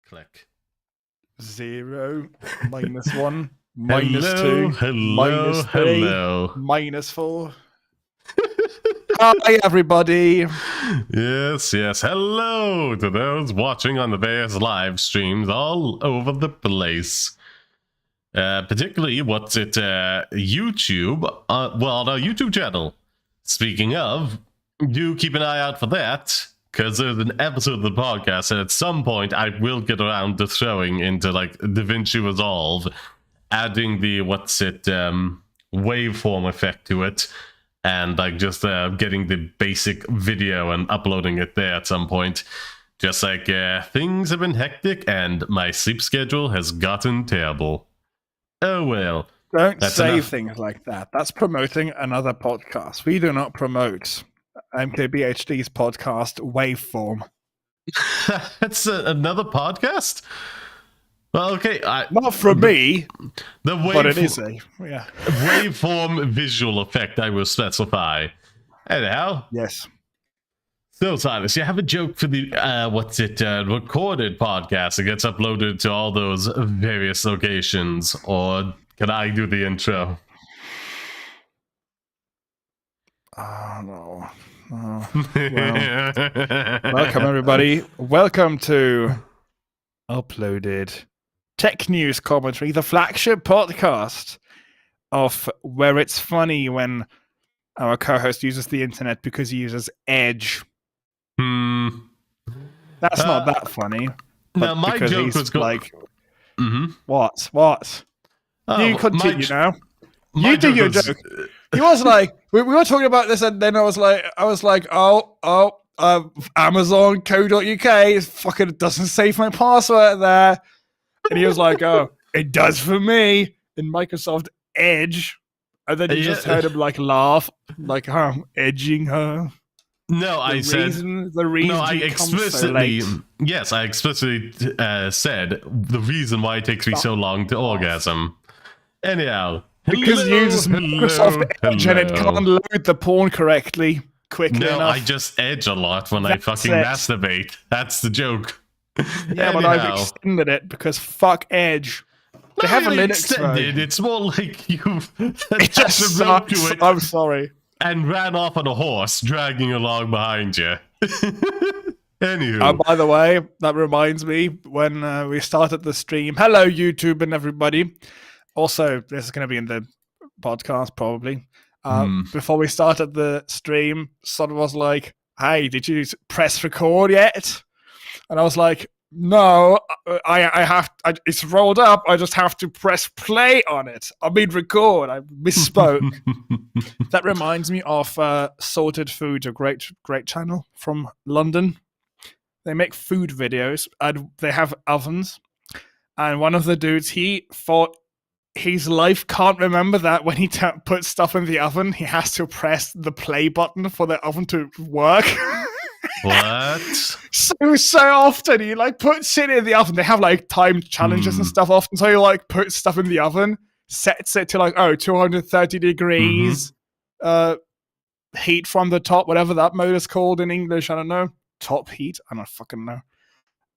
Click. 0, -1, -2, hello, -3, -4. Hi, everybody. Yes. Hello to those watching on the various live streams all over the place. Particularly, YouTube? On our YouTube channel. Speaking of, do keep an eye out for that, because there's an episode of the podcast, and at some point I will get around to throwing into like DaVinci Resolve, adding the waveform effect to it, and like just getting the basic video and uploading it there at some point. Just like things have been hectic and my sleep schedule has gotten terrible. Oh well. Don't say things like that. That's promoting another podcast. We do not promote MKBHD's podcast Waveform. That's another podcast? Well, okay. Not from me, but it is waveform visual effect, I will specify. Anyhow. Yes. So, Silas, you have a joke for the, recorded podcast that gets uploaded to all those various locations, or can I do the intro? Oh, no. Oh, well. Welcome, everybody. Welcome to Uploaded Tech News Commentary, the flagship podcast of where it's funny when our co-host uses the internet because he uses Edge. That's not that funny. Now, my joke was like, what? You continue now. You do your joke. He was like, we were talking about this, and then I was like, Amazon.co.uk fucking doesn't save my password there, and he was like, oh, it does for me in Microsoft Edge, and then you just heard him like laugh, like, I'm edging her. No, I explicitly said the reason why it takes me so long to orgasm. Anyhow, because you use Microsoft Edge and it can't load the porn quickly enough. I just edge a lot when I fucking masturbate. That's the joke. Yeah, but I've extended it because fuck Edge. They have a Linux version. It's more like you've it just sucks. I'm sorry. And ran off on a horse, dragging along behind you. Anywho. By the way, that reminds me, when we started the stream, hello YouTube and everybody. Also, this is going to be in the podcast probably. Before we started the stream, someone was like, hey, did you press record yet? And I was like, no, it's rolled up. I just have to press play on it. I mean, record. I misspoke. That reminds me of Sorted Foods, a great channel from London. They make food videos and they have ovens. And one of the dudes, he thought his life can't remember that when he puts stuff in the oven, he has to press the play button for the oven to work. What? So often he like puts it in the oven. They have like time challenges and stuff often. So he like puts stuff in the oven, sets it to like 230 degrees, heat from the top, whatever that mode is called in English. I don't know. Top heat. I don't fucking know.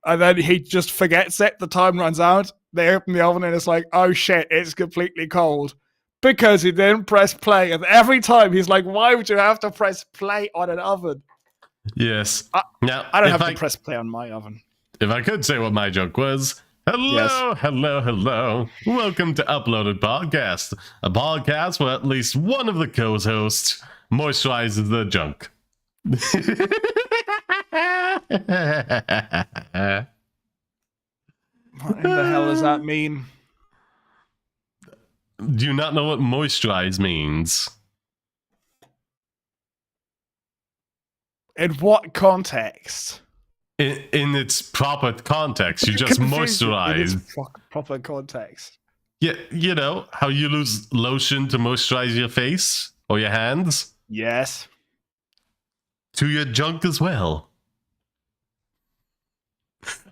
And then he just forgets it. The time runs out. They open the oven and it's like, oh shit, it's completely cold because he didn't press play. And every time he's like, why would you have to press play on an oven? Yes. Now, I don't have to press play on my oven. If I could say what my joke was, hello. Welcome to Uploaded Podcast, a podcast where at least one of the co-hosts moisturizes the junk. What in the hell does that mean? Do you not know what moisturize means? In what context? In its proper context, you just moisturize. In its proper context. Yeah, you know how you use lotion to moisturize your face or your hands? Yes. To your junk as well.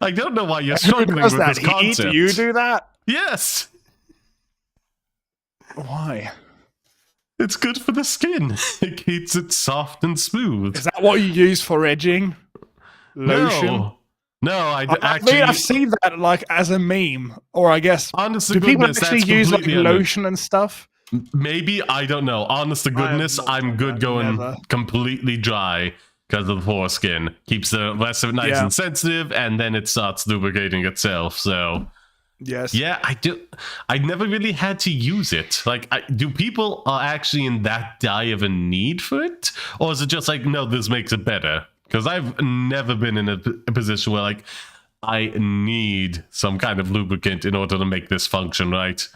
I don't know why you're struggling with this concept. Do you do that? Yes. Why? It's good for the skin. It keeps it soft and smooth. Is that what you use for edging? Lotion? No. No, I I actually. mean, I've seen that like as a meme, or I guess Honest to do people goodness, actually that's use like completely lotion and stuff? maybe, I don't know. Honest to I have goodness, not I'm done good that, going never. completely dry because of the foreskin. Keeps the rest of it nice Yeah. and sensitive, and then it starts lubricating itself. So Yes. yeah, I do. I never really had to use it. Like, do people are actually in that dire of a need for it, or is it just like, no, this makes it better? Because I've never been in a position where like I need some kind of lubricant in order to make this function right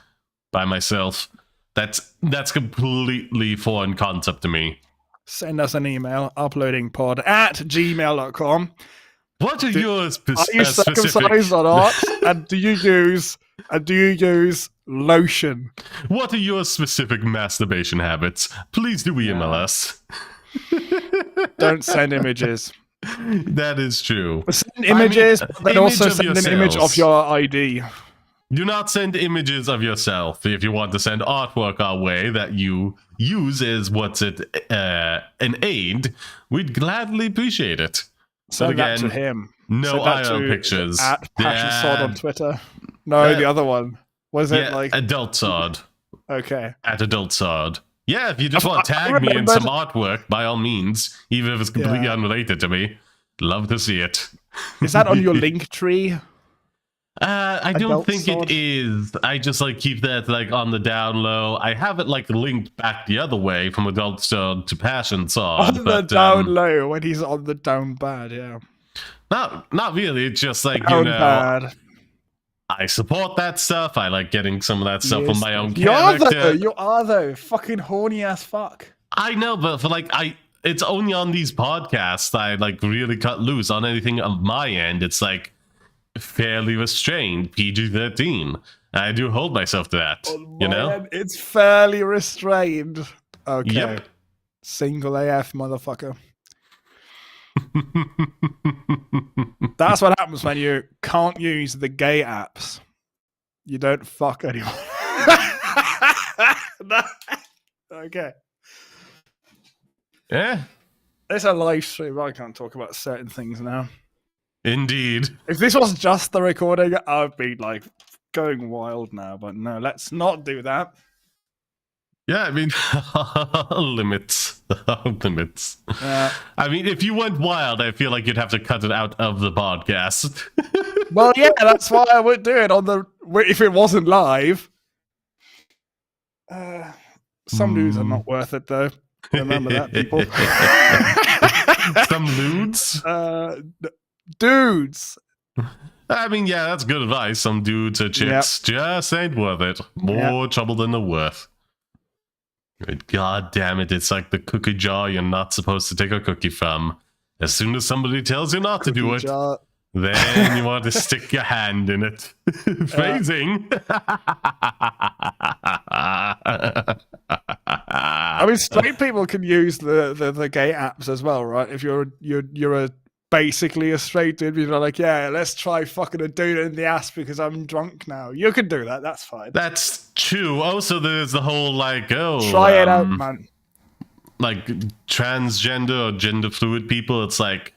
by myself. That's completely foreign concept to me. Send us an email, uploadingpod@gmail.com. What are your Are you circumcised or not? And do you use lotion? What are your specific masturbation habits? Please do email us. Don't send images. That is true. Send images, but also image of send an image of your ID. Do not send images of yourself. If you want to send artwork our way that you use as an aid, we'd gladly appreciate it. Send but again, that to him. no Send that IRL to pictures. At Passion Sword on Twitter. No, the other one. Was it like Adult Sword? Okay. At Adult Sword. Yeah, if you just want to tag me in some artwork, by all means, even if it's completely unrelated to me, love to see it. Is that on your link tree? I don't think it is. I just like keep that like on the down low. I have it like linked back the other way from Adult Sword to Passion Sword. On the down low when he's on the down bad, yeah. Not really. It's just like, down bad. I support that stuff. I like getting some of that stuff on my own character. You are though. Fucking horny ass fuck. I know, but for like it's only on these podcasts I like really cut loose. On anything on my end, it's like fairly restrained, PG-13. I do hold myself to that. You know, end, it's fairly restrained. Okay. Yep. Single AF, motherfucker. That's what happens when you can't use the gay apps. You don't fuck anyone. Okay. Yeah. It's a live stream. I can't talk about certain things now. Indeed. If this was just the recording, I'd be like going wild now. But no, let's not do that. Yeah, I mean, limits. Limits. I mean, if you went wild, I feel like you'd have to cut it out of the podcast. Well, yeah, that's why I would do it on the if it wasn't live. Some news are not worth it, though. Remember that, people. Some nudes? Dudes. I mean, yeah, that's good advice. Some dudes or chicks just ain't worth it. More trouble than they're worth. God damn it, it's like the cookie jar you're not supposed to take a cookie from. As soon as somebody tells you not to do it, then you want to stick your hand in it. Phrasing. I mean, straight people can use the gay apps as well, right? If you're basically a straight dude, you're like, yeah, let's try fucking a dude in the ass because I'm drunk now. You can do that. That's fine. That's true. Also, there's the whole like, try it out, man. Like transgender or gender fluid people. It's like,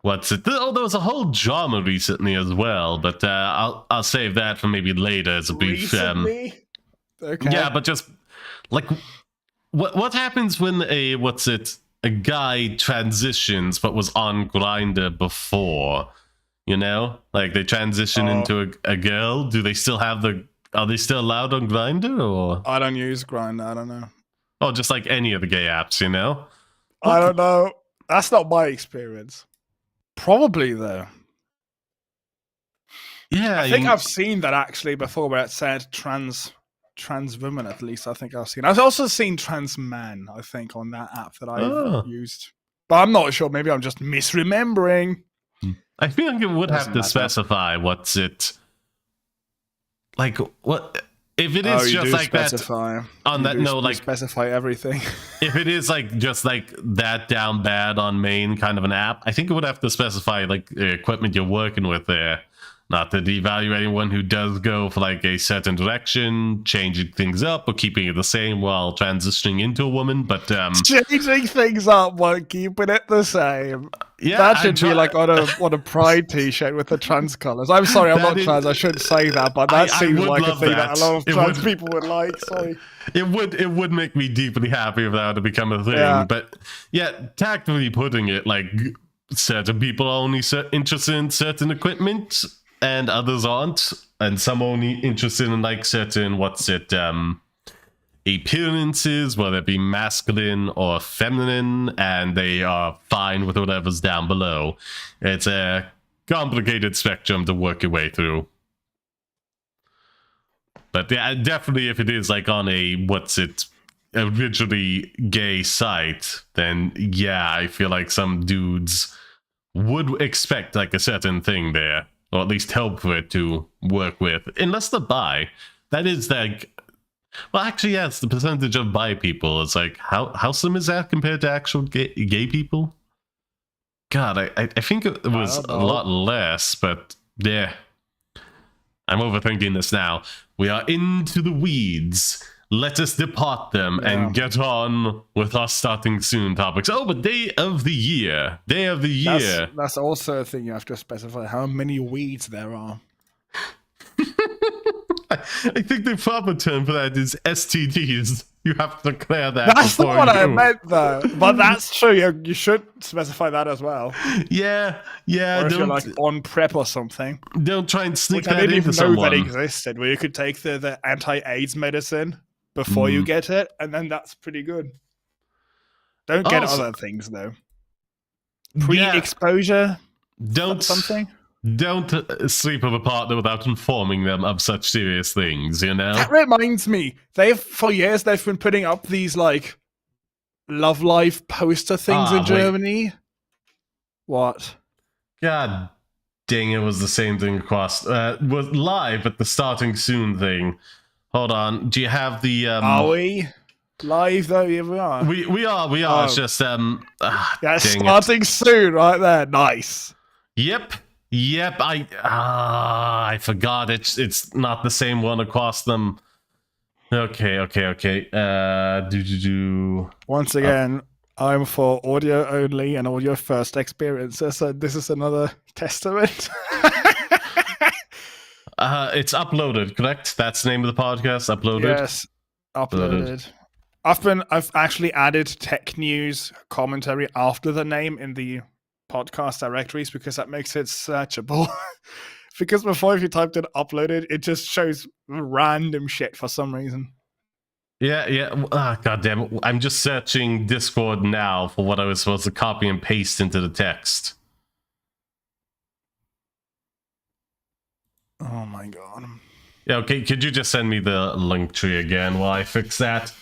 what's it? Oh, there was a whole drama recently as well, but I'll save that for maybe later as a brief. Okay. Yeah, but just like, what happens when a guy transitions but was on Grindr before? You know, like they transition into a girl. Do they still have are they still allowed on Grindr, or? I don't use Grindr. I don't know. Oh, just like any of the gay apps, you know? I don't know. That's not my experience. Probably though. Yeah, I think I've seen that actually before, where it said trans women. At least I think I've seen. I've also seen trans man. I think on that app that I've used, but I'm not sure. Maybe I'm just misremembering. I feel like it would have to specify what's it like. What if it is just like specify. That on that? No, like specify everything. If it is like just like that down bad on main kind of an app, I think it would have to specify like the equipment you're working with there. Not to devalue anyone who does go for like a certain direction, changing things up or keeping it the same while transitioning into a woman, but changing things up while keeping it the same. yeah, that should be like on a pride T-shirt with the trans colours. I'm sorry, I'm not trans. I shouldn't say that, but that seems like a thing that a lot of trans people would like. Sorry, it would make me deeply happy if that would become a thing. Yeah. But yeah, tactfully putting it, like certain people are only interested in certain equipment and others aren't, and some only interested in like certain appearances, whether it be masculine or feminine, and they are fine with whatever's down below. It's a complicated spectrum to work your way through. But yeah, definitely if it is like on a originally gay site, then yeah, I feel like some dudes would expect like a certain thing there, or at least help for it to work with, unless they're bi. That is like, well, actually, yes, the percentage of bi people is like, how slim is that compared to actual gay people? God, I think it was a lot less, but yeah. I'm overthinking this now. We are into the weeds. Let us depart them and get on with our starting soon topics. Oh, but day of the year. Day of the year. That's also a thing you have to specify how many weeds there are. I think the proper term for that is STDs. You have to declare that. That's not what I meant, though. But that's true. You should specify that as well. Yeah. Or if you're like on PrEP or something. Don't try and sneak that into someone. I didn't even know that existed, where you could take the anti-AIDS medicine before you get it, and then that's pretty good. Don't get other things, though. Pre-exposure? Something? Don't sleep with a partner without informing them of such serious things, you know? That reminds me, for years they've been putting up these like Love Life poster things in Germany. What? God dang, it was the same thing across. Was live at the starting soon thing. Hold on. Do you have the Are we live though? Yeah, we are. We are. Oh. It's just yeah, starting soon, right there. Nice. Yep. I forgot. It's not the same one across them. Okay. Once again, I'm for audio only and audio first experiences, so this is another testament. It's uploaded, correct? That's the name of the podcast. Uploaded. Yes, uploaded. I've actually added tech news commentary after the name in the podcast directories because that makes it searchable. Because before, if you typed in uploaded, it just shows random shit for some reason. Yeah. God damn it. I'm just searching Discord now for what I was supposed to copy and paste into the text. Oh my god. Yeah, okay, could you just send me the link tree again while I fix that?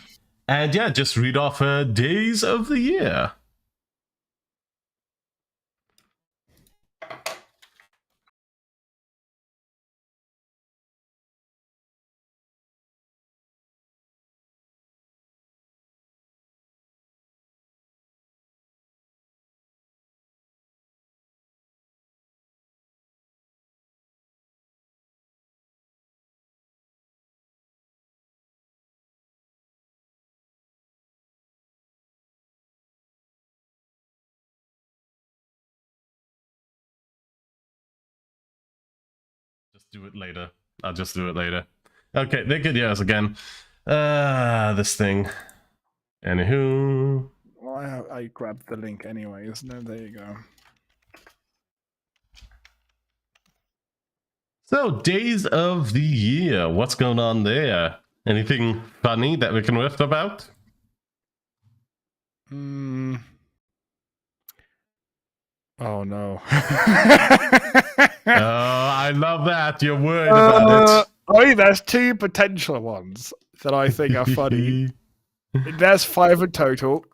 And yeah, just read off days of the year. Just do it later. I'll just do it later. Okay, they could hear us again. This thing. Anywho. Well, I grabbed the link anyways. No, there you go. So, days of the year. What's going on there? Anything funny that we can riff about? Oh no. I love that. You're worried about it. I mean, there's two potential ones that I think are funny. There's 5 in total.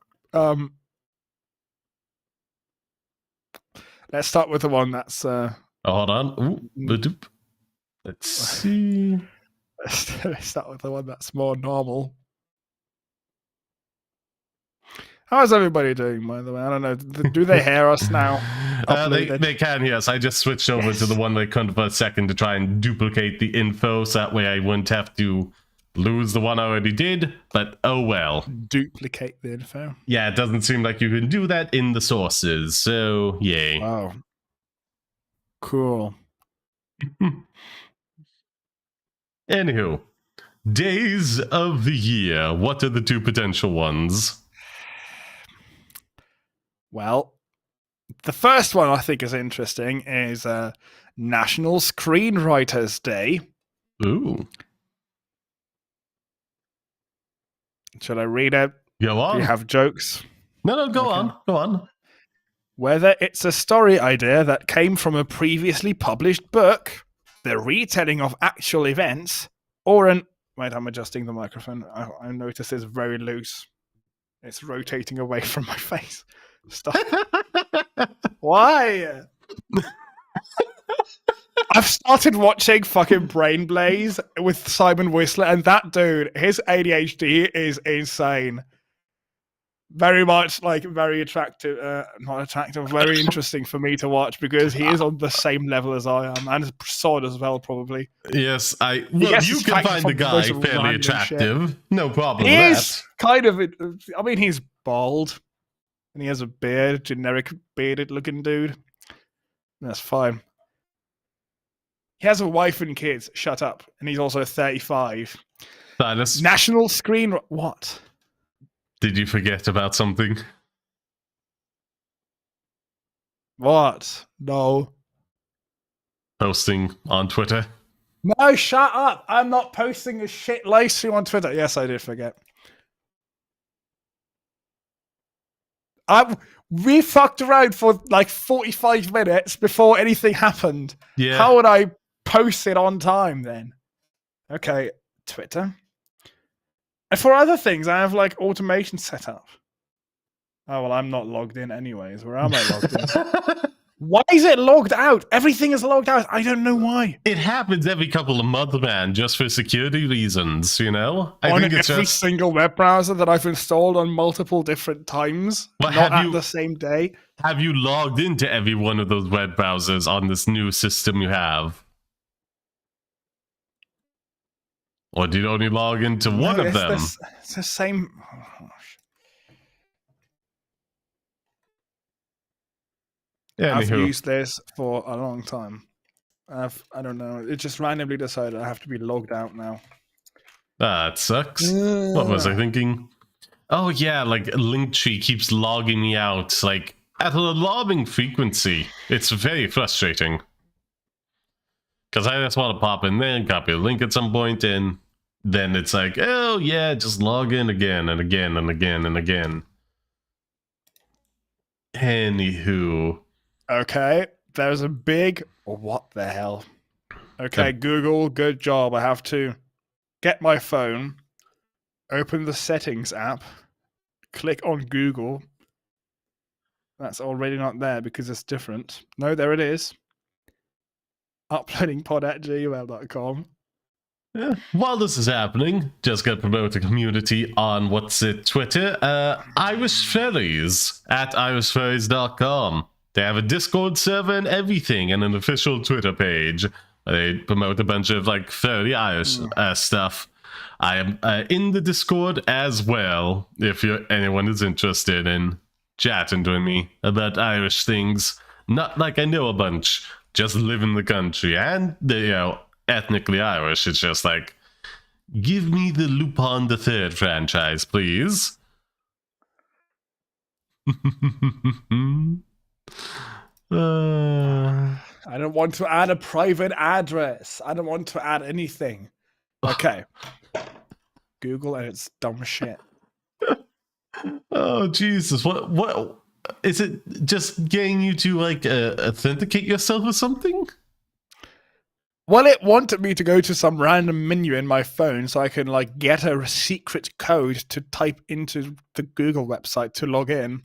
Let's start with the one that's... Oh, hold on. Let's see. Let's start with the one that's more normal. How's everybody doing, by the way? I don't know. Do they hear us now? uploaded? They can, yes. I just switched over to the one that I couldn't for a second to try and duplicate the info, so that way I wouldn't have to lose the one I already did, but oh well. Duplicate the info? Yeah, it doesn't seem like you can do that in the sources, so yay. Wow. Cool. Anywho, days of the year. What are the two potential ones? Well, the first one I think is interesting is National Screenwriters Day. Ooh. Should I read it? Go on. Do you have jokes? No, go on. Go on. Whether it's a story idea that came from a previously published book, the retelling of actual events, or an... Wait, I'm adjusting the microphone. I notice it's very loose. It's rotating away from my face. Stop. Why? I've started watching fucking Brain Blaze with Simon Whistler, and that dude, his ADHD is insane. Very much like very attractive, not attractive, very interesting for me to watch because he is on the same level as I am, and Sword as well, probably. Yes, well, you can find the guy fairly attractive. Shit. No problem with that. He's kind of, I mean, he's bald, and he has a beard, generic bearded-looking dude. That's fine. He has a wife and kids. Shut up. And he's also 35. Silas. National Screen... What? Did you forget about something? What? No. Posting on Twitter? No, shut up. I'm not posting a shit live stream on Twitter. Yes, I did forget. We fucked around for like 45 minutes before anything happened. Yeah. How would I post it on time then? Okay, Twitter. And for other things, I have like automation set up. Oh, well, I'm not logged in anyways. Where am I logged in? Why is it logged out? Everything is logged out. I don't know why. It happens every couple of months, man, just for security reasons, you know? I think it's every single web browser that I've installed on multiple different times, not at the same day. Have you logged into every one of those web browsers on this new system you have? Or did you only log into one of them? It's the same. I've used this for a long time. I don't know. It just randomly decided I have to be logged out now. That sucks. What was I thinking? Oh yeah, like Linktree keeps logging me out, like at an alarming frequency. It's very frustrating. Because I just want to pop in there and copy a link at some point, and then it's like, oh yeah, just log in again and again and again and again. Anywho. Okay, there's a big... What the hell? Okay, Google, good job. I have to get my phone, open the settings app, click on Google. That's already not there because it's different. No, there it is. uploadingpod@gmail.com. Yeah. While this is happening, just got promoted to community on Twitter. Irish Fairies at irishfairies.com. They have a Discord server and everything, and an official Twitter page. They promote a bunch of like fairy Irish stuff. I am in the Discord as well. If anyone is interested in chatting with me about Irish things, not like I know a bunch. Just live in the country and ethnically Irish. It's just like, give me the Lupin the Third franchise, please. I don't want to add a private address. I don't want to add anything. Okay. Google and it's dumb shit. Oh Jesus! What is it? Just getting you to like authenticate yourself or something? Well, it wanted me to go to some random menu in my phone so I can like get a secret code to type into the Google website to log in.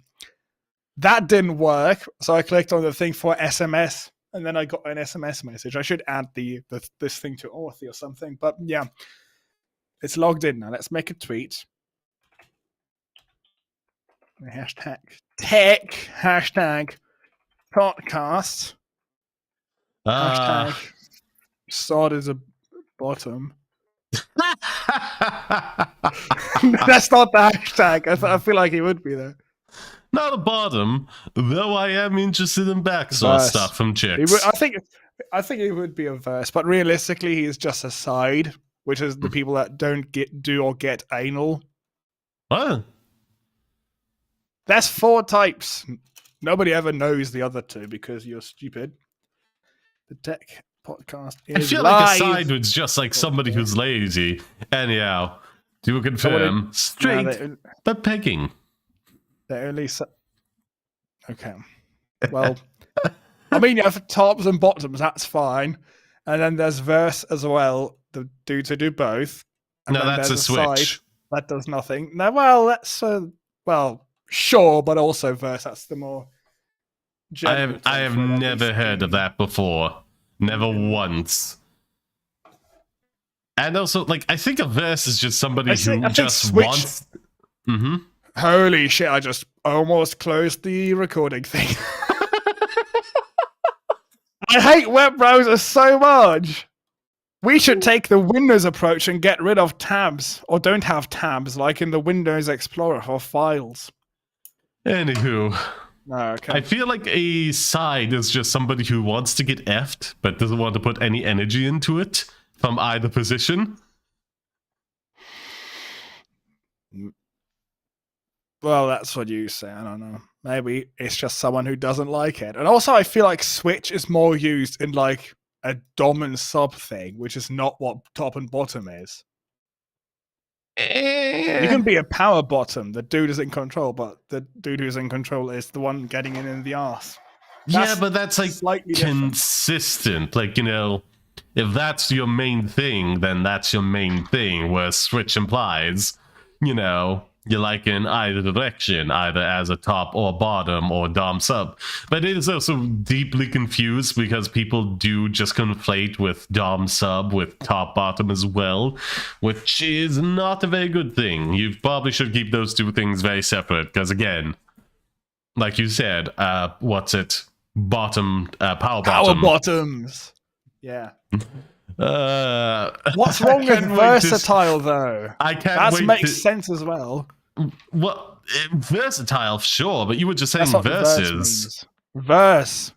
That didn't work, so I clicked on the thing for SMS, and then I got an SMS message. I should add this thing to Authy or something, but yeah, it's logged in now. Let's make a tweet. Hashtag tech. Hashtag podcast. Hashtag sod is a bottom. That's not the hashtag. I feel like it would be though. Not a bottom, though I am interested in backsource stuff from chicks. I think it would be a verse, but realistically, he's just a side, which is the people that don't do or get anal. What? That's 4 types. Nobody ever knows the other 2 because you're stupid. The Tech Podcast is I feel live. like a side was just like somebody who's lazy. Anyhow, do confirm straight, but pegging. They're only okay. Well, I mean, you have tops and bottoms. That's fine. And then there's verse as well. The dudes who do both. And no, that's a switch. Side that does nothing. No, well, that's sure, but also verse. That's the more. I have never heard of that before. Never once. And also, like, I think a verse is just somebody who just wants. Mm-hmm. Holy shit! I just almost closed the recording thing. I hate web browsers so much. We should take the Windows approach and get rid of tabs, or don't have tabs, like in the Windows Explorer for files. Anywho. Okay. I feel like a side is just somebody who wants to get effed, but doesn't want to put any energy into it from either position. Well, that's what you say. I don't know. Maybe it's just someone who doesn't like it. And also, I feel like switch is more used in like a dom and sub thing, which is not what top and bottom is. You can be a power bottom. The dude is in control, but the dude who's in control is the one getting it in the ass. Yeah, but that's like consistent. Different. Like, you know, if that's your main thing, then that's your main thing. Where switch implies, you know, you're like in either direction, either as a top or bottom or dom sub. But it is also deeply confused because people do just conflate with dom sub with top bottom as well, which is not a very good thing. You probably should keep those 2 things very separate because, again, like you said, bottom, power bottom. Power bottoms. Yeah. What's wrong with versatile though? I can't. That makes sense as well. Well, versatile, sure, but you were just saying verses. Verse.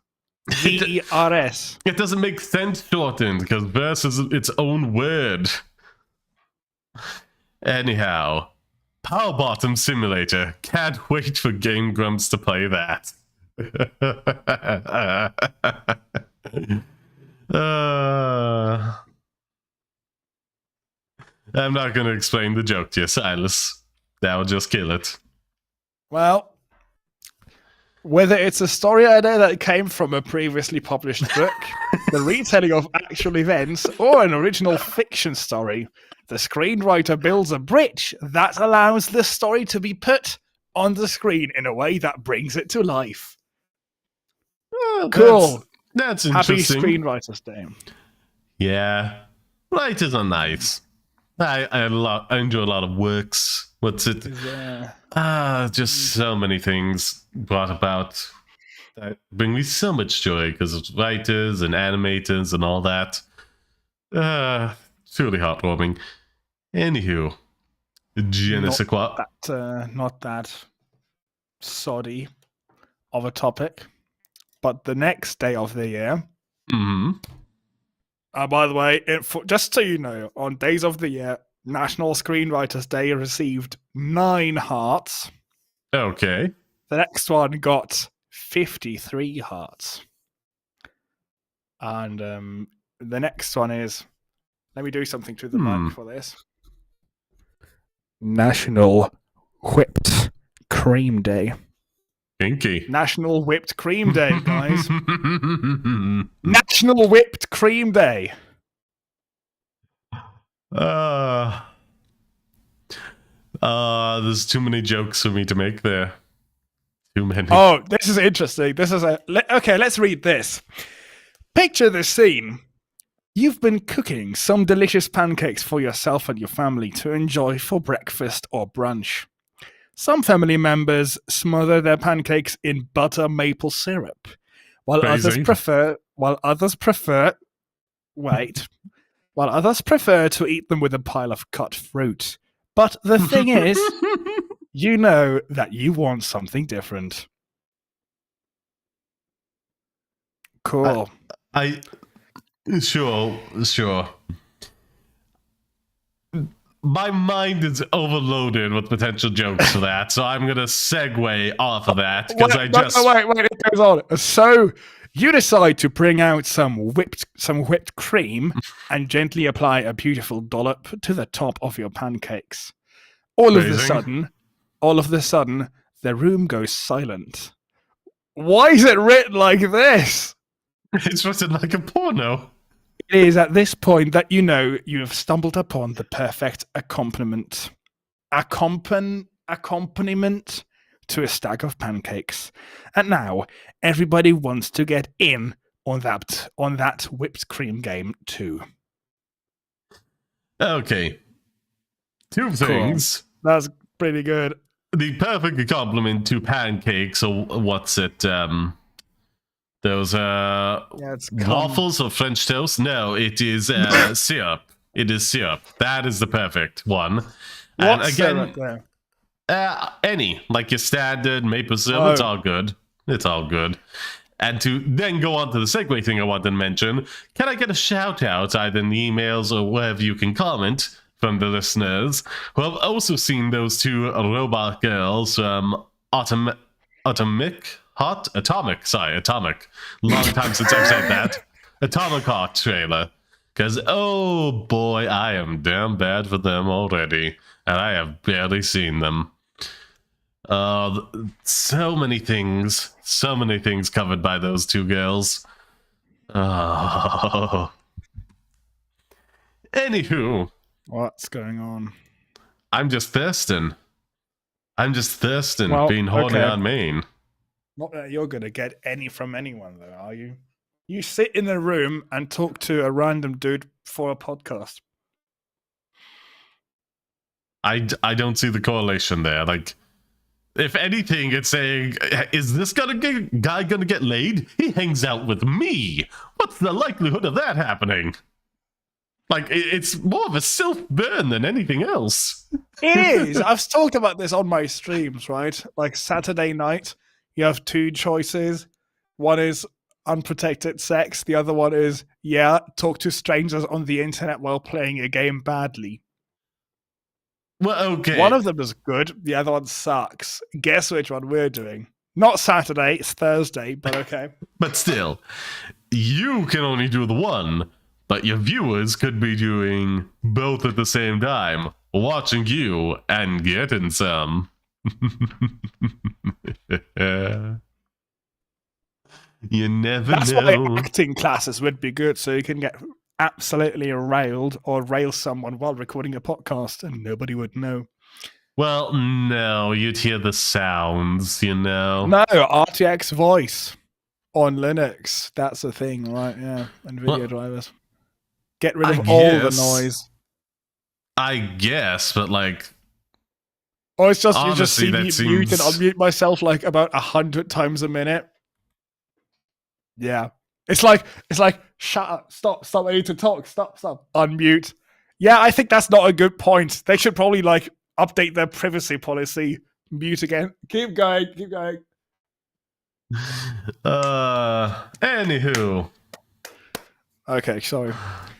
V-E-R-S. It doesn't make sense shortened because verse is its own word. Anyhow, Power Bottom Simulator. Can't wait for Game Grumps to play that. I'm not going to explain the joke to you, Silas. That would just kill it. Well, whether it's a story idea that came from a previously published book, the retelling of actual events, or an original fiction story, the screenwriter builds a bridge that allows the story to be put on the screen in a way that brings it to life. Well, cool. That's interesting. Happy Screenwriters Day. Yeah. Writers are nice. I enjoy a lot of works. What's it? Just so many things brought about that bring me so much joy because of writers and animators and all that. It's really heartwarming. Anywho, je ne sais quoi. Not that soddy of a topic, but the next day of the year. Mm-hmm. By the way, just so you know, on days of the year, National Screenwriters Day received 9 hearts. Okay. The next one got 53 hearts. And the next one is... Let me do something to the mic for this. National Whipped Cream Day. Kinky. National Whipped Cream Day, guys. National Whipped Cream Day. There's too many jokes for me to make there. Too many. Oh, this is interesting. Okay, let's read this. Picture this scene. You've been cooking some delicious pancakes for yourself and your family to enjoy for breakfast or brunch. Some family members smother their pancakes in butter maple syrup, While others Crazy. prefer to eat them with a pile of cut fruit. But the thing is, you know that you want something different. Cool. Sure. My mind is overloaded with potential jokes for that, so I'm gonna segue off of that because Wait, it goes on. So you decide to bring out some whipped cream and gently apply a beautiful dollop to the top of your pancakes. All of a sudden, the room goes silent. Why is it written like this? It's written like a porno. It is at this point that you know you have stumbled upon the perfect accompaniment to a stack of pancakes. And now everybody wants to get in on that whipped cream game too. Okay. Two things. Cool. That's pretty good. The perfect accompaniment to pancakes, or what's it? Those waffles or French toast? No, it is syrup. It is syrup. That is the perfect one. And What's again, syrup there? any, like your standard maple syrup. It's all good. It's all good. And to then go on to the segue thing I wanted to mention, can I get a shout out either in the emails or wherever you can comment from the listeners who have also seen those two robot girls from Atomic. Long time since I've said that. Atomic Heart trailer. Because, oh boy, I am damn bad for them already. And I have barely seen them. So many things covered by those two girls. Oh. Anywho. What's going on? I'm just thirsting, being horny on Maine. Not that you're going to get any from anyone, though, are you? You sit in a room and talk to a random dude for a podcast. I don't see the correlation there. Like, if anything, it's saying, is this guy gonna get laid? He hangs out with me. What's the likelihood of that happening? Like, it's more of a self-burn than anything else. It is. I've talked about this on my streams, right? Like, Saturday night, you have two choices. One is unprotected sex. The other one is, talk to strangers on the internet while playing a game badly. Well, okay. One of them is good. The other one sucks. Guess which one we're doing? Not Saturday. It's Thursday, but okay. But still, you can only do the one, but your viewers could be doing both at the same time, watching you and getting some. You never That's know. why acting classes would be good, so you can get absolutely railed or rail someone while recording a podcast and nobody would know. Well, no, you'd hear the sounds, you know. No, RTX voice on Linux. That's a thing, right? Yeah, NVIDIA drivers. Get rid of all the noise. I guess, but like... Or it's just, you just see me mute and unmute myself like about 100 times a minute. Yeah. It's like, shut up, stop, I need to talk, stop, unmute. Yeah, I think that's not a good point. They should probably like update their privacy policy. Mute again. Keep going. Anywho. Okay, sorry.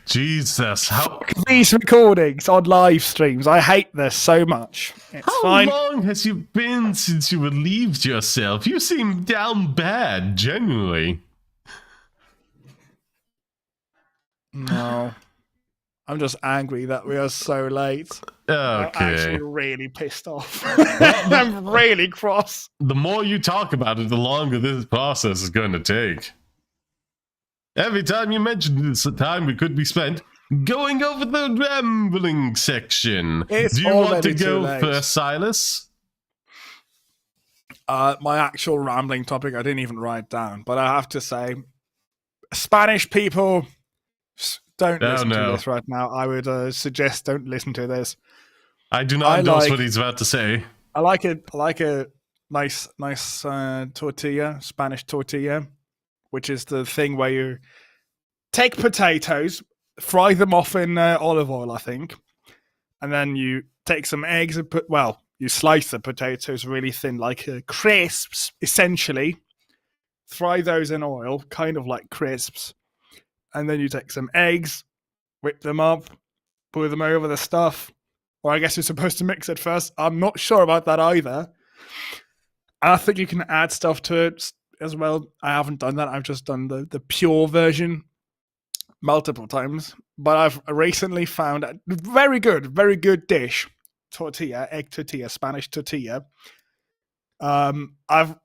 Jesus, how these recordings on live streams. I hate this so much. It's fine. How long has you been since you relieved yourself? You seem down bad, genuinely. No. I'm just angry that we are so late. Okay. I'm actually really pissed off. I'm really cross. The more you talk about it, the longer this process is going to take. Every time you mention this, the time we could be spent going over the rambling section. It's Do you want to already too go late. first, Silas? My actual rambling topic, I didn't even write down, but I have to say, Spanish people, don't listen to this right now. I would suggest don't listen to this. I do not endorse what he's about to say. I like a nice tortilla, Spanish tortilla. which is the thing where you take potatoes, fry them off in olive oil, I think, and then you take some eggs and you slice the potatoes really thin, like crisps, essentially. Fry those in oil, kind of like crisps, and then you take some eggs, whip them up, pour them over the stuff. Or I guess you're supposed to mix it first. I'm not sure about that either. I think you can add stuff to it as well. I haven't done that. I've just done the pure version multiple times. But I've recently found a very good dish. Tortilla, egg tortilla, Spanish tortilla. I've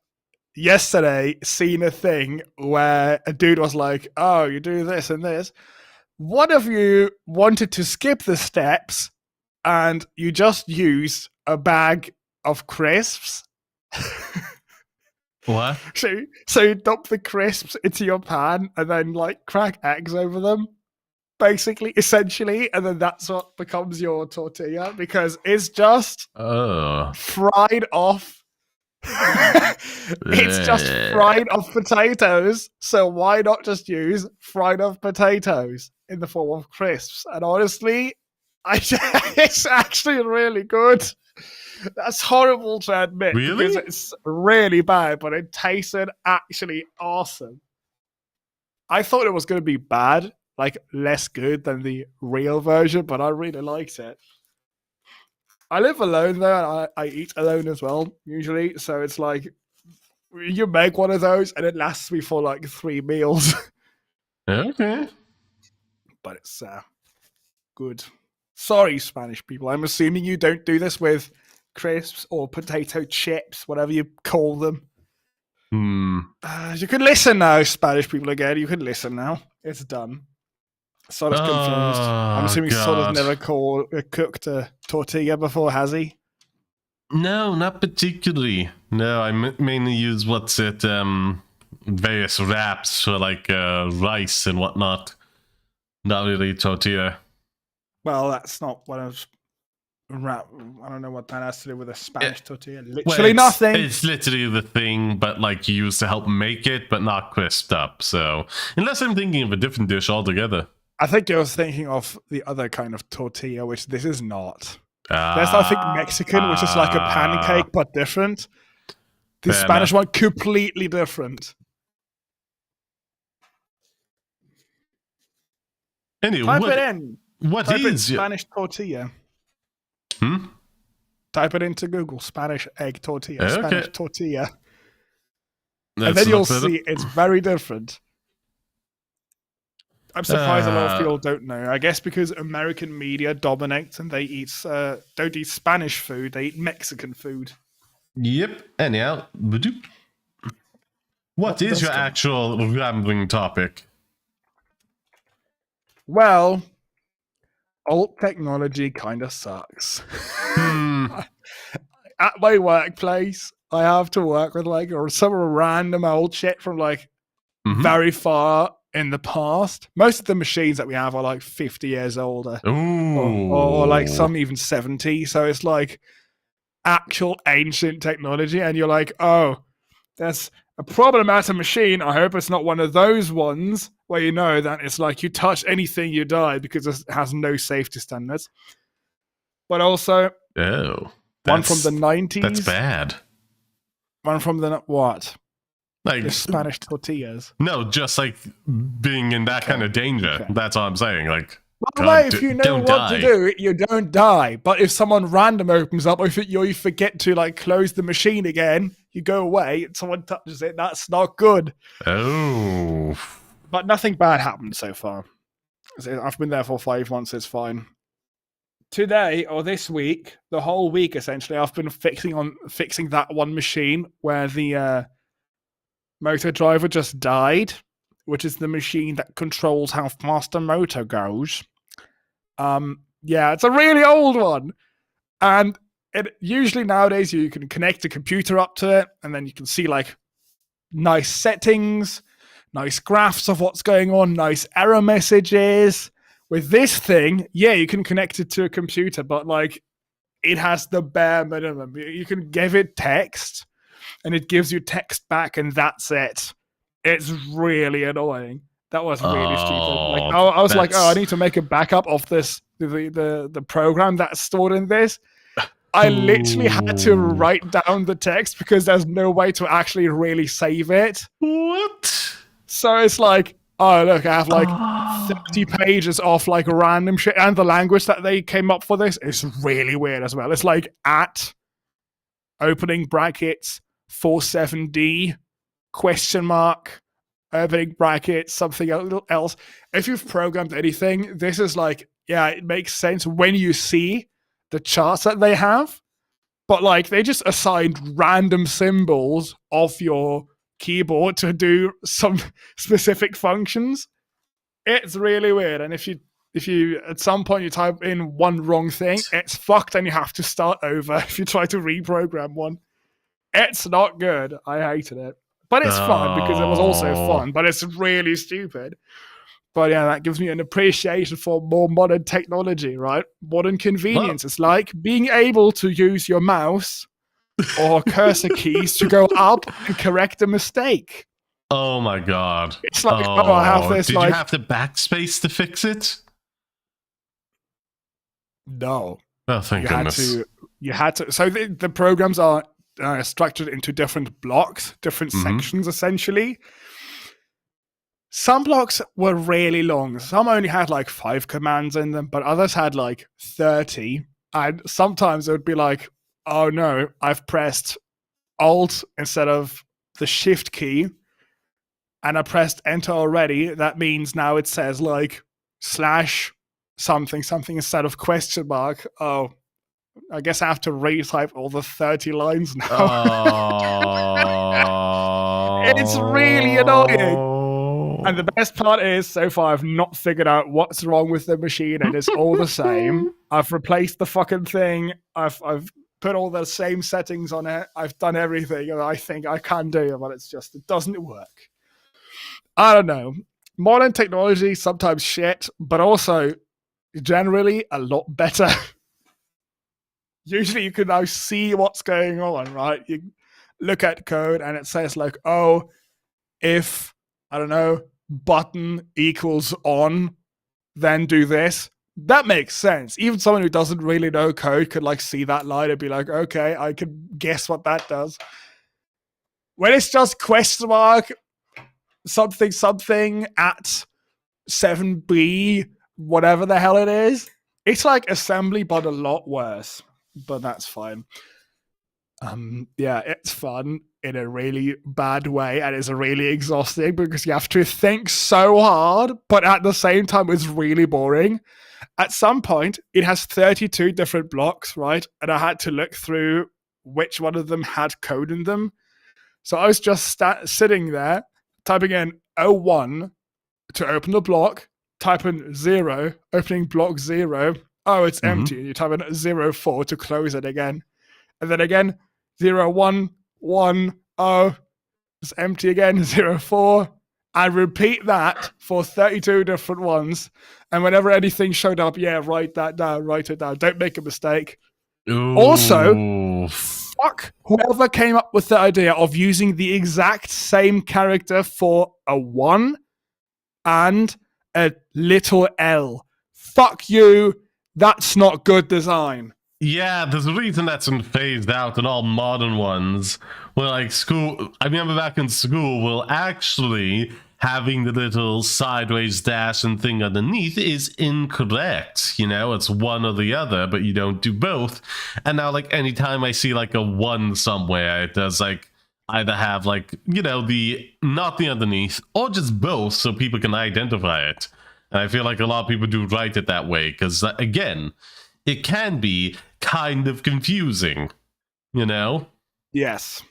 yesterday seen a thing where a dude was like, oh, you do this and this. What if you wanted to skip the steps and you just use a bag of crisps? What? So you dump the crisps into your pan and then like crack eggs over them, basically, essentially, and then that's what becomes your tortilla because it's just fried off. It's just fried off potatoes. So why not just use fried off potatoes in the form of crisps? And honestly, it's actually really good. That's horrible to admit because it's really bad, but it tasted actually awesome. I thought it was going to be bad, like less good than the real version, but I really liked it. I live alone though, and I eat alone as well, usually. So it's like, you make one of those and it lasts me for like 3 meals. Okay. But it's good. Sorry, Spanish people. I'm assuming you don't do this with crisps or potato chips, whatever you call them. You can listen now, Spanish people again. You can listen now. It's done. Sort of confused. I'm assuming Sort never cooked a tortilla before, has he? No, not particularly. No, I mainly use various wraps for like rice and whatnot. Not really tortilla. Well, that's not what I was. I don't know what that has to do with a Spanish tortilla. Literally nothing. It's literally the thing, but like used to help make it, but not crisped up. So, unless I'm thinking of a different dish altogether. I think I was thinking of the other kind of tortilla, which this is not. There's, I think, Mexican, which is like a pancake, but different. The Spanish one, completely different. Anyway, type it in. Type in Spanish tortilla. Type it into Google. Spanish egg tortilla. Okay. Spanish tortilla. And then you'll see it's very different. I'm surprised a lot of people don't know. I guess because American media dominates and they don't eat Spanish food, they eat Mexican food. Yep. Anyhow, what is your actual rambling topic? Well, old technology kind of sucks. At my workplace, I have to work with like some random old shit from like very far in the past. Most of the machines that we have are like 50 years older. Or like some even 70. So it's like actual ancient technology. And you're like, oh, there's a problematic machine. I hope it's not one of those ones where you know that it's like you touch anything, you die because it has no safety standards. But also, one from the 90s. That's bad. One from the what? Like the Spanish tortillas. No, just like being in that kind of danger. Okay. That's all I'm saying. Like, if you know what to do, you don't die. But if someone random opens up, or if you forget to like close the machine again, you go away and someone touches it. That's not good. Oh. But nothing bad happened so far. I've been there for 5 months. It's fine. Today or this week, the whole week essentially, I've been fixing that one machine where the motor driver just died, which is the machine that controls how fast the motor goes. Yeah, it's a really old one. And it usually nowadays you can connect a computer up to it, and then you can see like nice settings, nice graphs of what's going on, nice error messages. With this thing, yeah, you can connect it to a computer, but like it has the bare minimum. You can give it text, and it gives you text back, and that's it. It's really annoying. That was really stupid. Like Oh, I was like, oh, I that's need to make a backup of this the program that's stored in this. I literally had to Ooh. write down the text because there's no way to actually really save it. What? So it's like, oh look, I have like Oh. 30 pages of like random shit, and the language that they came up for this is really weird as well. It's like at opening brackets 47D question mark opening brackets something else. If you've programmed anything, this is like, yeah, it makes sense when you see the charts that they have, but like they just assigned random symbols of your keyboard to do some specific functions. It's really weird. And if you at some point you type in one wrong thing, it's fucked and you have to start over if you try to reprogram one. It's not good. I hated it. But it's fun because it was also fun, but it's really stupid. But yeah, that gives me an appreciation for more modern technology, right? Modern convenience. It's like being able to use your mouse or cursor keys to go up and correct a mistake. Oh my god. It's like, oh, I have this did like... you have to backspace to fix it? No. Oh, thank goodness. You had to. So the programs are structured into different blocks, different sections, essentially. Some blocks were really long. Some only had like 5 commands in them, but others had like 30. And sometimes it would be like, oh no, I've pressed Alt instead of the Shift key, and I pressed Enter already. That means now it says like / something instead of question mark. Oh, I guess I have to retype all the 30 lines now. It's really annoying. And the best part is, so far, I've not figured out what's wrong with the machine, and it's all the same. I've replaced the fucking thing. I've put all the same settings on it. I've done everything that I think I can do, but it doesn't work. I don't know. Modern technology, sometimes shit, but also generally a lot better. Usually you can now see what's going on, right? You look at code and it says like, oh, if, I don't know, button equals on, then do this. That makes sense. Even someone who doesn't really know code could like see that line and be like, okay, I can guess what that does. When it's just question mark, something at 7B, whatever the hell it is, it's like assembly, but a lot worse. But that's fine. Yeah, it's fun in a really bad way, and it's really exhausting because you have to think so hard, but at the same time, it's really boring. At some point, it has 32 different blocks, right? And I had to look through which one of them had code in them. So I was just sitting there, typing in 01 to open the block, type in 0, opening block 0. Oh, it's empty. And you type in 04 to close it again. And then again, 01, 1, oh, it's empty again, 04. I repeat that for 32 different ones. And whenever anything showed up, yeah, write that down, write it down. Don't make a mistake. Ooh. Also, fuck whoever came up with the idea of using the exact same character for a 1 and a little L. Fuck you. That's not good design. Yeah, there's a reason that's been phased out in all modern ones. Well, like school, I remember back in school, well, actually having the little sideways dash and thing underneath is incorrect. You know, it's one or the other, but you don't do both. And now, like, anytime I see like a 1 somewhere, it does like either have like, you know, the not the underneath or just both so people can identify it. And I feel like a lot of people do write it that way because, again, it can be kind of confusing, you know? Yes.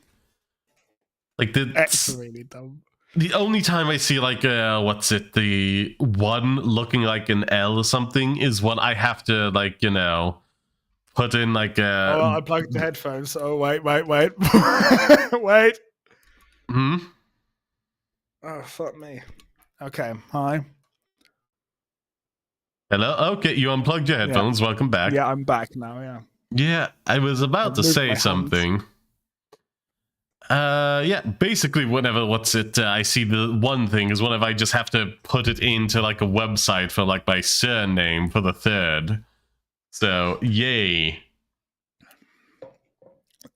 Like It's really dumb. The only time I see like the 1 looking like an L or something is when I have to like, you know, put in like a... Oh, I plugged the headphones. Oh, wait. Wait. Oh, fuck me. Okay, hi. Hello? Okay, you unplugged your headphones. Yeah. Welcome back. Yeah, I'm back now, yeah. Yeah, I was about to say something. Yeah, basically whenever I see the one thing is whenever I just have to put it into like a website for like my surname for the third. So yay.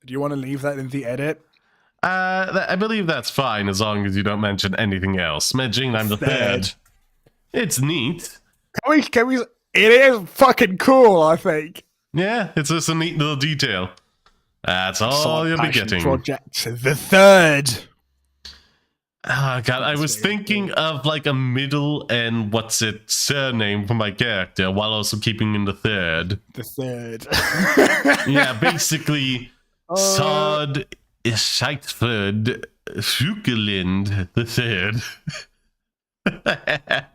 Do you want to leave that in the edit? I believe that's fine as long as you don't mention anything else. Mentioning I'm the third. It's neat. Can we? It is fucking cool, I think. Yeah, it's just a neat little detail. That's all you'll be getting. Project the third. Oh god, I was thinking of like a middle and surname for my character while also keeping in the third. The third. Yeah, basically Sod Scheitford Fukelind the third.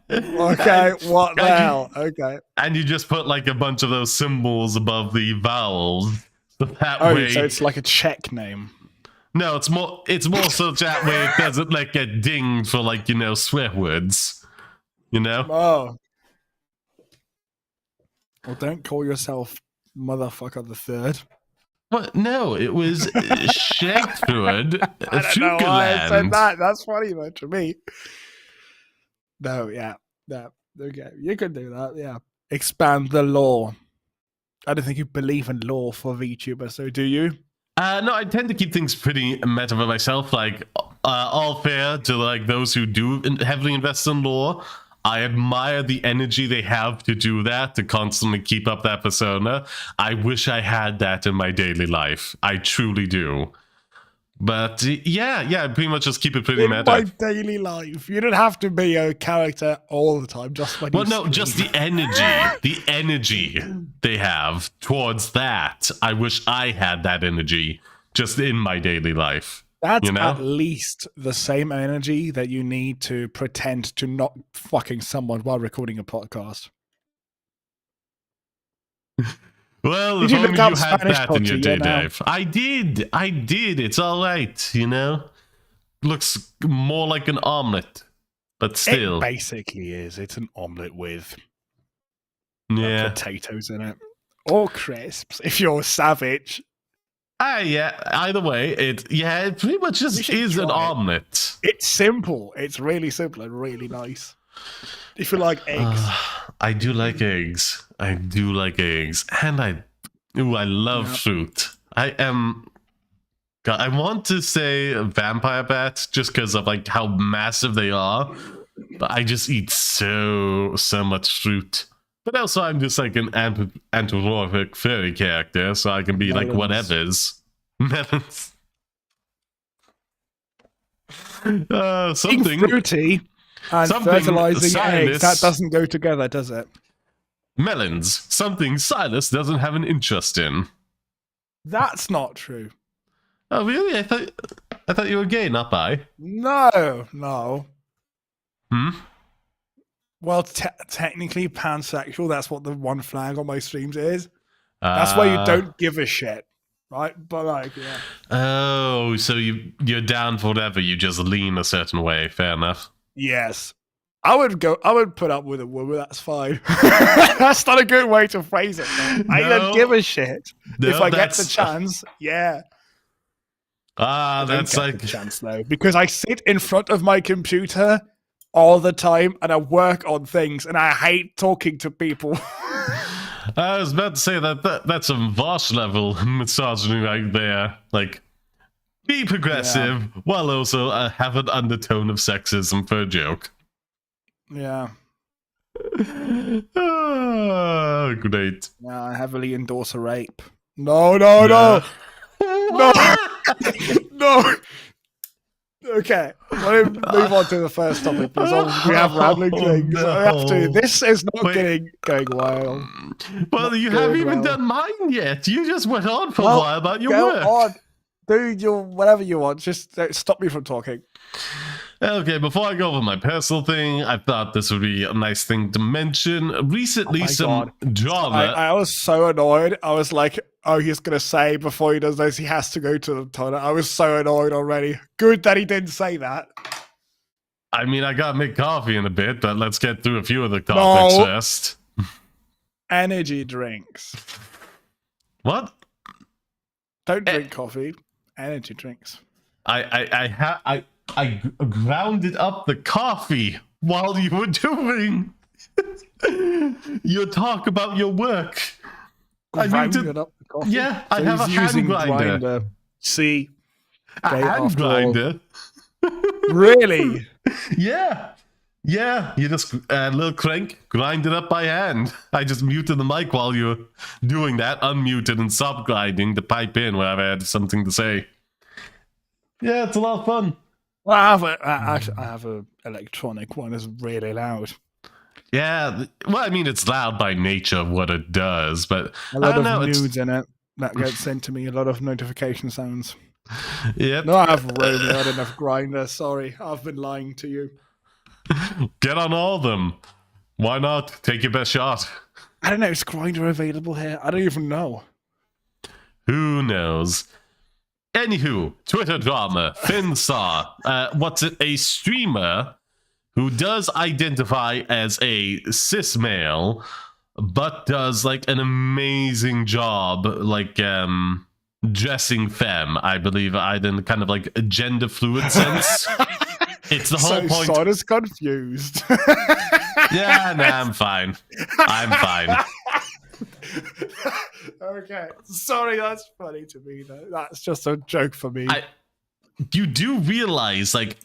Okay, what the hell? Okay. And you just put like a bunch of those symbols above the vowels. So that way, so it's like a Czech name. No, it's more so that way it doesn't like get dinged for like, swear words. Oh. Well, don't call yourself motherfucker the third. What? No, it was Shagford. I don't know why I said that. That's funny though to me. No, yeah. Okay, you could do that, yeah. Expand the law. I don't think you believe in law for VTuber, so do you? No, I tend to keep things pretty meta for myself. Like, all fair to like those who do heavily invest in lore. I admire the energy they have to do that, to constantly keep up that persona. I wish I had that in my daily life. I truly do. But yeah, pretty much just keep it pretty meta. In my daily life, you don't have to be a character all the time. Just when just the energy they have towards that. I wish I had that energy just in my daily life. That's at least the same energy that you need to pretend to not fucking someone while recording a podcast. Well, as long as you had that in your day, Dave. I did. It's all right, Looks more like an omelet, but still. It basically is. It's an omelet with potatoes in it. Or crisps, if you're savage. Yeah. Either way, it pretty much just is an omelet. It's simple. It's really simple and really nice. If you like eggs. I do like eggs. And I love fruit. I want to say vampire bats just because of like how massive they are. But I just eat so much fruit. But also I'm just like an anthropomorphic fairy character, so I can be like whatever's. Melons. Something fruity and fertilizing eggs, that doesn't go together, does it? Melons. Something Silas doesn't have an interest in. That's not true. Oh really? I thought you were gay, not bi. No. Well, technically pansexual. That's what the one flag on my streams is. That's why you don't give a shit, right? But like, yeah. Oh, so you're down for whatever. You just lean a certain way. Fair enough. Yes. I would put up with a woman. That's fine. That's not a good way to phrase it. I don't give a shit if I get the chance. Yeah. That's like the chance though, because I sit in front of my computer all the time and I work on things, and I hate talking to people. I was about to say that's a vast level misogyny right there. Like, be progressive while also have an undertone of sexism for a joke. Yeah. Oh, great. Yeah, I heavily endorse a rape. No. No. Okay, let me move on to the first topic because we have rambling things. No. I have to. This is not going well. Well, you haven't even done mine yet. You just went on for a while about your work. Go on. Do whatever you want. Just stop me from talking. Okay, before I go over my personal thing, I thought this would be a nice thing to mention. Recently, drama. I was so annoyed. I was like, oh, he's going to say before he does this, he has to go to the toilet. I was so annoyed already. Good that he didn't say that. I mean, I got to make coffee in a bit, but let's get through a few of the topics first. Energy drinks. What? Don't drink coffee. Energy drinks. I grounded up the coffee while you were doing your talk about your work. Grinded up the coffee. Yeah, I So have a he's hand using grinder. See, A Gay hand after all. grinder. Really? Yeah. Yeah, you just a little crank, grind it up by hand. I just muted the mic while you were doing that, unmuted and stopped grinding to pipe in whenever I had something to say. Yeah, it's a lot of fun. Well, I have a electronic one. It's really loud. Yeah, well, I mean, it's loud by nature of what it does, but A lot I don't of know. nudes in it that gets sent to me. A lot of notification sounds. Yep. No, I have roaming. I don't have grinder. Sorry, I've been lying to you. Get on all of them. Why not? Take your best shot. I don't know. Is grinder available here? I don't even know. Who knows? Anywho, Twitter drama. Finsaw. What's it? A streamer who does identify as a cis male, but does like an amazing job, like dressing femme. I believe, in kind of like a gender fluid sense. It's the whole point. So is confused. Yeah, nah, I'm fine. I'm fine. Okay. Sorry, that's funny to me, though. That's just a joke for me. You do realize, like,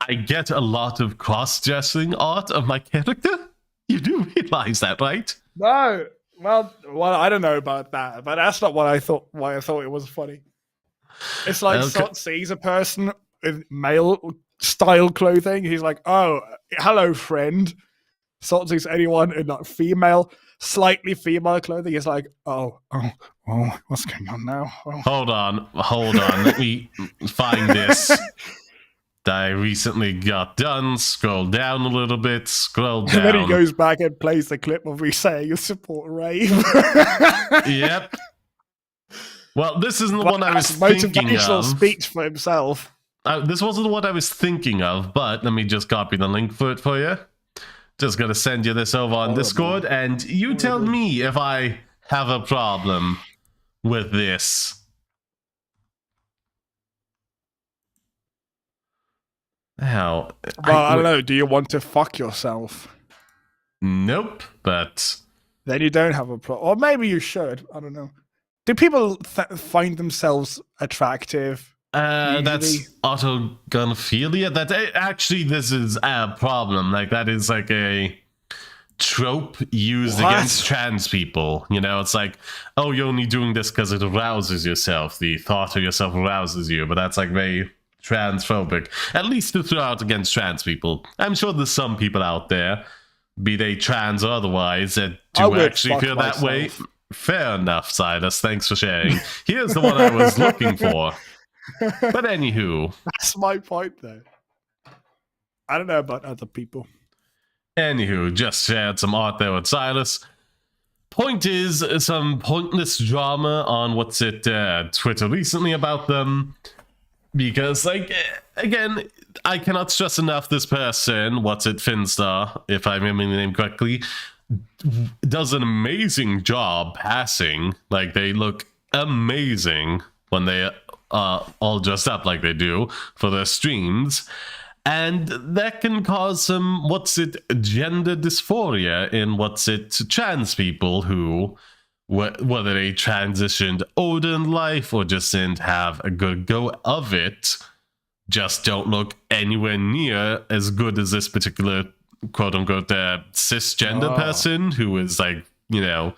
I get a lot of cross-dressing art of my character? You do realize that, right? No. Well, I don't know about that, but that's not what I thought. Why I thought it was funny. It's like Sot sees a person in male style clothing. He's like, "Oh, hello, friend." Sot sees anyone in like female, slightly female clothing. He's like, "Oh, what's going on now?" Oh. Hold on. Let me find this. I recently got done. Scroll down a little bit. Scroll down. And then he goes back and plays the clip of me saying you support rave. Yep. Well, this isn't the one I was thinking of. Motivational speech for himself. This wasn't what I was thinking of, but let me just copy the link for it for you. Just gonna send you this over on Discord, and you tell me if I have a problem with this. Now, well, I don't know. Do you want to fuck yourself? Nope, but then you don't have a problem. Or maybe you should. I don't know. Do people find themselves attractive? That's autogonophilia. That actually, this is a problem. Like, that is like a trope used against trans people. You know, it's like, oh, you're only doing this because it arouses yourself. The thought of yourself arouses you. But that's like very transphobic. At least to throw out against trans people. I'm sure there's some people out there, be they trans or otherwise, that do actually feel that way. Fair enough, Silas. Thanks for sharing. Here's the one I was looking for. But anywho. That's my point, though. I don't know about other people. Anywho, just shared some art there with Silas. Point is, some pointless drama on Twitter recently about them. Because, like, again, I cannot stress enough this person, Finstar, if I remember the name correctly, does an amazing job passing. Like, they look amazing when they all dressed up like they do for their streams. And that can cause some, gender dysphoria in trans people who, whether they transitioned older in life or just didn't have a good go of it, just don't look anywhere near as good as this particular quote-unquote cisgender person who is, like, you know,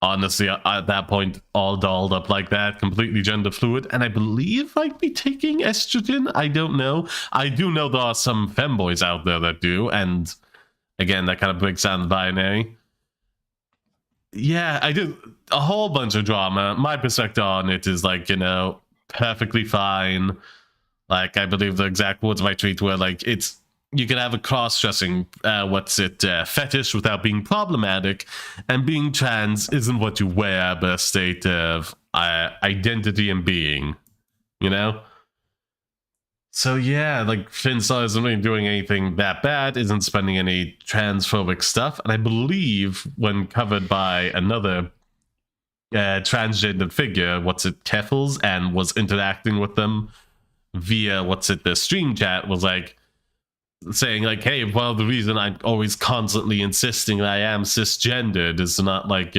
honestly at that point all dolled up like that, completely gender fluid, and I believe might be taking estrogen. I don't know. I do know there are some femboys out there that do, and again, that kind of breaks down the binary. Yeah, I did a whole bunch of drama. My perspective on it is, like, you know, perfectly fine. Like, I believe the exact words of my tweet were, like, you can have a cross-dressing, fetish without being problematic, and being trans isn't what you wear, but a state of identity and being, you know? So yeah, like, Finsaw isn't really doing anything that bad, isn't spending any transphobic stuff, and I believe when covered by another transgendered figure, Keffels, and was interacting with them via the stream chat was like saying like, hey, well, the reason I'm always constantly insisting that I am cisgendered is to not like,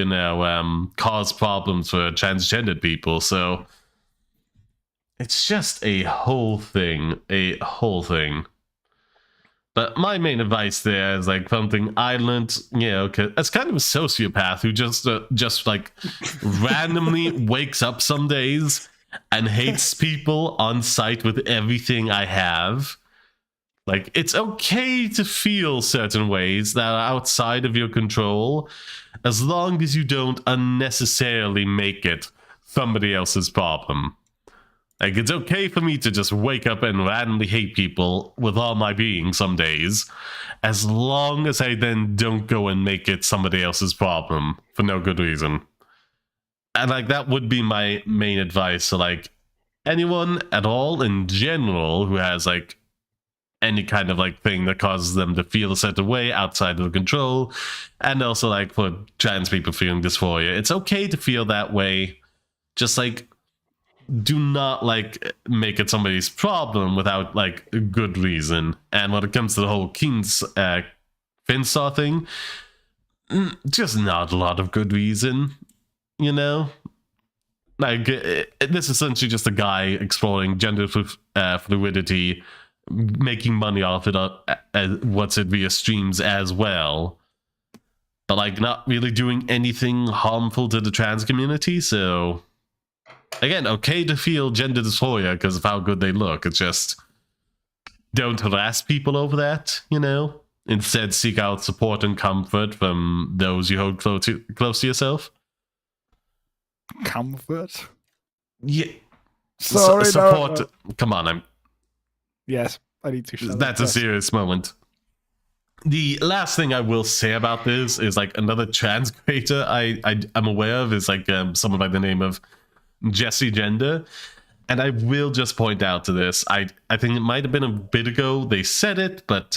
cause problems for transgendered people. So it's just a whole thing. But my main advice there is like something I learned, as kind of a sociopath who just like randomly wakes up some days and hates people on sight with everything I have. Like, it's okay to feel certain ways that are outside of your control, as long as you don't unnecessarily make it somebody else's problem. Like, it's okay for me to just wake up and randomly hate people with all my being some days, as long as I then don't go and make it somebody else's problem for no good reason. And, like, that would be my main advice to, like, anyone at all in general who has, like, any kind of like thing that causes them to feel a certain way outside of control, and also like for trans people feeling dysphoria, it's okay to feel that way. Just like, do not like make it somebody's problem without like a good reason. And when it comes to the whole Keen's Finsaw thing, just not a lot of good reason, Like, this is essentially just a guy exploring gender fluidity, making money off it via streams as well, but like not really doing anything harmful to the trans community. So again, okay to feel gender dysphoria because of how good they look. It's just don't harass people over that, instead seek out support and comfort from those you hold close to yourself. Comfort? Yeah. Sorry, support. no. Come on, Yes, I need to shut That's up. a serious moment. The last thing I will say about this is like another trans creator I'm aware of is like someone by the name of Jesse Gender. And I will just point out to this. I think it might have been a bit ago they said it, but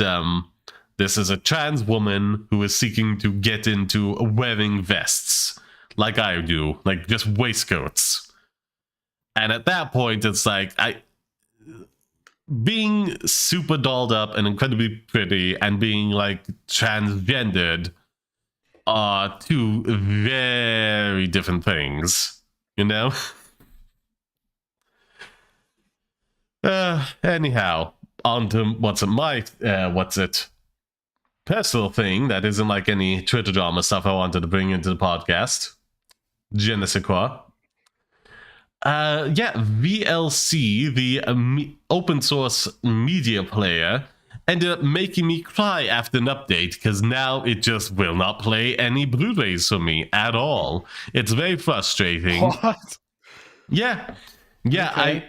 this is a trans woman who is seeking to get into wearing vests like I do, like just waistcoats. And at that point, it's like being super dolled up and incredibly pretty and being like transgendered are two very different things, Anyhow, on to personal thing that isn't like any Twitter drama stuff I wanted to bring into the podcast. Je ne sais quoi. VLC, the open source media player, ended up making me cry after an update because now it just will not play any Blu-rays for me at all. It's very frustrating. What? Yeah, Okay.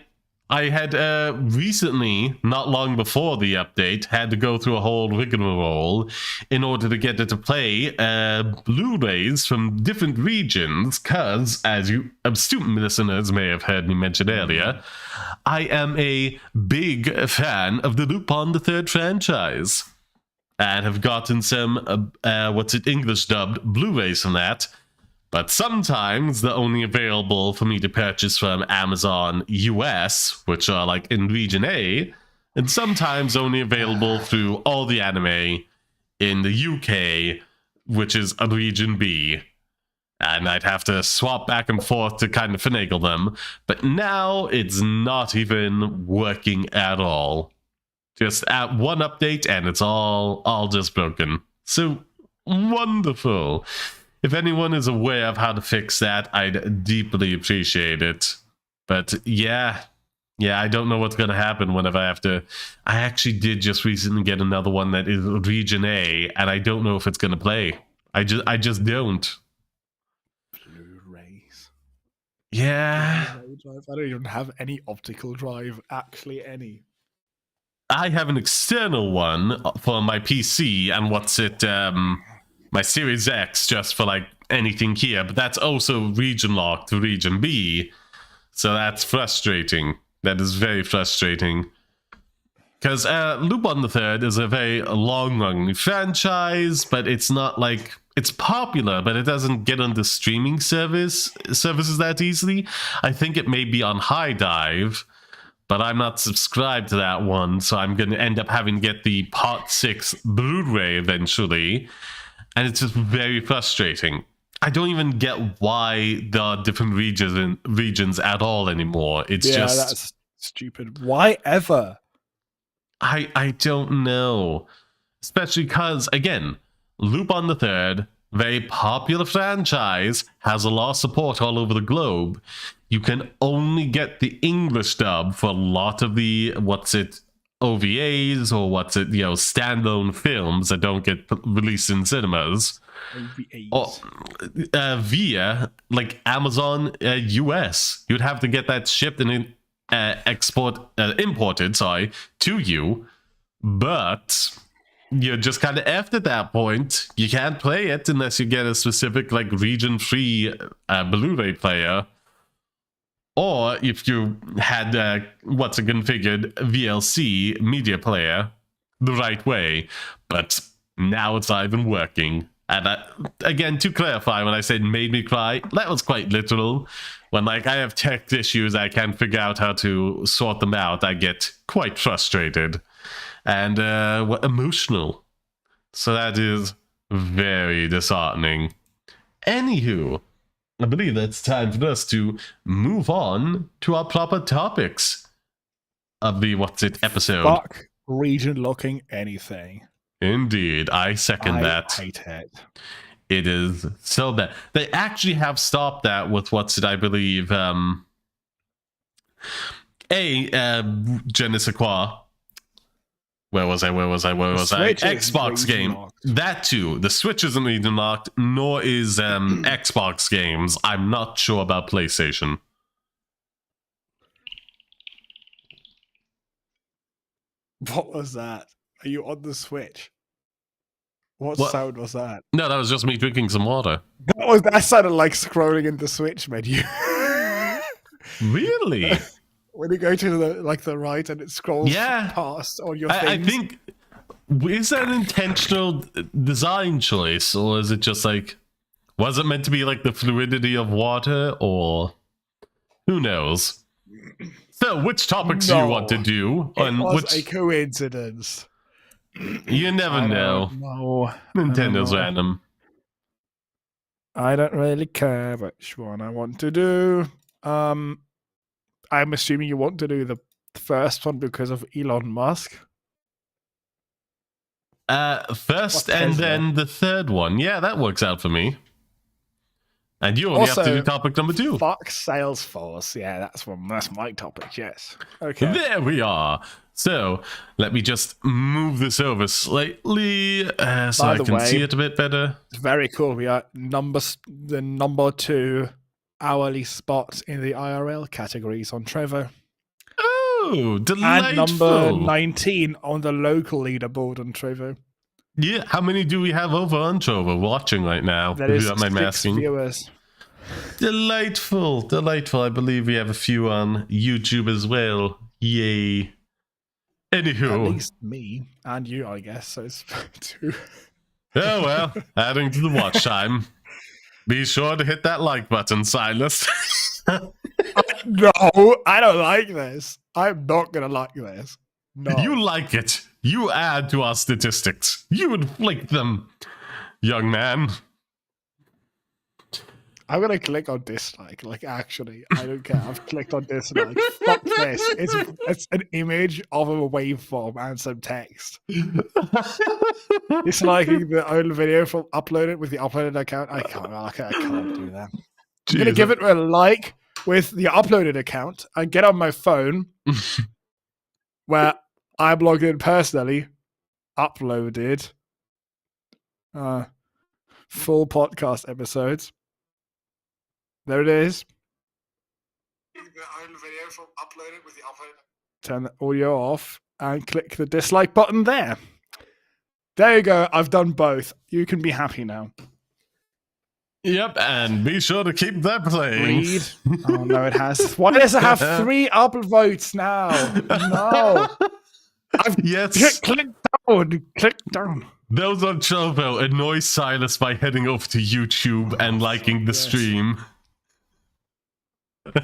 I had recently, not long before the update, had to go through a whole rigmarole in order to get it to play Blu-rays from different regions, because, as you astute listeners may have heard me mention earlier, I am a big fan of the Lupin the Third franchise, and have gotten some, English dubbed Blu-rays from that. But sometimes they're only available for me to purchase from Amazon US, which are like in Region A, and sometimes only available through All the Anime in the UK, which is a Region B. And I'd have to swap back and forth to kind of finagle them. But now it's not even working at all. Just at one update and it's all just broken. So wonderful. If anyone is aware of how to fix that, I'd deeply appreciate it. But yeah, I don't know what's going to happen whenever I have to. I actually did just recently get another one that is Region A, and I don't know if it's going to play. I just don't. Blu-rays. Yeah. I don't even have any optical drive, actually any. I have an external one for my PC and my Series X, just for like anything here, but that's also region locked to Region B, so that's frustrating. That is very frustrating. Because Lupin the Third is a very long-running franchise, but it's not like it's popular, but it doesn't get on the streaming services that easily. I think it may be on High Dive, but I'm not subscribed to that one, so I'm going to end up having to get the Part 6 Blu-ray eventually, and it's just very frustrating. I don't even get why there are different regions at all anymore. It's just... that's stupid. Why ever? I don't know. Especially because, again, Lupin the Third, very popular franchise, has a lot of support all over the globe. You can only get the English dub for a lot of the, OVAs or standalone films that don't get released in cinemas. OVAs. Or via, like, Amazon US. You'd have to get that shipped and imported, to you. But you're just kind of effed at that point. You can't play it unless you get a specific, like, region-free Blu-ray player. Or if you had configured VLC media player the right way. But now it's not even working. And again, to clarify, when I said made me cry, that was quite literal. When, like, I have tech issues, I can't figure out how to sort them out, I get quite frustrated. And emotional. So that is very disheartening. Anywho, I believe it's time for us to move on to our proper topics of the episode. Fuck region looking anything. Indeed, I second that. I hate it. It is so bad. They actually have stopped that with I believe, je ne sais quoi. Where was I? Xbox game. That too. The Switch isn't region locked, nor is Xbox games. I'm not sure about PlayStation. What was that? Are you on the Switch? What sound was that? No, that was just me drinking some water. That sounded like scrolling in the Switch menu. Really? When you go to the right and it scrolls past on your things. I think, is that an intentional design choice, or is it just like, was it meant to be like the fluidity of water, or who knows? So, which topics do you want to do? It was a coincidence. You never know. No, Nintendo's random. I don't really care which one I want to do. I'm assuming you want to do the first one because of Elon Musk. First and then the third one. Yeah, that works out for me. And you only have to do topic number 2. Fuck Salesforce. Yeah, that's my topic, yes. Okay. There we are. So, let me just move this over slightly so I can see it a bit better. It's very cool. We are the number 2 hourly spot in the IRL categories on Trevor. Oh, delightful. And number 19 on the local leaderboard on Trevor. Yeah, how many do we have over on Trevor watching right now? That is 6 viewers. Delightful. I believe we have a few on YouTube as well. Yay. Anywho. At least me and you, I guess. So it's 2. Oh, well, adding to the watch time. Be sure to hit that like button, Silas. No, I don't like this. I'm not going to like this. No. You like it. You add to our statistics. You inflict them, young man. I'm going to click on dislike. Like, actually, I don't care. I've clicked on dislike. Fuck this. It's an image of a waveform and some text. Disliking the old video from uploaded with the uploaded account. I can't do that. I'm going to give it a like with the uploaded account and get on my phone where I'm logged in personally, uploaded full podcast episodes. There it is. Turn the audio off and click the dislike button there. There you go. I've done both. You can be happy now. Yep, and be sure to keep that playing. Read. Oh, no, it has. Why does it have 3 upvotes now? No. Yes. Click down. Those on Trovo annoy Silas by heading over to YouTube and liking the stream.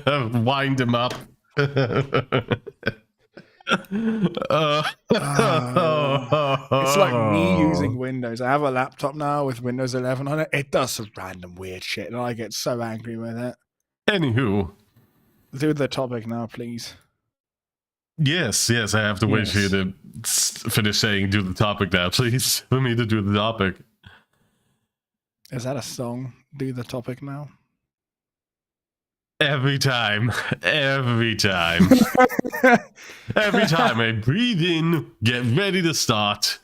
Wind him up. It's like me using Windows. I have a laptop now with Windows 11 on it. It does some random weird shit, and I get so angry with it. Anywho. Do the topic now, please. Yes, I have to wait for you to finish saying do the topic now, please, for me to do the topic. Is that a song? Do the topic now? Every time. Every time I breathe in, get ready to start.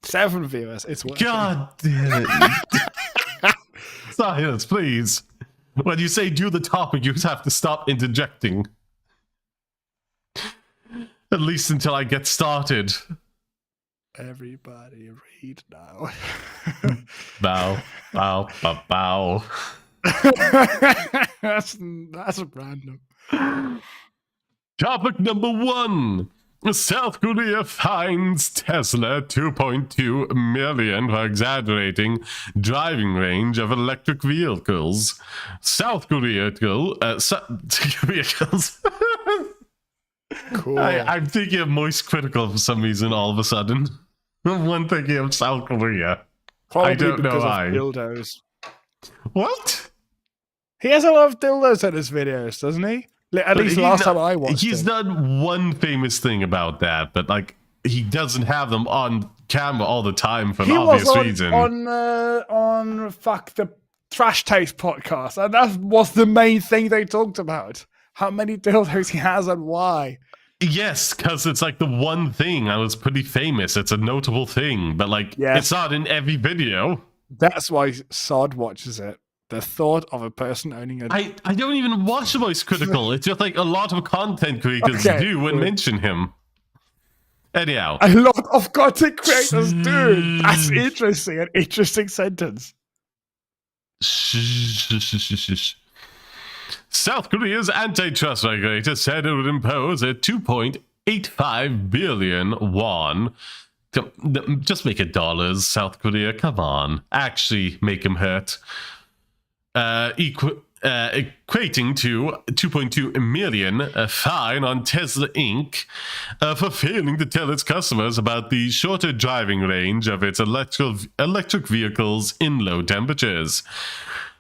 7 viewers. It's working. God damn it. Silence, please. When you say do the topic, you have to stop interjecting. At least until I get started. Everybody read now. Bow, bow, bow, bow. That's random. Topic number 1. South Korea fines Tesla $2.2 million for exaggerating driving range of electric vehicles. South Korea vehicles. Cool. I'm thinking of Moist Critical for some reason all of a sudden. One thinking of South Korea. Probably I don't know because why. of dildos. What? He has a lot of dildos in his videos, doesn't he? At least last time I watched He's done one famous thing about that, but like he doesn't have them on camera all the time for an obvious reason. On the Trash Taste podcast, and that was the main thing they talked about. How many dildos he has and why. Yes, because it's like the one thing. I was pretty famous. It's a notable thing, but like it's not in every video. That's why Sod watches it. The thought of a person owning a... I don't even watch Voice Critical. It's just like a lot of content creators do and mention him. Anyhow. A lot of content creators do. That's interesting. An interesting sentence. South Korea's antitrust regulator said it would impose a 2.85 billion won. Just make it dollars, South Korea. Come on. Actually make him hurt. Equating to 2.2 million fine on Tesla Inc. For failing to tell its customers about the shorter driving range of its electric vehicles in low temperatures.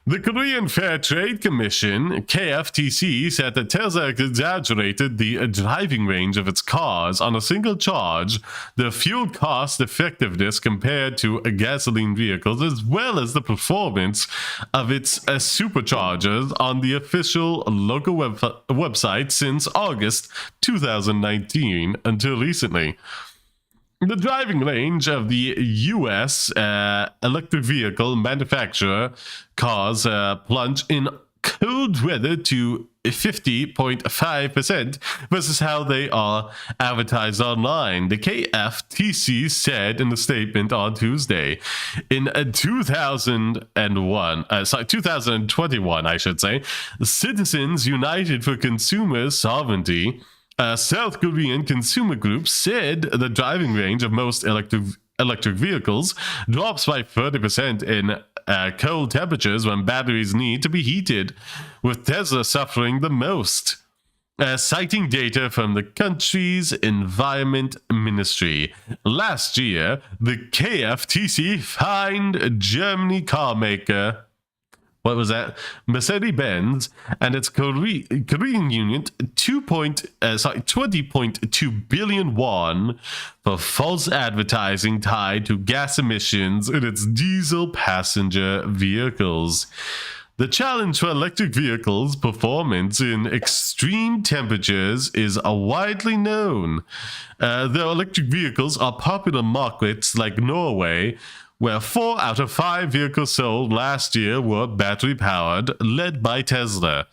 The Korean Fair Trade Commission, KFTC, said that Tesla exaggerated the driving range of its cars on a single charge, the fuel cost effectiveness compared to gasoline vehicles, as well as the performance of its superchargers on the official local website since August 2019 until recently. The driving range of the U.S. Electric vehicle manufacturer cars plunge in cold weather to 50.5% versus how they are advertised online, the KFTC said in a statement on Tuesday. In 2021, I should say, Citizens United for Consumer Sovereignty, South Korean consumer group, said the driving range of most electric vehicles drops by 30% in cold temperatures when batteries need to be heated, with Tesla suffering the most. Citing data from the country's Environment Ministry. Last year, the KFTC fined Germany carmaker Mercedes-Benz and its Korean union 20.2 billion won for false advertising tied to gas emissions in its diesel passenger vehicles. The challenge for electric vehicles' performance in extreme temperatures is widely known. Though electric vehicles are popular markets like Norway, where 4 out of 5 vehicles sold last year were battery-powered, led by Tesla.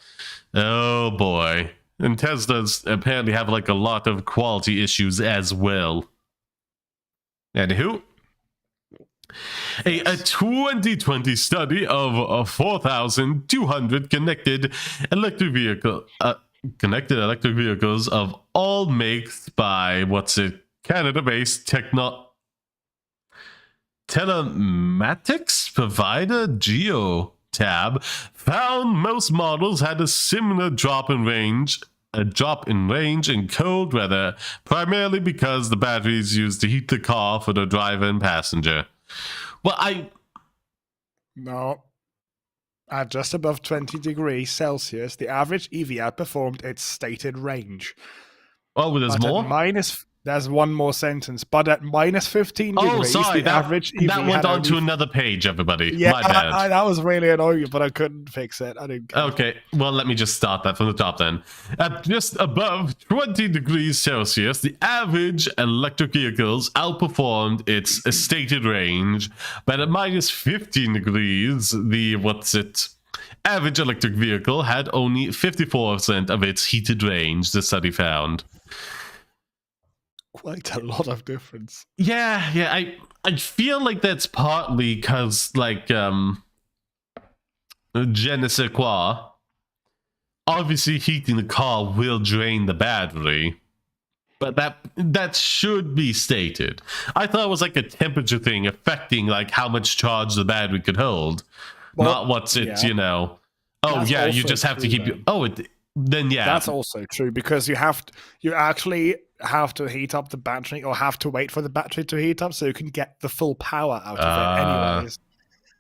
Oh boy. And Teslas apparently have like a lot of quality issues as well. Anywho, a 2020 study of 4,200 connected electric vehicles of all makes by Canada-based telematics provider tab found most models had a similar drop in range in cold weather, primarily because the battery is used to heat the car for the driver and passenger. Well, No. At just above 20 degrees Celsius, the average EV outperformed its stated range. Oh, there's more? There's one more sentence, but at minus 15 degrees, sorry, the average EV that went had on to only... another page, everybody. Yeah, My bad. that was really annoying, but I couldn't fix it. I didn't care. Okay, well, let me just start that from the top then. At just above 20 degrees Celsius, the average electric vehicles outperformed its stated range, but at minus 15 degrees, the average electric vehicle had only 54% of its heated range, the study found. Quite a lot of difference. Yeah, I feel like that's partly because, like, je ne sais quoi. Obviously, heating the car will drain the battery, but that should be stated. I thought it was like a temperature thing affecting like how much charge the battery could hold, not what's it, you know. Oh That's yeah, you just have to keep then. then yeah. That's also true because you actually have to heat up the battery or have to wait for the battery to heat up so you can get the full power out of it anyways.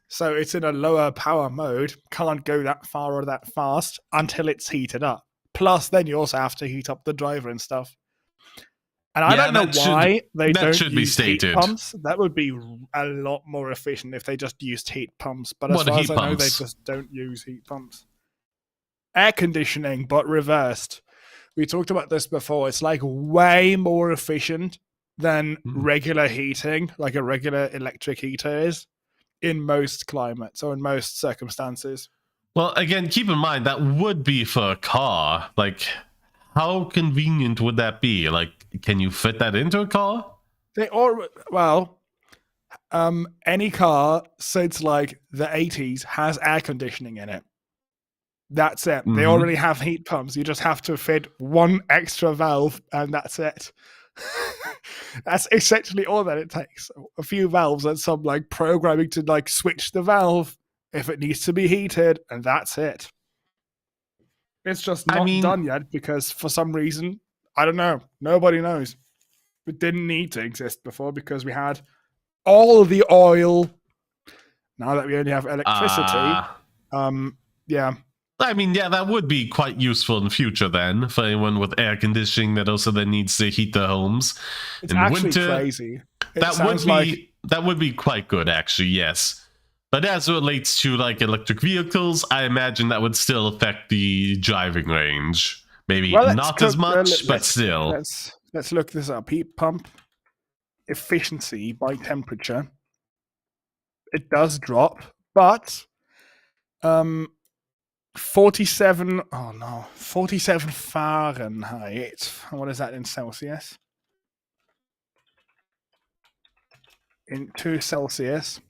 So it's in a lower power mode, can't go that far or that fast until it's heated up. Plus, then you also have to heat up the driver and stuff. And I don't know why they don't use heat pumps. That would be a lot more efficient if they just used heat pumps. But as far as I know, they just don't use heat pumps. Air conditioning, but reversed. We talked about this before. It's like way more efficient than regular heating, like a regular electric heater is, in most climates or in most circumstances. Well, again, keep in mind that would be for a car. Like, how convenient would that be? Like, can you fit that into a car? Any car since like the 80s has air conditioning in it. That's it. They already have heat pumps. You just have to fit one extra valve and that's it. That's essentially all that it takes. A few valves and some like programming to like switch the valve if it needs to be heated, and that's it. It's just not done yet because for some reason, I don't know. Nobody knows. It didn't need to exist before because we had all the oil. Now that we only have electricity, yeah. I mean, yeah, that would be quite useful in the future then for anyone with air conditioning that also then needs to heat their homes. It's in actually winter, crazy. That would be quite good, actually, yes. But as it relates to like electric vehicles, I imagine that would still affect the driving range. Maybe not as much, but still. Let's look this up. Heat pump efficiency by temperature. It does drop, but 47 Fahrenheit. What is that in Celsius? Into Celsius.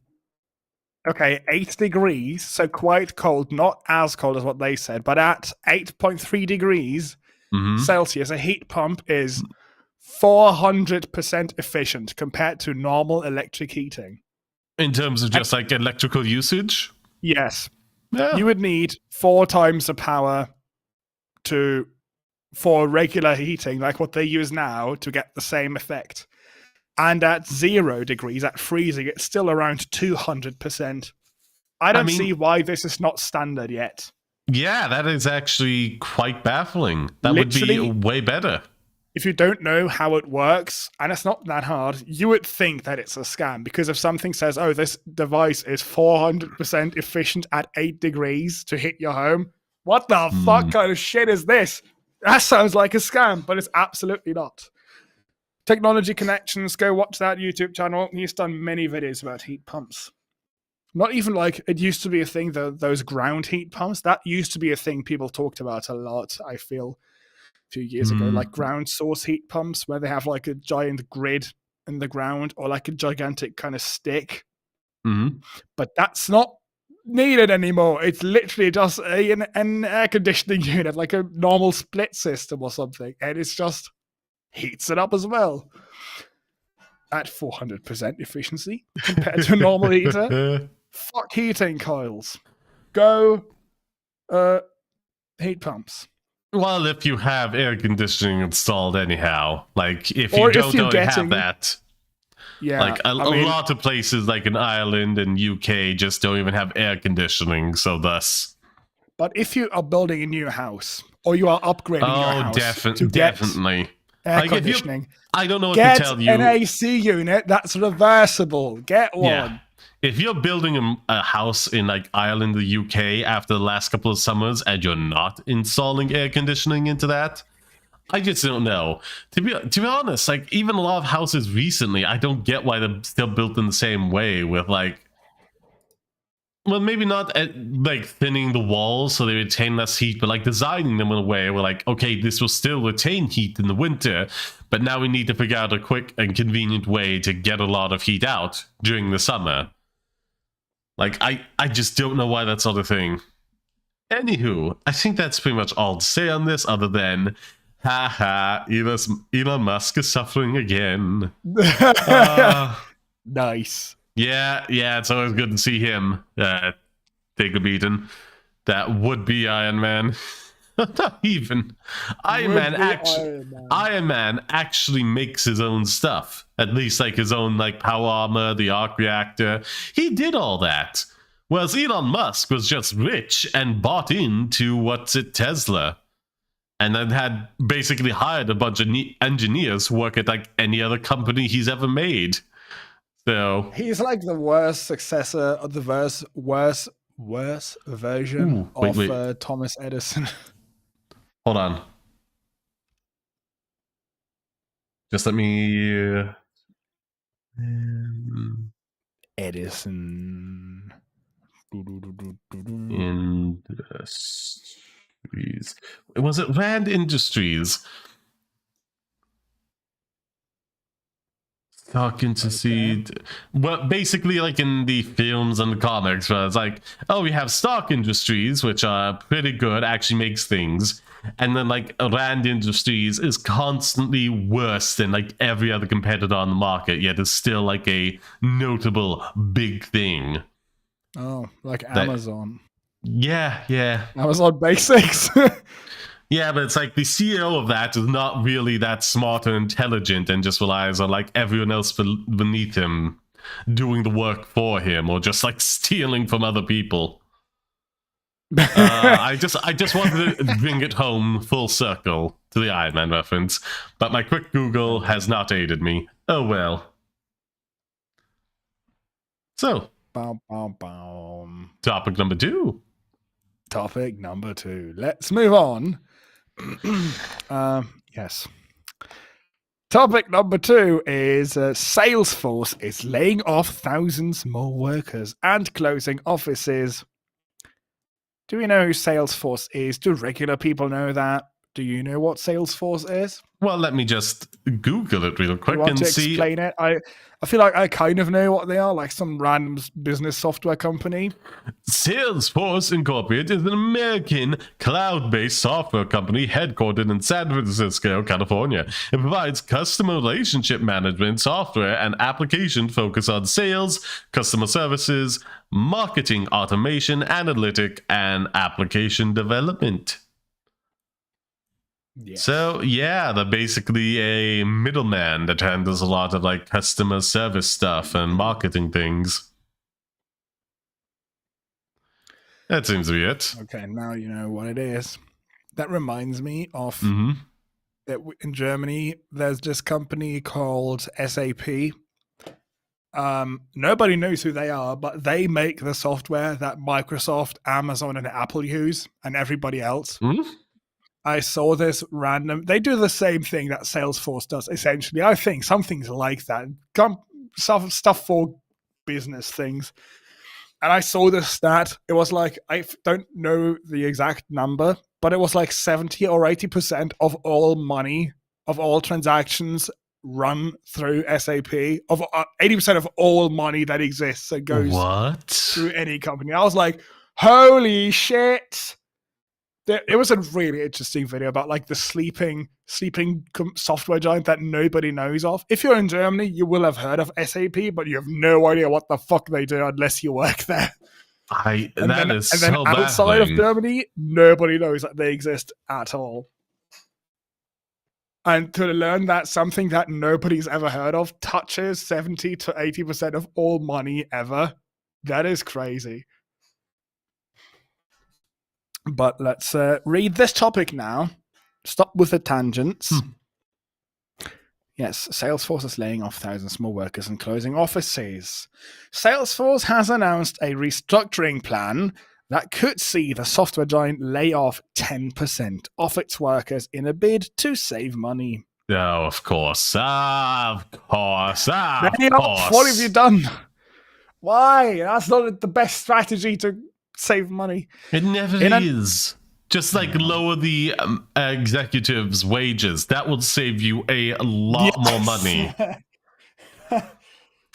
Okay, 8 degrees, so quite cold, not as cold as what they said, but at 8.3 degrees Celsius, a heat pump is 400% efficient compared to normal electric heating. In terms of just like electrical usage? Yes. Yeah. You would need 4 times the power for regular heating, like what they use now, to get the same effect. And at 0 degrees, at freezing, it's still around 200%. I don't see why this is not standard yet. Yeah, that is actually quite baffling. That would be way better. If you don't know how it works, and it's not that hard, you would think that it's a scam. Because if something says, oh, this device is 400% efficient at 8 degrees to hit your home, what the fuck kind of shit is this? That sounds like a scam, but it's absolutely not. Technology Connections, go watch that YouTube channel. He's done many videos about heat pumps. Not even like it used to be a thing, those ground heat pumps. That used to be a thing people talked about a lot, I feel. Few years ago, like ground source heat pumps where they have like a giant grid in the ground or like a gigantic kind of stick. But that's not needed anymore. It's literally just an air conditioning unit, like a normal split system or something, and it's just heats it up as well at 400% efficiency compared to a normal heater. Fuck heating coils. go heat pumps. Well, if you have air conditioning installed anyhow, like if Or you if don't you're already have getting- that, Yeah, like a I mean, lot of places like in Ireland and UK just don't even have air conditioning, so thus. but if you are building a new house or you are upgrading your house to get definitely. air Like, if you- conditioning, I don't know what get to tell you. an AC unit that's reversible. Get one. Yeah. If you're building a house in like Ireland or UK after the last couple of summers and you're not installing air conditioning into that, I just don't know. To be honest, like even a lot of houses recently, I don't get why they're still built in the same way with like, well, maybe not like thinning the walls so they retain less heat, but like designing them in a way where like, okay, this will still retain heat in the winter, but now we need to figure out a quick and convenient way to get a lot of heat out during the summer. Like, I just don't know why that's sort of thing. Anywho, I think that's pretty much all to say on this, other than, haha, Elon Musk is suffering again. Nice. Yeah, it's always good to see him take a beating. That would be Iron Man. Not even. Iron Man actually makes his own stuff. At least like his own like power armor, the arc reactor. He did all that. Whereas Elon Musk was just rich and bought into Tesla. And then had basically hired a bunch of engineers who work at like any other company he's ever made. So he's like the worst successor of the worse version of Thomas Edison. Hold on. Just let me... Edison. Industries. Was it Rand Industries? Talking to see, well, basically like in the films and the comics, where it's like, oh, we have Stark Industries, which are pretty good, actually makes things, and then like Rand Industries is constantly worse than like every other competitor on the market, yet it's still like a notable big thing. Oh, like Amazon. Yeah. Amazon Basics. Yeah, but it's like the CEO of that is not really that smart or intelligent and just relies on like everyone else beneath him doing the work for him or just like stealing from other people. I just wanted to bring it home full circle to the Iron Man reference, but my quick Google has not aided me. Oh well. So, topic number 2. Topic number 2. Let's move on. Yes. Topic number 2 is Salesforce is laying off thousands more workers and closing offices. Do we know who Salesforce is? Do regular people know that? Do you know what Salesforce is? Well, let me just Google it real quick and see. Explain it. I feel like I kind of know what they are, like some random business software company. Salesforce Incorporated is an American cloud-based software company headquartered in San Francisco, California. It provides customer relationship management software and application focused on sales, customer services, marketing automation, analytic, and application development. Yes. So yeah, they're basically a middleman that handles a lot of like customer service stuff and marketing things. That seems to be it. Okay, now you know what it is. That reminds me of that in Germany, there's this company called SAP. Nobody knows who they are, but they make the software that Microsoft, Amazon, and Apple use, and everybody else. I saw this random. They do the same thing that Salesforce does, essentially. I think some things like that. Stuff for business things. And I saw this stat. It was like, I don't know the exact number, but it was like 70 or 80% of all money, of all transactions run through SAP, of 80% of all money that exists that goes through any company. I was like, holy shit. It was a really interesting video about like the sleeping software giant that nobody knows of. If you're in Germany, you will have heard of SAP, but you have no idea what the fuck they do unless you work there. That is and then so outside of baffling. Germany, nobody knows that they exist at all. And to learn that something that nobody's ever heard of touches 70 to 80% of all money ever, that is crazy. But let's read this topic now. Stop with the tangents. Yes, Salesforce is laying off thousands more workers and closing offices. Salesforce has announced a restructuring plan that could see the software giant lay off 10% of its workers in a bid to save money. Oh, of course. Of course. What have you done? Why? That's not the best strategy to save money. It never is. Just like lower the executives' wages. That will save you a lot more money.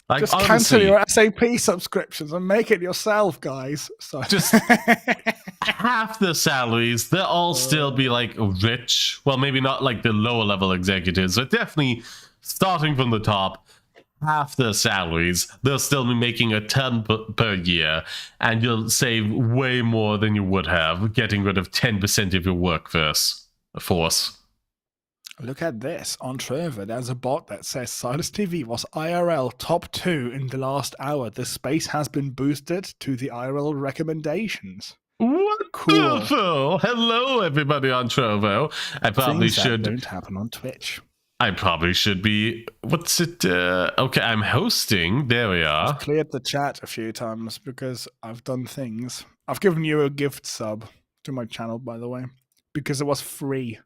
Like, just honestly, cancel your SAP subscriptions and make it yourself, guys. So. Just half the salaries, they'll all still be like rich. Well, maybe not like the lower level executives, but definitely starting from the top, half the salaries, they'll still be making a ton per year, and you'll save way more than you would have getting rid of 10% of your workforce. Look at this. On Trover, there's a bot that says Silas TV was IRL top 2 in the last hour. The space has been boosted to the IRL recommendations. Cool. Hello, everybody on Trovo. I probably should. That don't happen on Twitch. I probably should be. What's it? Okay, I'm hosting. There we are. I've cleared the chat a few times because I've done things. I've given you a gift sub to my channel, by the way, because it was free.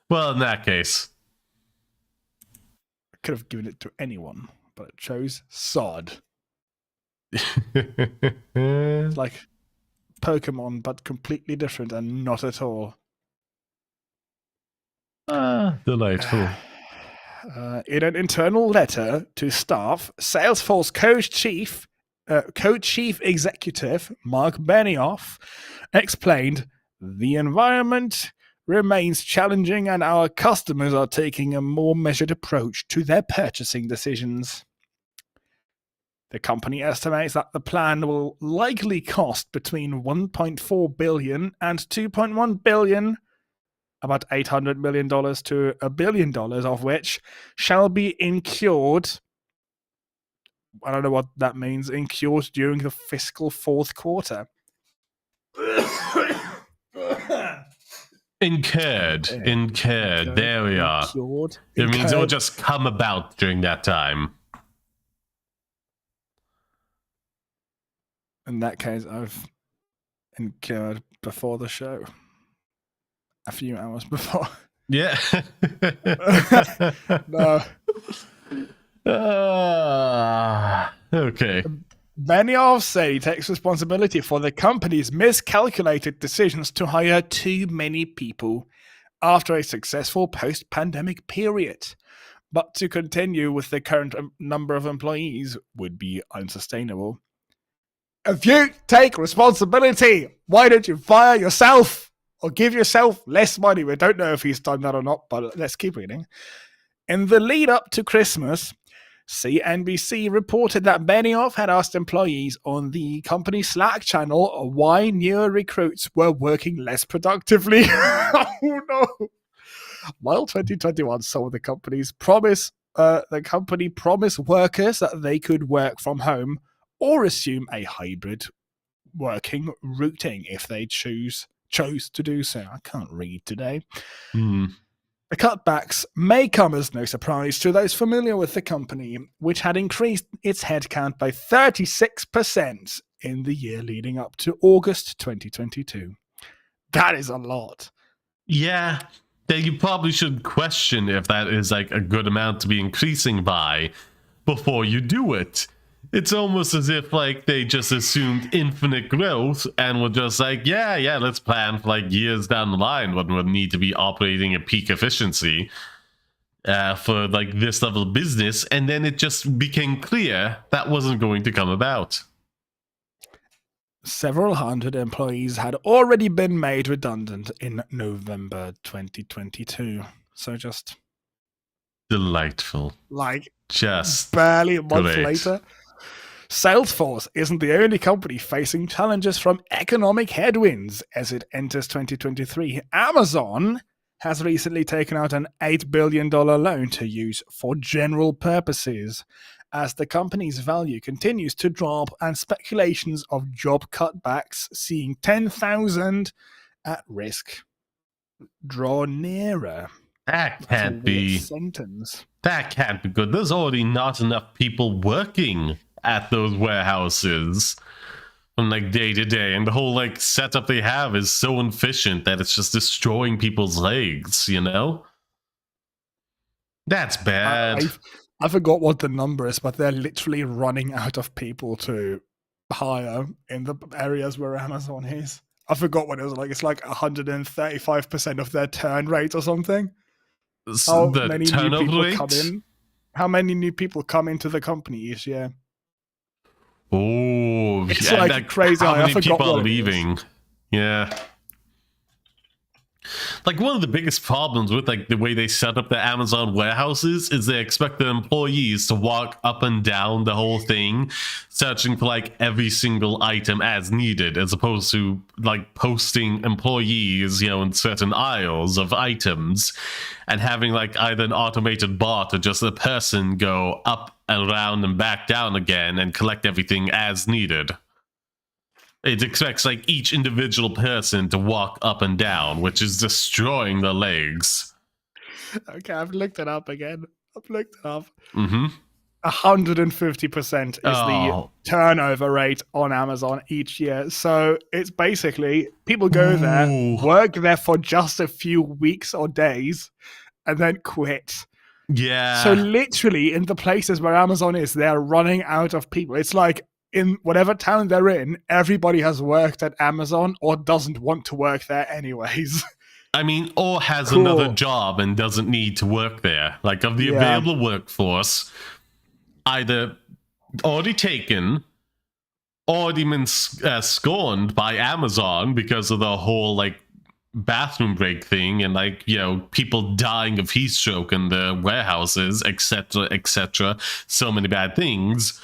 Well, in that case, I could have given it to anyone, but it chose Sod. It's like Pokemon, but completely different and not at all. Delightful. In an internal letter to staff, Salesforce co-chief executive Mark Benioff explained, "The environment remains challenging and our customers are taking a more measured approach to their purchasing decisions." The company estimates that the plan will likely cost between $1.4 billion and $2.1 billion, about $800 million to $1 billion of which shall be incurred. I don't know what that means. Incurred during the fiscal fourth quarter. Incurred. There we are. It means it will just come about during that time. In that case, I've incurred before the show. A few hours before. Yeah. No. Okay. Benioff said he takes responsibility for the company's miscalculated decisions to hire too many people after a successful post-pandemic period. But to continue with the current number of employees would be unsustainable. If you take responsibility, why don't you fire yourself or give yourself less money? We don't know if he's done that or not, but let's keep reading. In the lead up to Christmas, CNBC reported that Benioff had asked employees on the company Slack channel why newer recruits were working less productively. Oh no! While 2021 saw the company promise workers that they could work from home or assume a hybrid working routing if they chose to do so. I can't read today. The cutbacks may come as no surprise to those familiar with the company, which had increased its headcount by 36% in the year leading up to August 2022. That is a lot. Yeah, you probably should question if that is like a good amount to be increasing by before you do it. It's almost as if like they just assumed infinite growth and were just like, yeah, let's plan for like years down the line when we'll need to be operating at peak efficiency for like this level of business, and then it just became clear that wasn't going to come about. Several hundred employees had already been made redundant in November 2022. So just delightful. Like just barely a month later. Salesforce isn't the only company facing challenges from economic headwinds as it enters 2023. Amazon has recently taken out an $8 billion loan to use for general purposes as the company's value continues to drop and speculations of job cutbacks seeing 10,000 at risk draw nearer. That can't be. Sentence. That can't be good. There's already not enough people working at those warehouses from like day to day, and the whole like setup they have is so inefficient that it's just destroying people's legs. You know, that's bad. I forgot what the number is, but they're literally running out of people to hire in the areas where Amazon is. I forgot what it was like. It's like 135% of their turn rate or something. How many new people come in? How many new people come into the company each year? Oh, it's like crazy. How many people are leaving? Yeah. Like one of the biggest problems with like the way they set up the Amazon warehouses is they expect the employees to walk up and down the whole thing, searching for like every single item as needed, as opposed to like posting employees, you know, in certain aisles of items and having like either an automated bot or just a person go up and around and back down again and collect everything as needed. It expects like each individual person to walk up and down, which is destroying the legs. Okay, I've looked it up again. I've looked it up. 150% is the turnover rate on Amazon each year. So it's basically people go there, work there for just a few weeks or days, and then quit. Yeah. So literally in the places where Amazon is, they're running out of people. It's like in whatever town they're in, everybody has worked at Amazon or doesn't want to work there anyways. I mean, or has another job and doesn't need to work there. Like of the available workforce, either already taken, already been scorned by Amazon because of the whole like bathroom break thing and like, you know, people dying of heat stroke in the warehouses, etc., etc. So many bad things.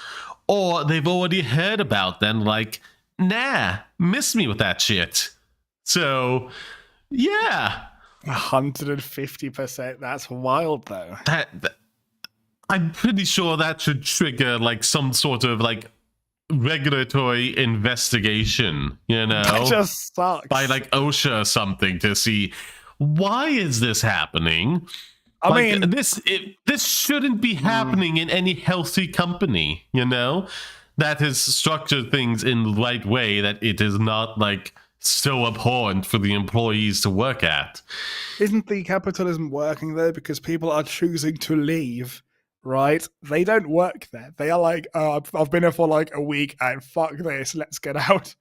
Or they've already heard about them, like, nah, miss me with that shit. So, yeah. 150%. That's wild, though. I'm pretty sure that should trigger, like, some sort of, like, regulatory investigation, you know? That just sucks. By, like, OSHA or something to see, why is this happening? I mean, this shouldn't be happening in any healthy company, you know, that has structured things in the right way, that it is not like so abhorrent for the employees to work at. Isn't the capitalism working though? Because people are choosing to leave, right? They don't work there. They are like, oh, I've been here for like a week and fuck this, let's get out.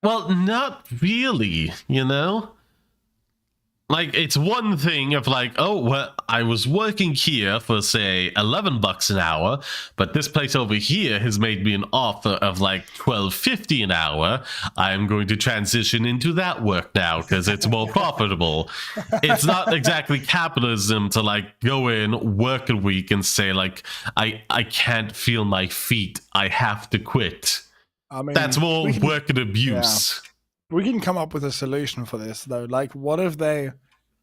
Well, not really, you know? Like, it's one thing of like, oh, well, I was working here for, say, $11 an hour, but this place over here has made me an offer of like $12.50 an hour. I'm going to transition into that work now because it's more profitable. It's not exactly capitalism to like go in, work a week and say like, I can't feel my feet. I have to quit. I mean, that's more work and abuse. Yeah. We can come up with a solution for this, though. Like, what if they...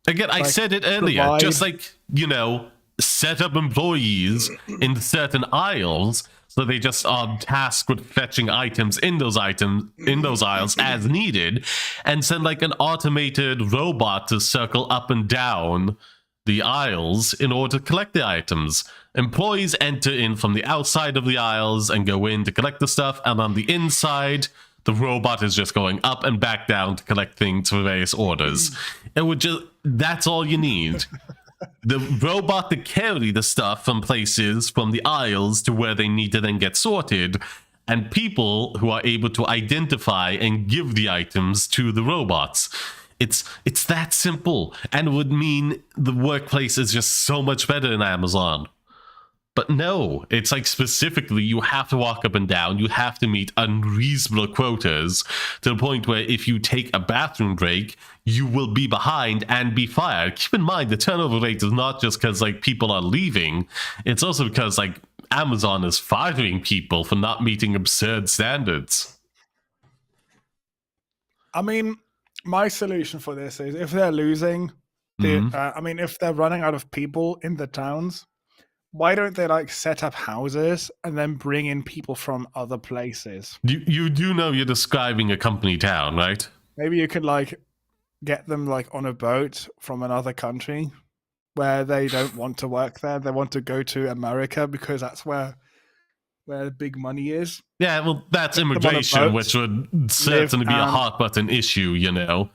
Again, I said it earlier. Just like, you know, set up employees in certain aisles so they just are tasked with fetching items in those aisles as needed, and send like an automated robot to circle up and down the aisles in order to collect the items. Employees enter in from the outside of the aisles and go in to collect the stuff, and on the inside... the robot is just going up and back down to collect things for various orders. It would just, that's all you need. The robot to carry the stuff from places, from the aisles to where they need to then get sorted, and people who are able to identify and give the items to the robots. It's that simple, and would mean the workplace is just so much better in Amazon. But no, it's like specifically you have to walk up and down, you have to meet unreasonable quotas to the point where if you take a bathroom break, you will be behind and be fired. Keep in mind, the turnover rate is not just because like people are leaving, it's also because like Amazon is firing people for not meeting absurd standards. I mean, my solution for this is if they're losing, if they're running out of people in the towns, why don't they like set up houses and then bring in people from other places? You do know you're describing a company town, right? Maybe you could like get them like on a boat from another country where they don't want to work there. They want to go to America because that's where the big money is. Yeah, well, that's immigration, which would certainly be a hot button issue, you know.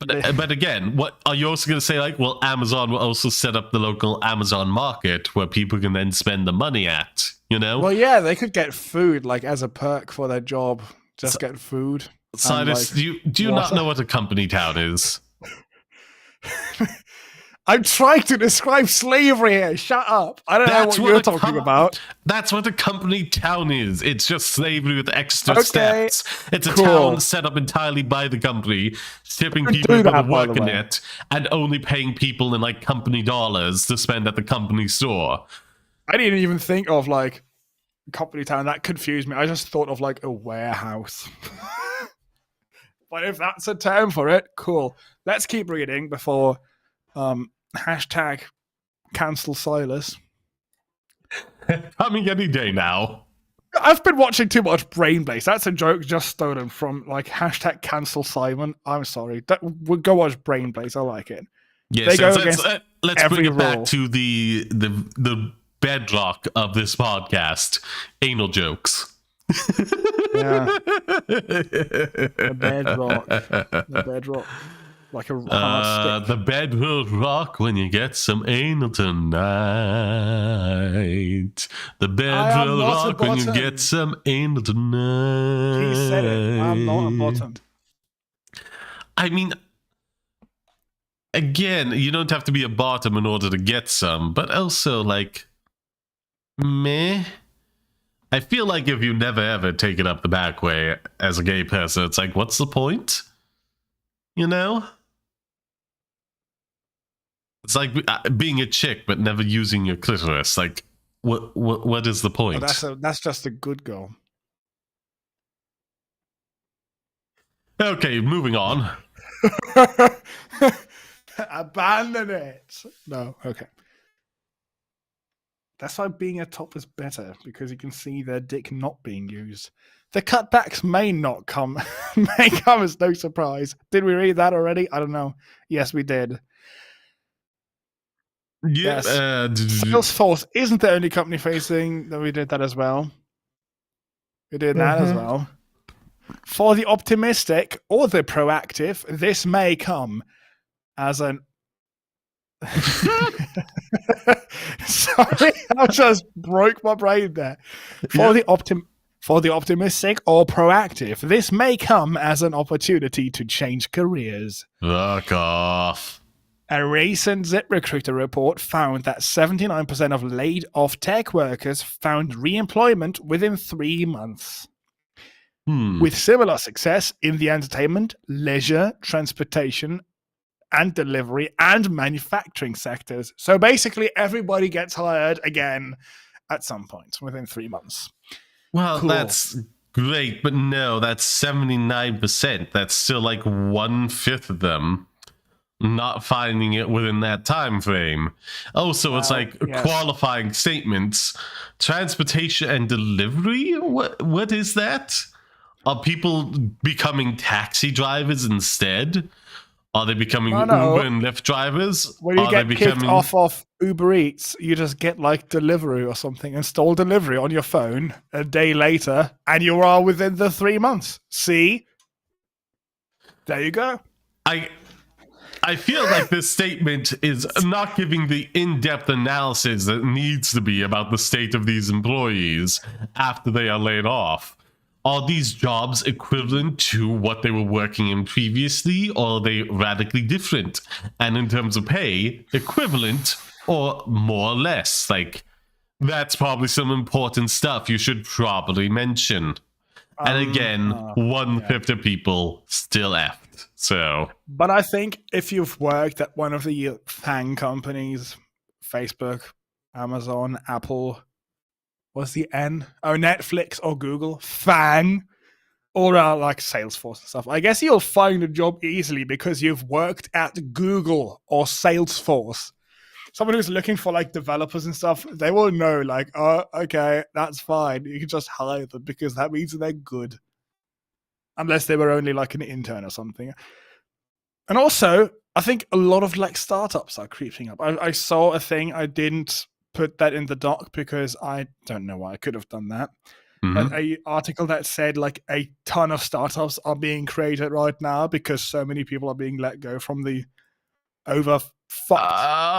But again, what are you also going to say? Like, well, Amazon will also set up the local Amazon market where people can then spend the money at, you know? Well, yeah, they could get food like as a perk for their job. Just get food. Cyrus, do you not know what a company town is? I'm trying to describe slavery here. Shut up. I don't know what you're talking about. That's what a company town is. It's just slavery with extra steps. It's a town set up entirely by the company, shipping people to work in it, and only paying people in like company dollars to spend at the company store. I didn't even think of like company town. That confused me. I just thought of like a warehouse. But if that's a term for it, cool. Let's keep reading before hashtag cancel Silas. Coming any day now. I've been watching too much Brain Blaze. That's a joke just stolen from like hashtag cancel Simon. I'm sorry. We'll go watch Brain Blaze. I like it. Yes, let's bring it back to the bedrock of this podcast: anal jokes. Yeah. The bedrock. Like a hard stick. The bed will rock when you get some anal tonight. The bed will rock when you get some anal tonight. He said it. I'm not a bottom. I mean, again, you don't have to be a bottom in order to get some, but also, like, meh. I feel like if you never ever take it up the back way as a gay person, it's like, what's the point? You know? It's like being a chick but never using your clitoris. Like, what is the point? Oh, that's just a good girl. Okay, moving on. Abandon it. No, okay. That's why being a top is better, because you can see their dick not being used. The cutbacks may come as no surprise. Did we read that already? I don't know. Yes, we did. Yes. Salesforce isn't the only company facing that. We did that as well. We did that as well. For the optimistic or the proactive, this may come as an... Sorry, I just broke my brain there. For the optimistic or proactive, this may come as an opportunity to change careers. Fuck off. A recent ZipRecruiter report found that 79% of laid-off tech workers found re-employment within 3 months. With similar success in the entertainment, leisure, transportation, and delivery and manufacturing sectors. So basically, everybody gets hired again at some point within 3 months. Well, cool. That's great, but no, that's 79%. That's still like 1/5 of them not finding it within that time frame. Also, it's like qualifying statements. Transportation and delivery? What is that? Are people becoming taxi drivers instead? Are they becoming Uber and Lyft drivers? When you get kicked off of Uber Eats, you just get like delivery or something, install delivery on your phone a day later, and you are within the 3 months. See? There you go. I feel like this statement is not giving the in-depth analysis that needs to be about the state of these employees after they are laid off. Are these jobs equivalent to what they were working in previously, or are they radically different? And in terms of pay, equivalent or more or less? Like, that's probably some important stuff you should probably mention. And again, 1/5 of people still effed. So, but I think if you've worked at one of the FANG companies, Facebook, Amazon, Apple, what's the N? Oh, Netflix or Google, FANG, or like Salesforce and stuff. I guess you'll find a job easily because you've worked at Google or Salesforce. Someone who's looking for like developers and stuff, they will know like, oh, okay, that's fine. You can just hire them because that means they're good. Unless they were only like an intern or something. And also, I think a lot of like startups are creeping up. I saw a thing, I didn't put that in the doc because I don't know why I could have done that. But a article that said like a ton of startups are being created right now because so many people are being let go from the overfucked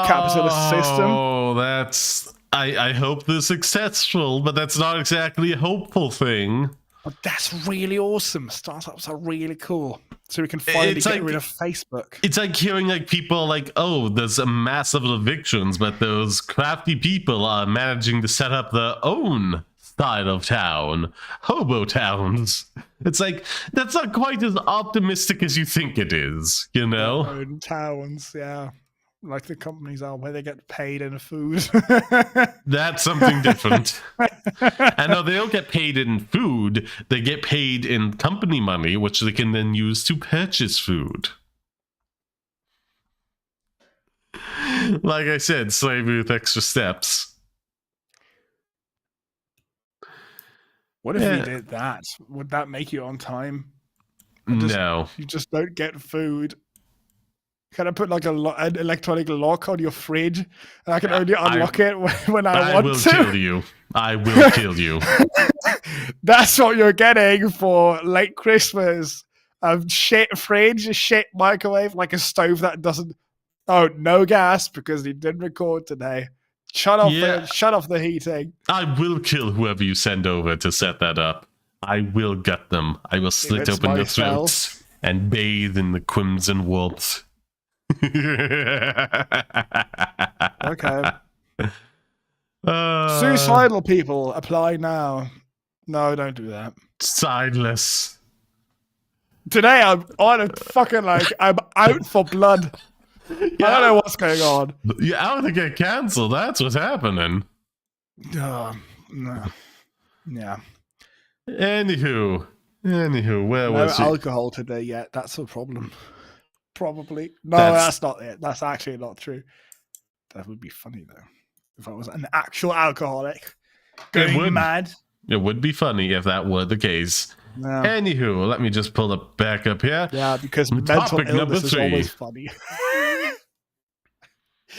capitalist system. Oh, that's... I hope they're successful, but that's not exactly a hopeful thing. But that's really awesome. Startups are really cool. So we can finally get rid of Facebook. It's like hearing like people like, oh, there's a massive evictions, but those crafty people are managing to set up their own side of town. Hobo towns. It's like, that's not quite as optimistic as you think it is, you know? Their own towns, yeah. Like the companies are where they get paid in food. That's something different. And no, they don't get paid in food. They get paid in company money, which they can then use to purchase food. Like I said, slavery with extra steps. What if we did that? Would that make you on time? No. You just don't get food. Can I put like an electronic lock on your fridge, and I can only unlock it when I want to? I will kill you. I will kill you. That's what you're getting for late Christmas. Shit fridge, a shit microwave, like a stove that doesn't... Oh, no gas because you didn't record today. Shut off the heating. I will kill whoever you send over to set that up. I will gut them. I will slit open their throats and bathe in the crimson warmth. Okay. Suicidal people, apply now. No, don't do that. Sideless. Today I'm on a fucking I'm out for blood. I don't know what's going on. You're out to get cancelled. That's what's happening. No. Yeah. Anywho, where no was he? alcohol today yet. That's a problem. Probably. No, that's not it. That's actually not true. That would be funny though. If I was an actual alcoholic going mad. It would be funny if that were the case. No. Anywho, let me just pull it back up here. Yeah, because mental illness is always funny.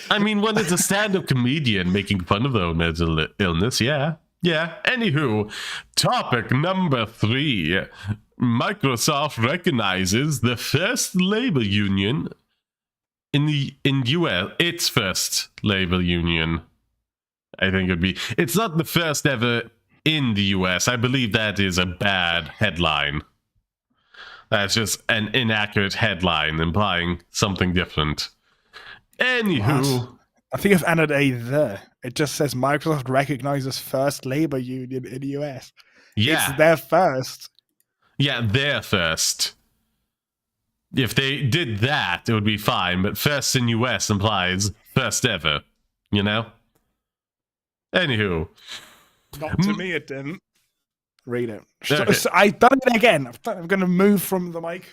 I mean, when it's a stand-up comedian making fun of their own mental illness, yeah. Anywho, topic number 3. Microsoft recognizes the first labor union in US. Its first labor union. I think it'd be. It's not the first ever in the US. I believe that is a bad headline. That's just an inaccurate headline implying something different. Anywho, I think I've added a there. It just says Microsoft recognizes first labor union in the US. Yeah. It's their first. Yeah, their first. If they did that, it would be fine, but first in US implies first ever, you know? Anywho. Not to me, it didn't. Read it. Okay. So I've done it again. I'm going to move from the mic.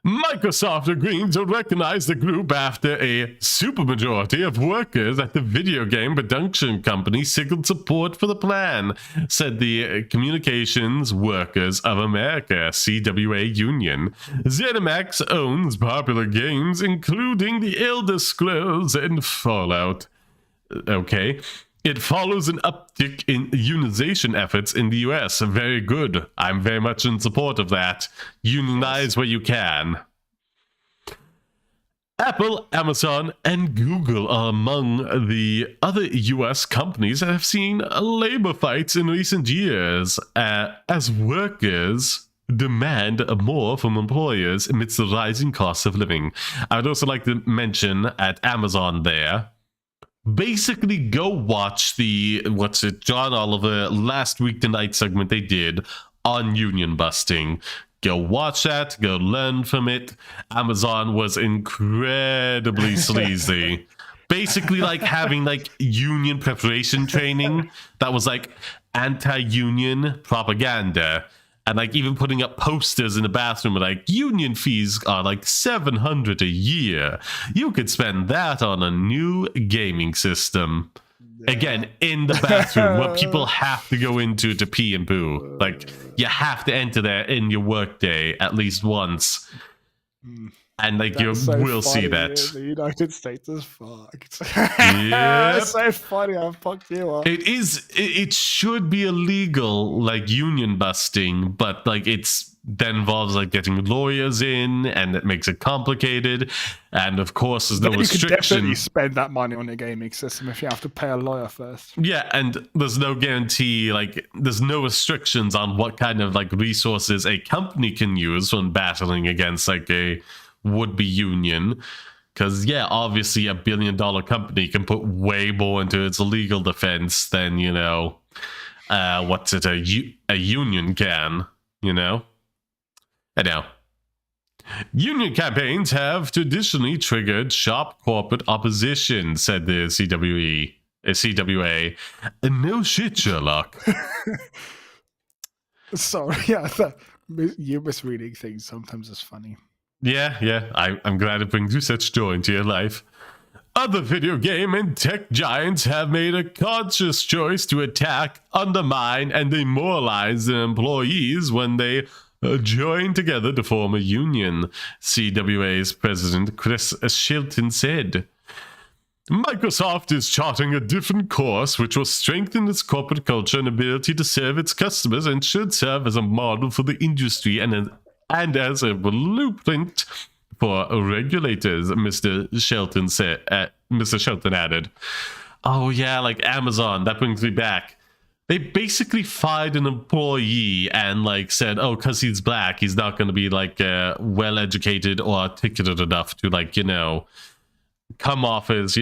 Microsoft agreed to recognize the group after a supermajority of workers at the video game production company signaled support for the plan, said the Communications Workers of America, CWA Union. ZeniMax owns popular games, including The Elder Scrolls and Fallout. Okay. It follows an uptick in unionization efforts in the US. Very good. I'm very much in support of that. Unionize where you can. Apple, Amazon, and Google are among the other US companies that have seen labor fights in recent years as workers demand more from employers amidst the rising cost of living. I would also like to mention at Amazon there, basically go watch the John Oliver last week tonight segment they did on union busting. Go watch that, go learn from it. Amazon was incredibly sleazy. basically like having like union preparation training that was like anti-union propaganda. And like even putting up posters in the bathroom with like union fees are like $700 a year. You could spend that on a new gaming system. Yeah. Again, in the bathroom where people have to go into to pee and poo. Like you have to enter there in your workday at least once. And like you will see that the United States is fucked. Yeah, it's so funny how fucked you are. It should be illegal, like union busting, but like that involves like getting lawyers in, and it makes it complicated. And of course, there's no restriction. You could definitely spend that money on a gaming system if you have to pay a lawyer first. Yeah, and there's no guarantee, like there's no restrictions on what kind of like resources a company can use when battling against like a would-be union, because obviously $1 billion company can put way more into its legal defense than a union can. Anyhow, union campaigns have traditionally triggered sharp corporate opposition, said the CWA. No shit, Sherlock. Sorry, you misreading things sometimes is funny. Yeah, I'm glad it brings you such joy into your life. Other video game and tech giants have made a conscious choice to attack, undermine, and demoralize their employees when they join together to form a union, CWA's president Chris Shilton said. Microsoft is charting a different course which will strengthen its corporate culture and ability to serve its customers, and should serve as a model for the industry and as a blueprint for regulators, Mr. Shelton said. Mr. Shelton added, "Oh yeah, like Amazon. That brings me back. They basically fired an employee and like said, oh, because he's black, he's not going to be like well educated or articulate enough to like come off as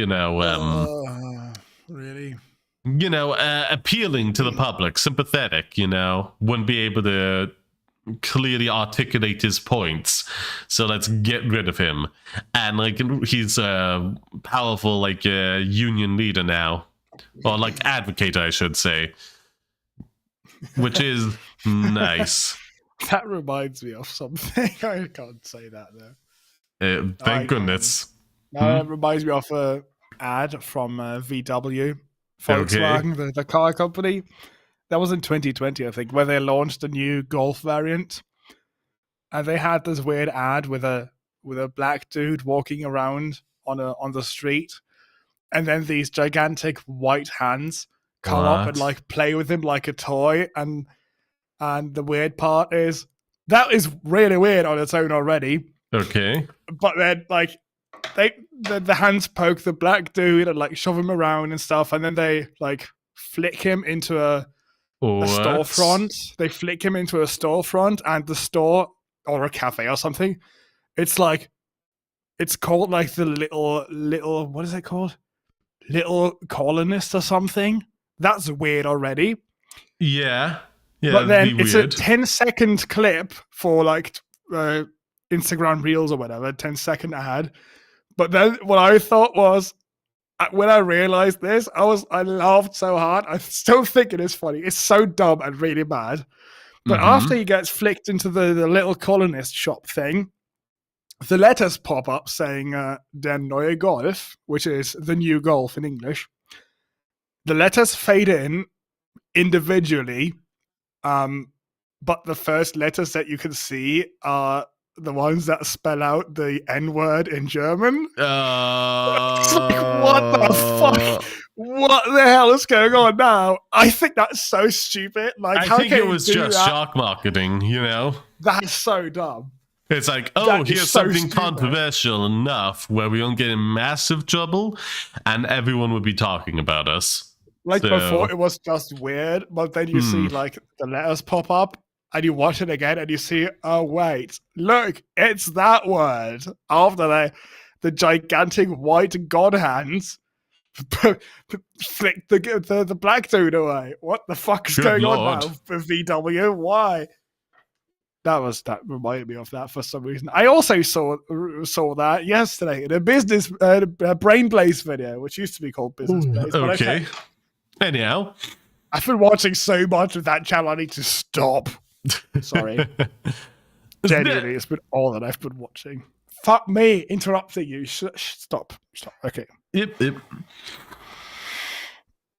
really appealing to the public, sympathetic. Wouldn't be able to clearly articulate his points, so let's get rid of him." And like he's a powerful like union leader now, or like advocate, I should say, which is nice. That reminds me of something. I can't say that though. Thank goodness. It reminds me of an ad from VW, Volkswagen, the car company. That was in 2020, I think, where they launched a new Golf variant, and they had this weird ad with a black dude walking around on the street, and then these gigantic white hands come up and like play with him like a toy. And the weird part is that is really weird on its own already. Okay, but then like the hands poke the black dude and like shove him around and stuff, and then they like flick him into a storefront. They flick him into a storefront, and the store, or a cafe or something, it's called like the little what is it called? Little Colonist or something. That's weird already. Yeah. But then it's weird. A 10-second clip for like Instagram Reels or whatever, 10-second ad. But then what I thought was, when I realized this, I laughed so hard. I still think it is funny. It's so dumb and really bad. But after he gets flicked into the little colonist shop thing, the letters pop up saying Der neue Golf, which is the new Golf in English. The letters fade in individually, but the first letters that you can see are the ones that spell out the N-word in German. It's like, what the fuck? What the hell is going on now? I think that's so stupid. Like, I think it was just shock marketing, That's so dumb. It's like, here's something controversial enough where we don't get in massive trouble, and everyone would be talking about us. Like before, it was just weird, but then you see like the letters pop up, and you watch it again, and you see, oh wait, look, it's that word. After the gigantic white god hands flick the black dude away. What the fuck is going on now for VW? Why? That reminded me of that for some reason. I also saw that yesterday in a business Brain Blaze video, which used to be called Business Blaze. But Okay. Anyhow, I've been watching so much of that channel. I need to stop. Sorry. Genuinely, it's been all that I've been watching. Fuck me, interrupting you. Stop. Okay. Yep.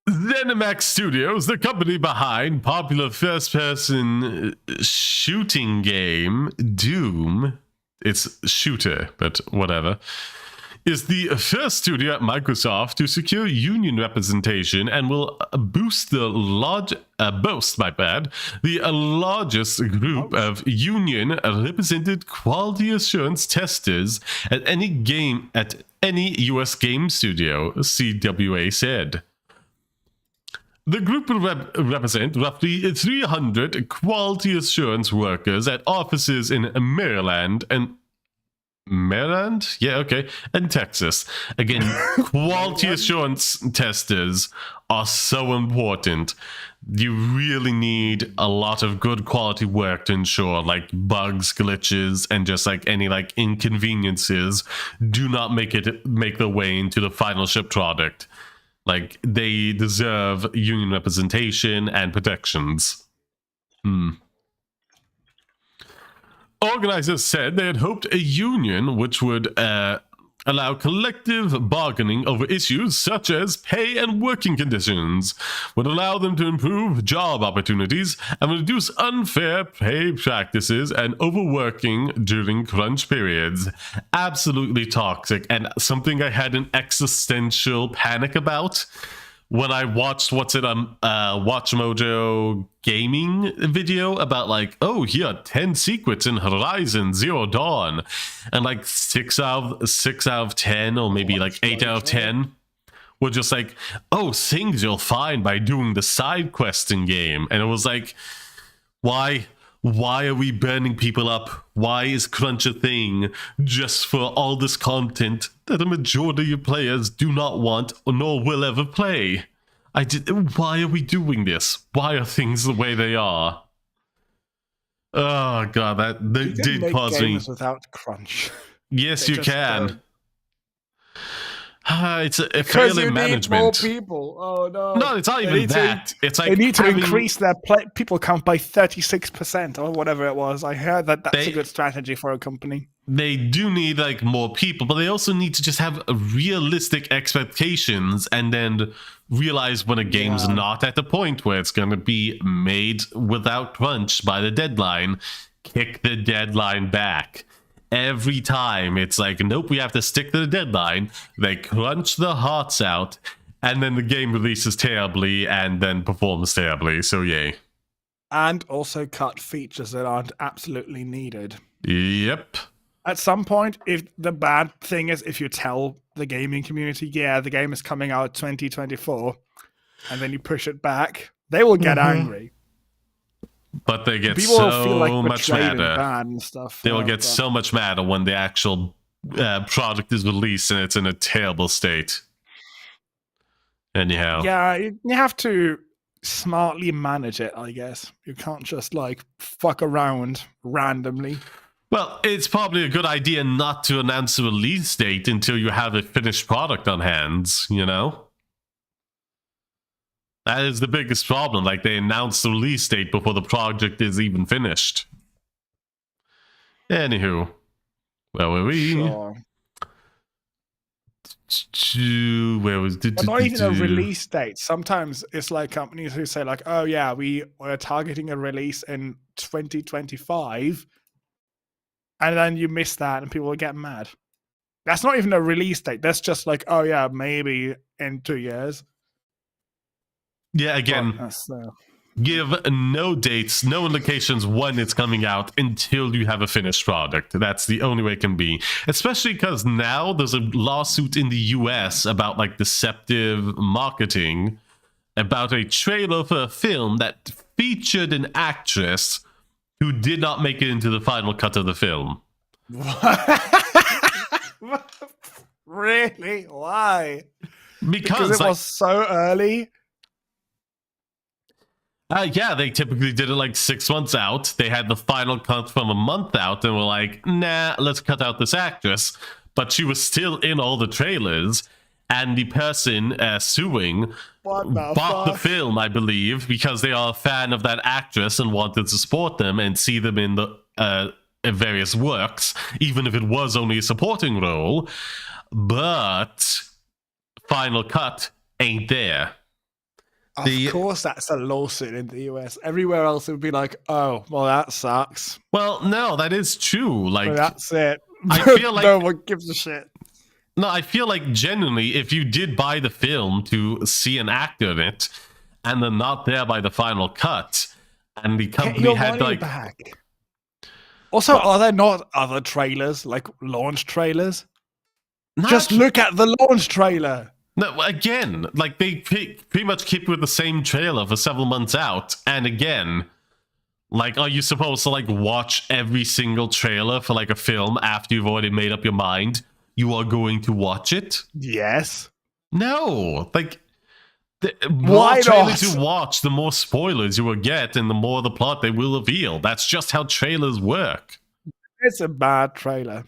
ZeniMax Studios, the company behind popular first-person shooting game Doom, it's shooter, but whatever, is the first studio at Microsoft to secure union representation and will boast the largest group of union-represented quality assurance testers at any U.S. game studio, CWA said. The group will represent roughly 300 quality assurance workers at offices in Maryland, and Texas. Again, quality assurance testers are so important. You really need a lot of good quality work to ensure like bugs, glitches, and just like any like inconveniences do not make their way into the final shipped product. Like, they deserve union representation and protections. Organizers said they had hoped a union which would allow collective bargaining over issues such as pay and working conditions, would allow them to improve job opportunities, and reduce unfair pay practices and overworking during crunch periods. Absolutely toxic, and something I had an existential panic about when I watched WatchMojo gaming video about like, oh, here 10 secrets in Horizon Zero Dawn, and like 6 out of 10, or maybe like 8 out of 10 were just like, oh, things you'll find by doing the side quest in game. And it was like, why are we burning people up? Why is crunch a thing just for all this content that a majority of players do not want nor will ever play? Why are we doing this? Why are things the way they are? Oh god, that did cause me. Without crunch. Yes, you can. It's a failure management. Need more people. Oh no! No, it's not even that. It's like they need to increase their people count by 36% or whatever it was. I heard that's a good strategy for a company. They do need like more people, but they also need to just have realistic expectations, and then realize when a game's not at the point where it's going to be made without crunch by the deadline, kick the deadline back. Every time it's like, nope, we have to stick to the deadline. They crunch the hearts out, and then the game releases terribly and then performs terribly. So yay. And also cut features that aren't absolutely needed. Yep. At some point, if the bad thing is if you tell the gaming community, yeah, the game is coming out 2024, and then you push it back, they will get angry. But they get People so feel like much madder. And stuff. They will get so much madder when the actual product is released and it's in a terrible state. Anyhow. Yeah, you have to smartly manage it, I guess. You can't just like fuck around randomly. Well, it's probably a good idea not to announce a release date until you have a finished product on hands, you know? That is the biggest problem. Like, they announce the release date before the project is even finished. Anywho, where were we? Sure. Where was but not even a release date. Sometimes it's like companies who say like, oh yeah, we are targeting a release in 2025, and then you miss that and people will get mad. That's not even a release date. That's just like, oh yeah, maybe in 2 years. Yeah, again, give no dates, no indications when it's coming out until you have a finished product. That's the only way it can be. Especially because now there's a lawsuit in the US about like deceptive marketing about a trailer for a film that featured an actress who did not make it into the final cut of the film. Really? Why? Because it was so early? Yeah, they typically did it like 6 months out. They had the final cut from a month out and were like, nah, let's cut out this actress. But she was still in all the trailers. And the person suing What the bought the fuck? film, I believe, because they are a fan of that actress and wanted to support them and see them in the in various works, even if it was only a supporting role. But final cut ain't there. Of course, that's a lawsuit in the US. Everywhere else, it would be like, oh, well, that sucks. Well, no, that is true. Like, But that's it. I feel like no one gives a shit. No, I feel like genuinely, if you did buy the film to see an actor in it, and they're not there by the final cut, and the Get company your had money like, back. Also, are there not other trailers, like launch trailers? Just look at the launch trailer. No, again, like they pretty much keep with the same trailer for several months out, and again, like, are you supposed to like watch every single trailer for like a film after you've already made up your mind you are going to watch it? Yes. No, like. The Why more trailers not? you watch, the more spoilers you will get, and the more the plot they will reveal. That's just how trailers work. It's a bad trailer.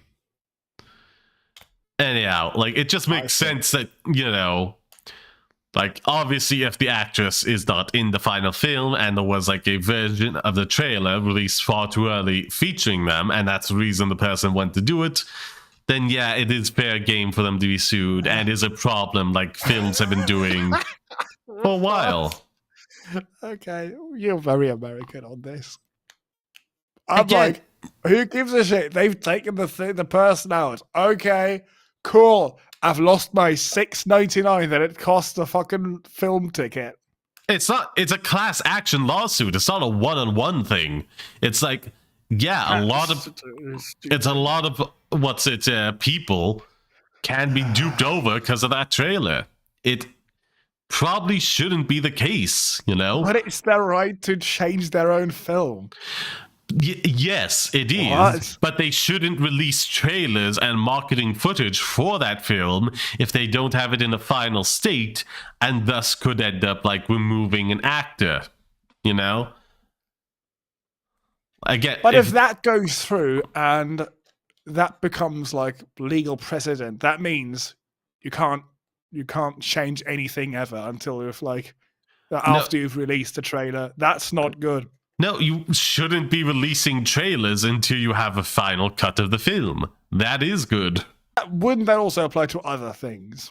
Anyhow, like, it just makes sense that, you know, like, obviously, if the actress is not in the final film and there was like a version of the trailer released far too early featuring them, and that's the reason the person went to do it, then yeah, it is fair game for them to be sued, and is a problem like films have been doing for a while. Okay, you're very American on this. I'm Again, like, who gives a shit? They've taken the person out. Okay, cool. I've lost my $6.99 that it cost a fucking film ticket. it's a class action lawsuit. It's not a one-on-one thing. It's like, yeah, it's a lot of people can be duped over because of that trailer. It probably shouldn't be the case, you know? But it's their right to change their own film. Yes, it is. What? But they shouldn't release trailers and marketing footage for that film if they don't have it in a final state, and thus could end up like removing an actor, you know? Again, But if that goes through and that becomes like legal precedent, that means you can't change anything ever until you've like after you've released the trailer. That's not good. No, you shouldn't be releasing trailers until you have a final cut of the film. That is good. Wouldn't that also apply to other things?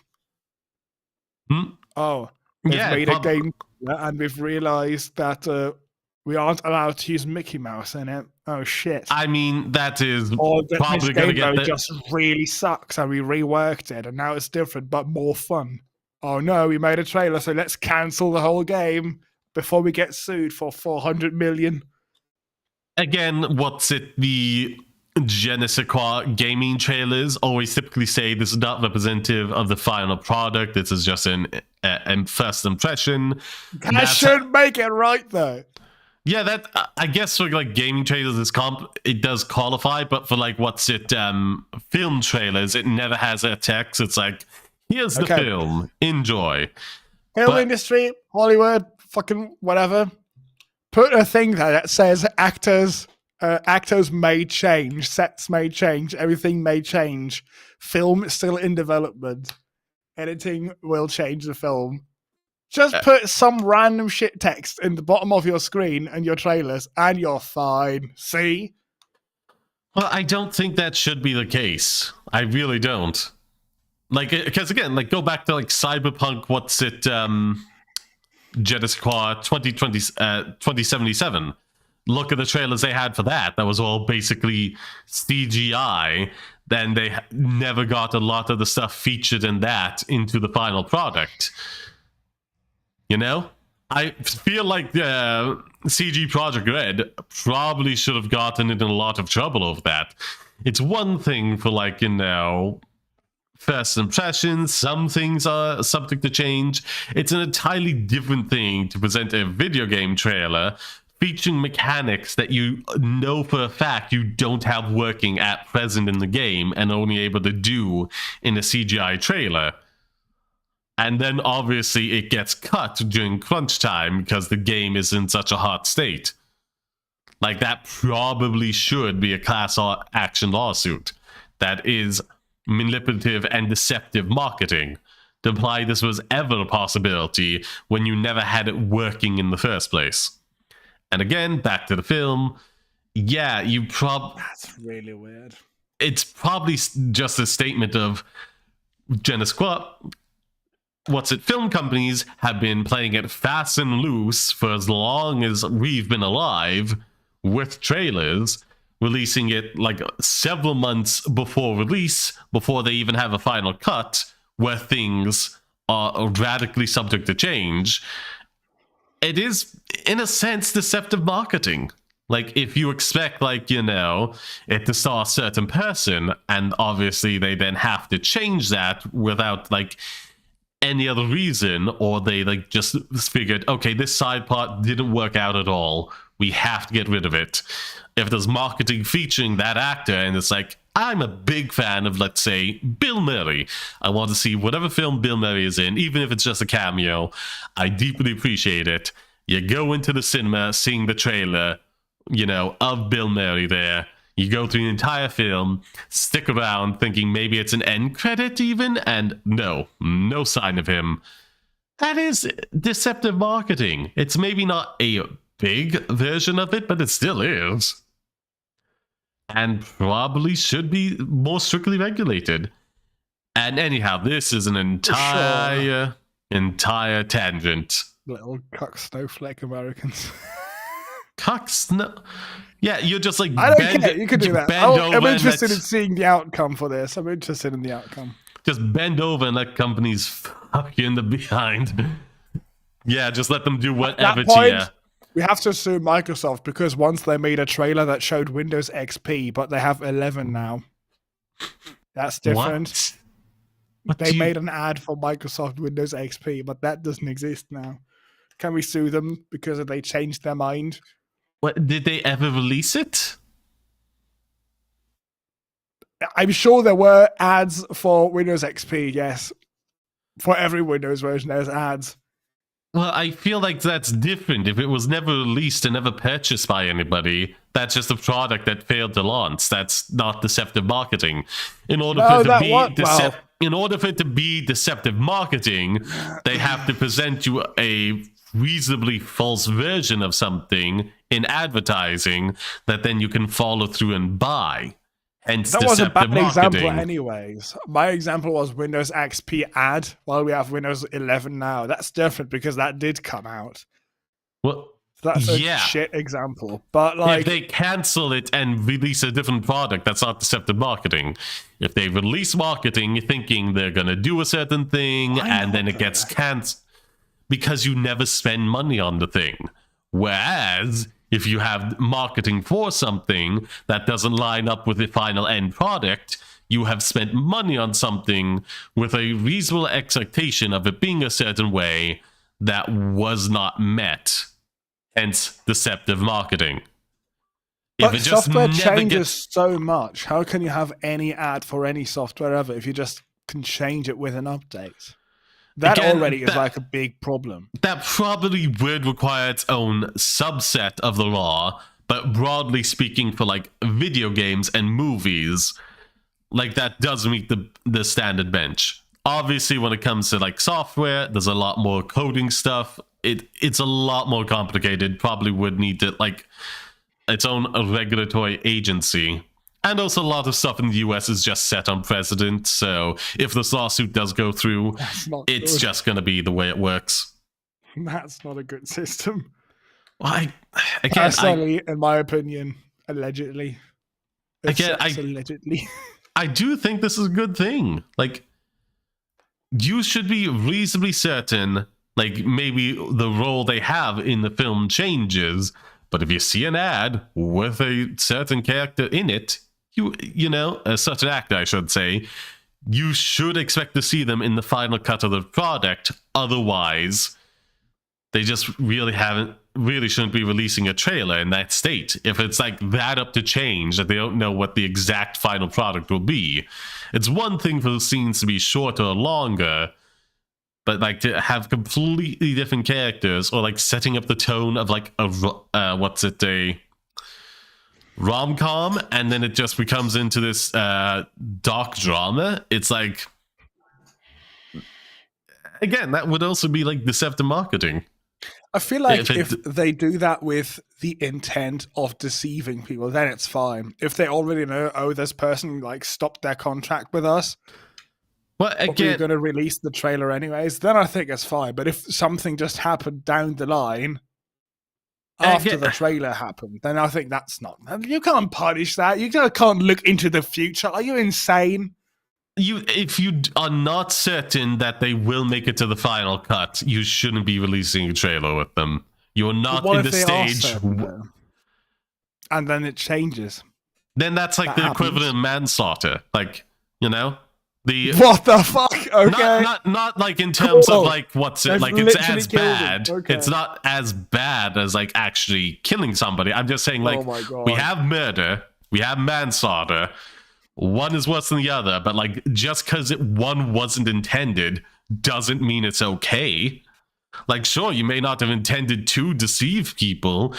Oh, we've made a game and we've realized that we aren't allowed to use Mickey Mouse in it. Oh shit! I mean, that is probably going to get just really sucks, and we reworked it, and now it's different but more fun. Oh no, we made a trailer, so let's cancel the whole game before we get sued for $400 million. Again, the Genesis gaming trailers always typically say this is not representative of the final product. This is just an first impression. That should make it right, though. Yeah, that I guess for like gaming trailers, it does qualify, but for like film trailers, it never has a text. It's like, here's the film, enjoy. Film industry, Hollywood, fucking whatever. Put a thing there that says actors may change, sets may change, everything may change. Film is still in development. Editing will change the film. Just put some random shit text in the bottom of your screen and your trailers, and you're fine. See? Well, I don't think that should be the case. I really don't. Like, because again, like, go back to like Cyberpunk, Genesis 2077. Look at the trailers they had for that. That was all basically CGI. Then they never got a lot of the stuff featured in that into the final product. You know? I feel like CG Project Red probably should have gotten in a lot of trouble over that. It's one thing for, like, you know, first impressions. Some things are subject to change. It's an entirely different thing to present a video game trailer featuring mechanics that you know for a fact you don't have working at present in the game and only able to do in a CGI trailer. And then obviously it gets cut during crunch time because the game is in such a hot state. Like, that probably should be a class action lawsuit. That is manipulative and deceptive marketing. To imply this was ever a possibility when you never had it working in the first place. And again, back to the film. Yeah, That's really weird. It's probably just a statement of je ne sais quoi. Film companies have been playing it fast and loose for as long as we've been alive with trailers, releasing it like several months before release, before they even have a final cut, where things are radically subject to change. It is, in a sense, deceptive marketing. Like, if you expect, like, you know, it to star a certain person, and obviously they then have to change that without, like, any other reason, or they, like, just figured, okay, this side part didn't work out at all, we have to get rid of it. If there's marketing featuring that actor, and it's like, I'm a big fan of, let's say, Bill Murray. I want to see whatever film Bill Murray is in, even if it's just a cameo. I deeply appreciate it. You go into the cinema, seeing the trailer, you know, of Bill Murray there. You go through the entire film, stick around thinking maybe it's an end credit even, and no sign of him. That is deceptive marketing. It's maybe not a big version of it, but it still is. And probably should be more strictly regulated. And anyhow, this is an entire tangent. Little cuck snowflake Americans. Yeah, you're just like, I don't care. You can do that. I'm interested in let seeing the outcome for this. I'm interested in the outcome. Just bend over and let companies fuck you in the behind. Yeah, just let them do whatever to you. We have to assume Microsoft, because once they made a trailer that showed Windows XP, but they have 11 now. That's different. They made an ad for Microsoft Windows XP, but that doesn't exist now. Can we sue them because they changed their mind? What, did they ever release it? I'm sure there were ads for Windows XP, yes. For every Windows version, there's ads. Well, I feel like that's different. If it was never released and never purchased by anybody, that's just a product that failed to launch. That's not deceptive marketing. In order for it to be deceptive marketing, they have to present you a reasonably false version of something in advertising that then you can follow through and buy. Hence, that was a bad marketing. Example anyways. My example was Windows XP ad, while we have Windows 11 now. That's different because that did come out. Well, that's a shit example. But like, if they cancel it and release a different product, that's not deceptive marketing. If they release marketing thinking they're going to do a certain thing and then it gets cancelled because you never spend money on the thing. Whereas if you have marketing for something that doesn't line up with the final end product, you have spent money on something with a reasonable expectation of it being a certain way that was not met. Hence, deceptive marketing. But if it just software changes so much, how can you have any ad for any software ever if you just can change it with an update? That already is like a big problem. That probably would require its own subset of the law, but broadly speaking, for like video games and movies, like that does meet the standard bench. Obviously, when it comes to like software, there's a lot more coding stuff. It's a lot more complicated. Probably would need to like its own regulatory agency. And also a lot of stuff in the US is just set on precedent, so if this lawsuit does go through, it's just going to be the way it works. That's not a good system. Personally, in my opinion, allegedly. Allegedly. I do think this is a good thing. Like, you should be reasonably certain, like, maybe the role they have in the film changes, but if you see an ad with a certain character in it, you know, a certain actor, I should say, you should expect to see them in the final cut of the product. Otherwise, they just really shouldn't be releasing a trailer in that state. If it's like that up to change, that they don't know what the exact final product will be. It's one thing for the scenes to be shorter or longer, but like to have completely different characters, or like setting up the tone of like a a rom-com, and then it just becomes into this dark drama. It's like, again, that would also be like deceptive marketing. I feel like if they do that with the intent of deceiving people, then it's fine. If they already know, oh, this person like stopped their contract with us, well, again, but we're going to release the trailer anyways, then I think it's fine. But if something just happened down the line after the trailer happened, then I think that's not. You can't punish that. You can't look into the future. Are you insane? If you are not certain that they will make it to the final cut, you shouldn't be releasing a trailer with them. You're not in the stage. Certain, and then it changes. Then that's like the equivalent of manslaughter. Like, you know? What the fuck? Okay. Not like in terms of like what's it like, it's as bad. Okay. It's not as bad as like actually killing somebody. I'm just saying, like, we have murder, we have manslaughter. One is worse than the other, but like just because one wasn't intended doesn't mean it's okay. Like, sure, you may not have intended to deceive people.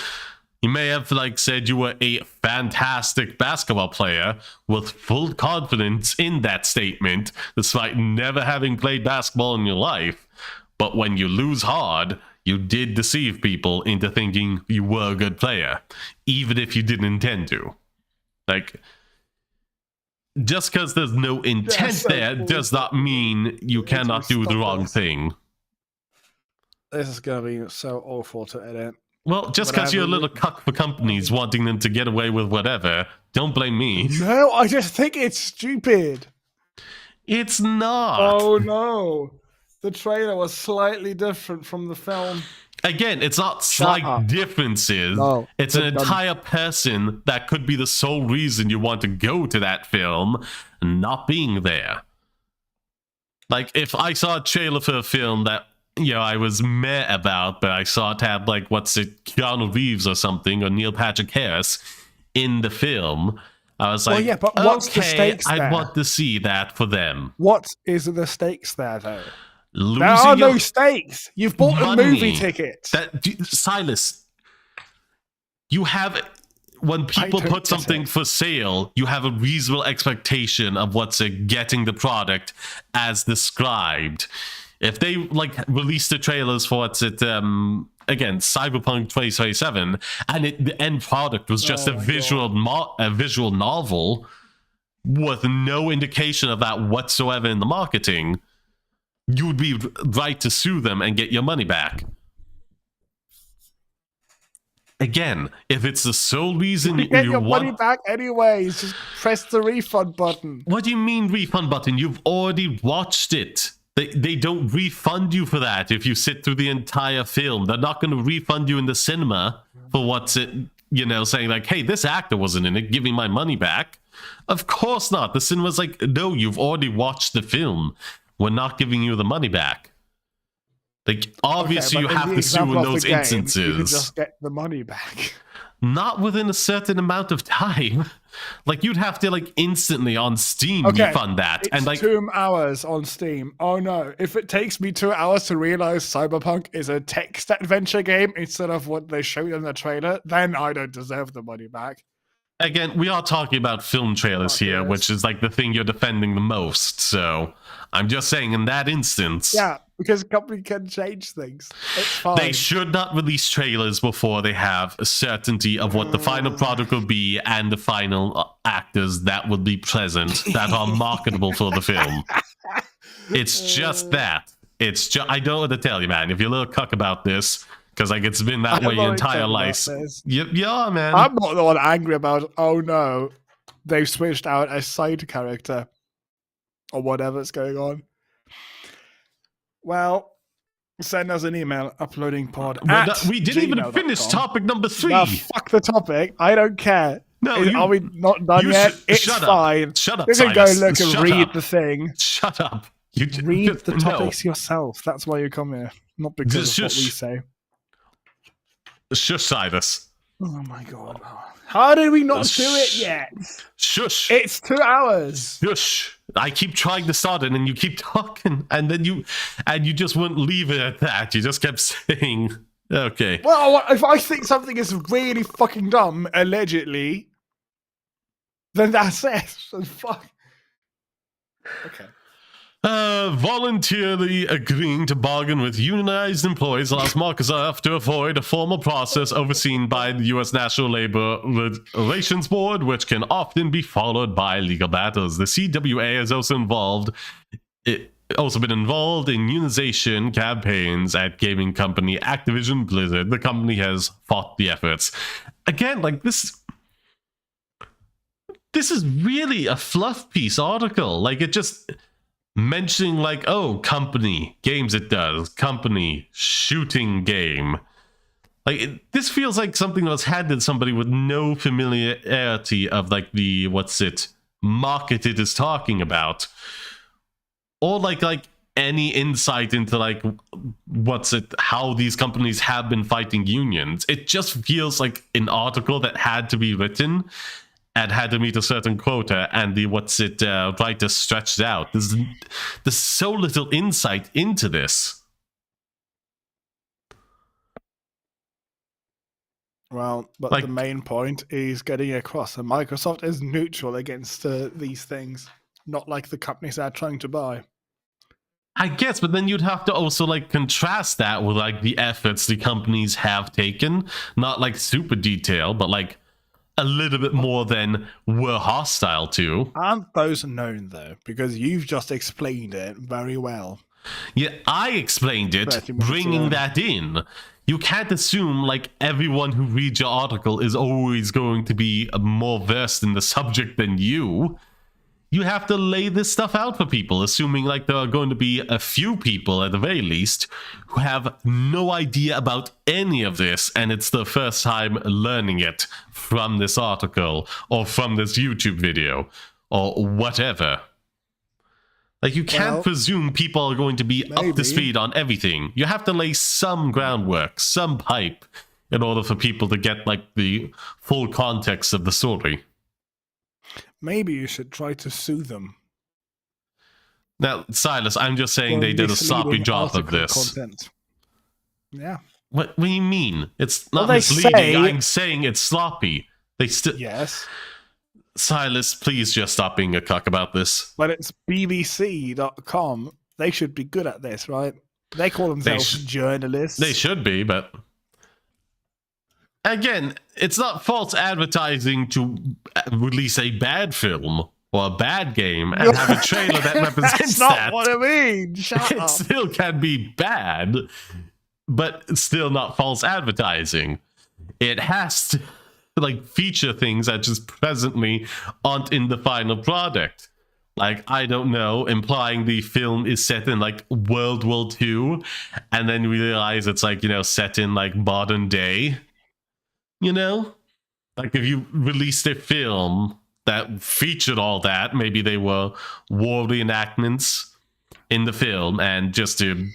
You may have like said you were a fantastic basketball player with full confidence in that statement, despite never having played basketball in your life. But when you lose hard, you did deceive people into thinking you were a good player, even if you didn't intend to. Like, just because there's no intent there does not mean you cannot do the wrong thing. This is going to be so awful to edit. Well, just because you're a little cuck for companies wanting them to get away with whatever, don't blame me. No, I just think it's stupid. It's not. Oh, no. The trailer was slightly different from the film. Again, it's not slight differences. No, it's an entire person that could be the sole reason you want to go to that film not being there. Like, if I saw a trailer for a film that, you know, I was meh about, but I saw it have, like, Keanu Reeves or something, or Neil Patrick Harris in the film, I was like, well, yeah, but what's the stakes there? I want to see that for them. What is the stakes there, though? There are no stakes. You've bought a movie ticket. Silas, you have, when people put something for sale, you have a reasonable expectation of what's getting the product as described. If they like release the trailers for again, Cyberpunk 2077, and the end product was just a visual novel with no indication of that whatsoever in the marketing, you would be right to sue them and get your money back. Again, if it's the sole reason you get your money back anyways, just press the refund button. What do you mean refund button? You've already watched it. They don't refund you for that if you sit through the entire film. They're not going to refund you in the cinema for saying like, hey, this actor wasn't in it, give me my money back. Of course not. The cinema's like, no, you've already watched the film. We're not giving you the money back. Like, obviously, you have to sue in those instances. You can just get the money back. Not within a certain amount of time. Like, you'd have to, like, instantly on Steam refund that. It's and like 2 hours on Steam. Oh no. If it takes me 2 hours to realize Cyberpunk is a text adventure game instead of what they showed in the trailer, then I don't deserve the money back. Again, we are talking about film trailers here, which is like the thing you're defending the most. So I'm just saying in that instance. Yeah, because a company can change things. It's fine. They should not release trailers before they have a certainty of what the final product will be and the final actors that will be present that are marketable for the film. It's just that. It's just, I don't know what to tell you, man. If you're a little cuck about this, because like it's been that way your entire life. Yeah, man. I'm not the one angry about, oh no, they've switched out a side character or whatever's going on. Well, send us an email, uploadingpod. We didn't even finish topic number 3. No, fuck the topic. I don't care. No, are we not done yet? It's fine. Shut up. You can go look and read the thing. Shut up. Read the topics yourself. That's why you come here, not because of what we say. Shush, Silas. Oh my god. How did we not do it yet? Shush. It's 2 hours. Shush. I keep trying to start it and you keep talking and then you just wouldn't leave it at that. You just kept saying, okay. Well, if I think something is really fucking dumb, allegedly, then that's it. So fuck. Okay. Voluntarily agreeing to bargain with unionized employees allows Microsoft to avoid a formal process overseen by the U.S. National Labor Relations Board, which can often be followed by legal battles. The CWA has also been involved in unionization campaigns at gaming company Activision Blizzard. The company has fought the efforts. Again, like this is really a fluff piece article. Like it just mentioning like, oh, company, games it does, company, shooting game. Like this feels like something that was handed to somebody with no familiarity of like the market it is talking about, or like any insight into like how these companies have been fighting unions. It just feels like an article that had to be written and had to meet a certain quota, and the writer stretched out. There's so little insight into this. Well, but like, the main point is getting across that Microsoft is neutral against these things, not like the companies they're trying to buy. I guess, but then you'd have to also like contrast that with like the efforts the companies have taken, not like super detailed, but like a little bit more than we're hostile to. Aren't those known, though? Because you've just explained it very well. Yeah, I explained it, bringing that in. You can't assume, like, everyone who reads your article is always going to be more versed in the subject than you. You have to lay this stuff out for people, assuming, like, there are going to be a few people, at the very least, who have no idea about any of this, and it's the first time learning it from this article, or from this YouTube video, or whatever. Like, you can't presume people are going to be up to speed on everything. You have to lay some groundwork, some pipe, in order for people to get, like, the full context of the story. Maybe you should try to sue them. Now, Silas, I'm just saying they did a sloppy job of this. Content. Yeah. What do you mean? It's not misleading. I'm saying it's sloppy. They still... Yes. Silas, please just stop being a cuck about this. But it's BBC.com. They should be good at this, right? They call themselves journalists. They should be, but... Again, it's not false advertising to release a bad film or a bad game and have a trailer that represents That's not that. what I mean. Shut up. It still can be bad, but it's still not false advertising. It has to like feature things that just presently aren't in the final product. Like, I don't know, implying the film is set in like World War II, and then we realize it's like, you know, set in like modern day. You know, like if you released a film that featured all that, maybe they were war reenactments in the film, and just to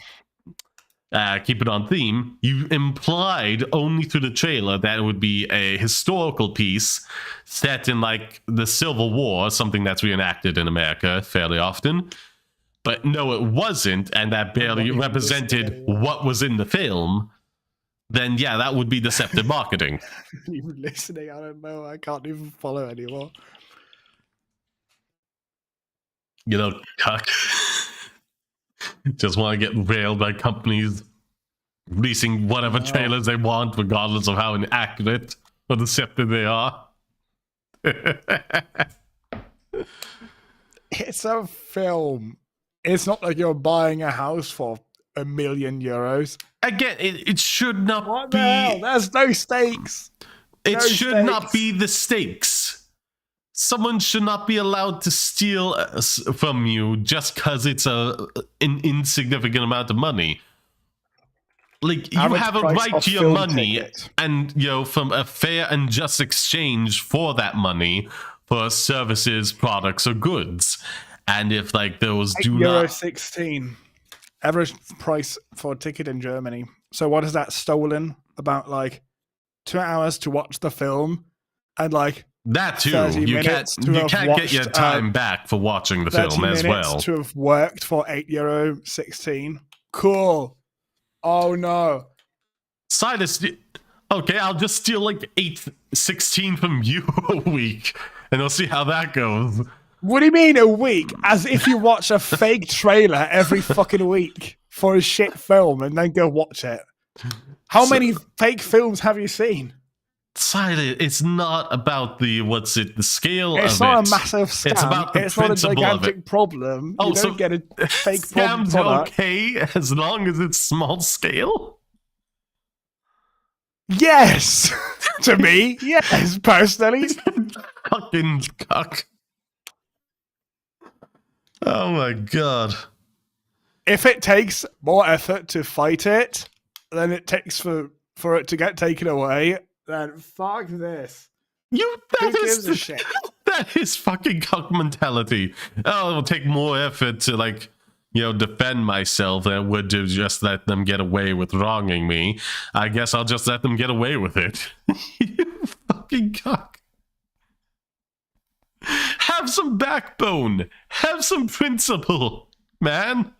keep it on theme, you implied only through the trailer that it would be a historical piece set in like the Civil War, something that's reenacted in America fairly often. But no, it wasn't, and that barely represented what was in the film. Then yeah, that would be deceptive marketing. Even listening, I don't know. I can't even follow anymore. You know, cuck. Just want to get railed by companies releasing whatever trailers they want, regardless of how inaccurate or deceptive they are. It's a film. It's not like you're buying a house for €1 million. Again, it should not what be. The hell? There's no stakes. It should not be the stakes. Someone should not be allowed to steal from you just because it's an insignificant amount of money. Like, you have a right to your money, and you know, from a fair and just exchange for that money for services, products, or goods. And if like those do not €16 average price for a ticket in Germany. So what is that stolen? About like 2 hours to watch the film, and like that too. 30 You minutes can't to have get your watched, time back for watching the 30 film as minutes well. to have worked for €8.16. Cool. Oh no. Silas, okay, I'll just steal like 8.16 from you a week, and I'll see how that goes. What do you mean a week? As if you watch a fake trailer every fucking week for a shit film and then go watch it. How many fake films have you seen? Silas, it's not about the scale of it. It's not a massive scam. It's about the it's not a principle of it. gigantic problem. Oh, You so don't get a fake problem scam's product. okay as long as it's small scale? Yes! To me, yes, personally. Fucking cuck. Oh my god. If it takes more effort to fight it than it takes for it to get taken away, then fuck this. Who gives a shit? That is fucking cuck mentality. Oh, it'll take more effort to, like, defend myself than it would to just let them get away with wronging me. I guess I'll just let them get away with it. You fucking cuck. Have some backbone. Have some principle, man.